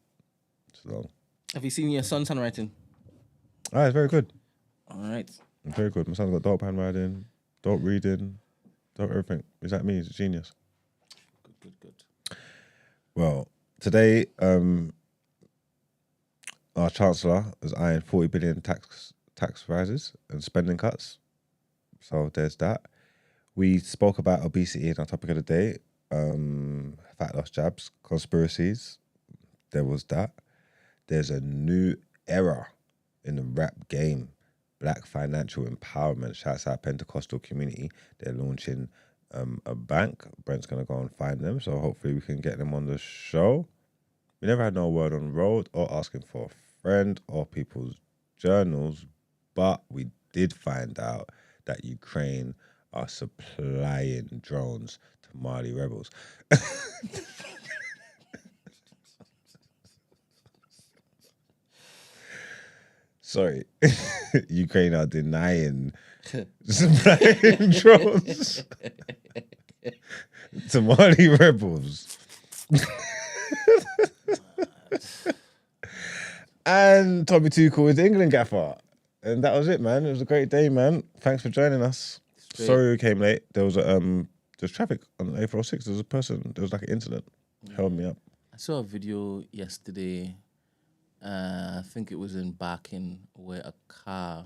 It's long. Have you seen your son's handwriting? Ah, it's very good. All right. It's very good. My son's got dope handwriting, dope reading, dope everything. He's like me. He's a genius. Good. Well, today, our Chancellor is eyeing 40 billion tax rises and spending cuts. So there's that. We spoke about obesity in our topic of the day, fat loss jabs, conspiracies. There was that. There's a new era in the rap game, Black financial empowerment. Shouts out Pentecostal community. They're launching a bank. Brent's going to go and find them, so hopefully we can get them on the show. We never had no word on the road or asking for a friend or people's journals, but we did find out that Ukraine are supplying drones to Mali rebels. Sorry, Ukraine are denying supplying drones to Mali rebels. And Tommy Tuchel is the England gaffer. And that was it, man. It was a great day, man. Thanks for joining us. Straight. Sorry we came late. There was there's traffic on A406. There was like an incident. Held me up. I saw a video yesterday. I think it was in Barking where a car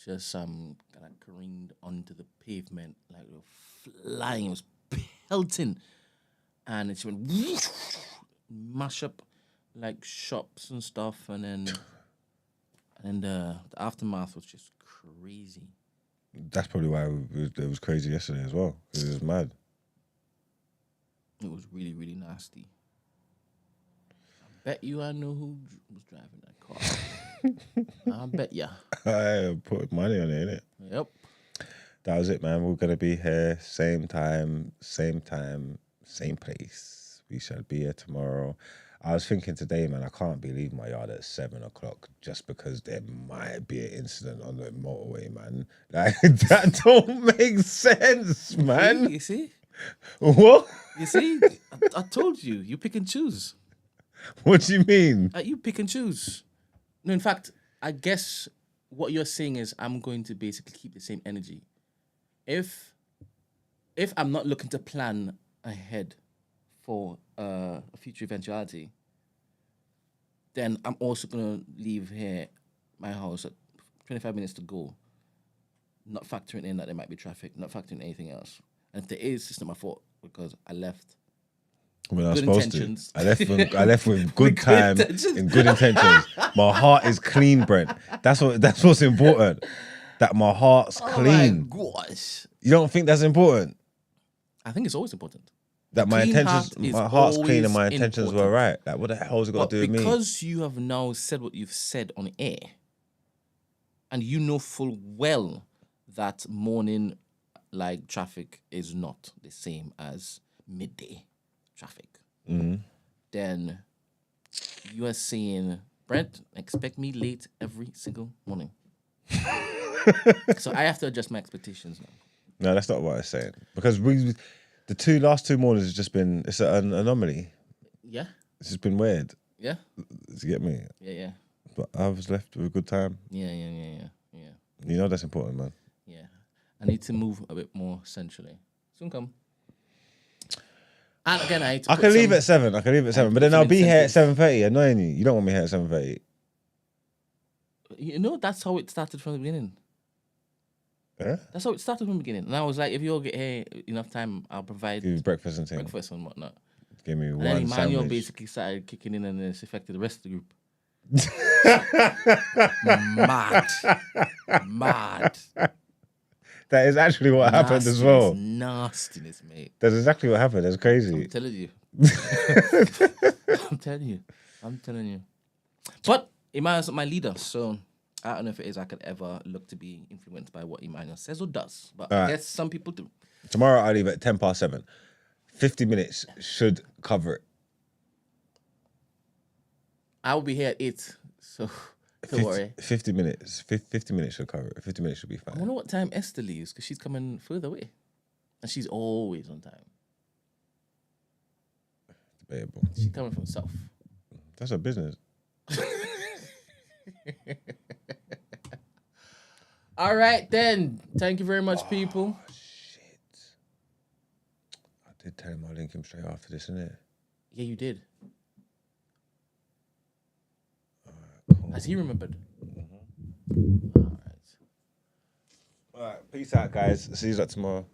just kind of careened onto the pavement, like it was flying. It was pelting, and it went mash up like shops and stuff, and then the aftermath was just crazy. That's probably why it was crazy yesterday as well, because it was mad. It was really, really nasty. I bet you I know who was driving that car. I bet ya. I put money on it, innit? Yep. That was it, man. We're going to be here same time, same place. We shall be here tomorrow. I was thinking today, man, I can't be leaving my yard at 7 o'clock just because there might be an incident on the motorway, man. Like, that don't make sense, man. You see? What? You see? I told you. You pick and choose. What do you mean? You pick and choose. No, in fact, I guess what you're saying is I'm going to basically keep the same energy. If I'm not looking to plan ahead for a future eventuality, then I'm also going to leave here, my house, at 25 minutes to go, not factoring in that there might be traffic, not factoring anything else. And if there is, it's not my fault because I left. When I was Good supposed intentions. to. I left with good time and good intentions. My heart is clean, Brent. That's what's important. That my heart's clean. Oh my gosh. You don't think that's important? I think it's always important. That my Clean intentions, heart is my heart's clean and always my intentions were important. right. Like, what the hell has it got But to do with me? because you have now said what you've said on air, and you know full well that morning like traffic is not the same as midday traffic, then you are saying, Brent, expect me late every single morning. So I have to adjust my expectations now. No, that's not what I was saying. Because the last two mornings has just been, it's an anomaly. Yeah? It's just been weird. Yeah? Do you get me? Yeah. But I was left with a good time. Yeah. You know that's important, man. Yeah. I need to move a bit more centrally. Soon come. And again, I can leave at 7. But then I'll be here at 7:30. Annoying you. You don't want me here at 7:30. You know, that's how it started from the beginning. Yeah? That's how it started from the beginning. And I was like, if you all get here enough time, I'll provide Give you breakfast and things. breakfast and whatnot. Give me And then one Emmanuel sandwich. basically started kicking in and it's affected the rest of the group. Mad. That is actually what happened as well. Nastiness, mate. That's exactly what happened. That's I'm crazy. telling you. I'm telling you. But Emmanuel's not my leader, so I don't know if it is I could ever look to be influenced by what Emmanuel says or does. But I guess some people do. Tomorrow I leave at 7:10. 50 minutes should cover it. I will be here at 8, so don't worry. 50 minutes. 50 minutes should cover it. 50 minutes should be I fine. wonder what time Esther leaves, because she's coming further away. And she's always on time. Debatable. She's coming from south. That's her business. All right, then. Thank you very much, people. Shit. I did tell him I'll link him straight after this, innit? Yeah, you did. Cool. Has he remembered? All right. Peace out, guys. See you tomorrow.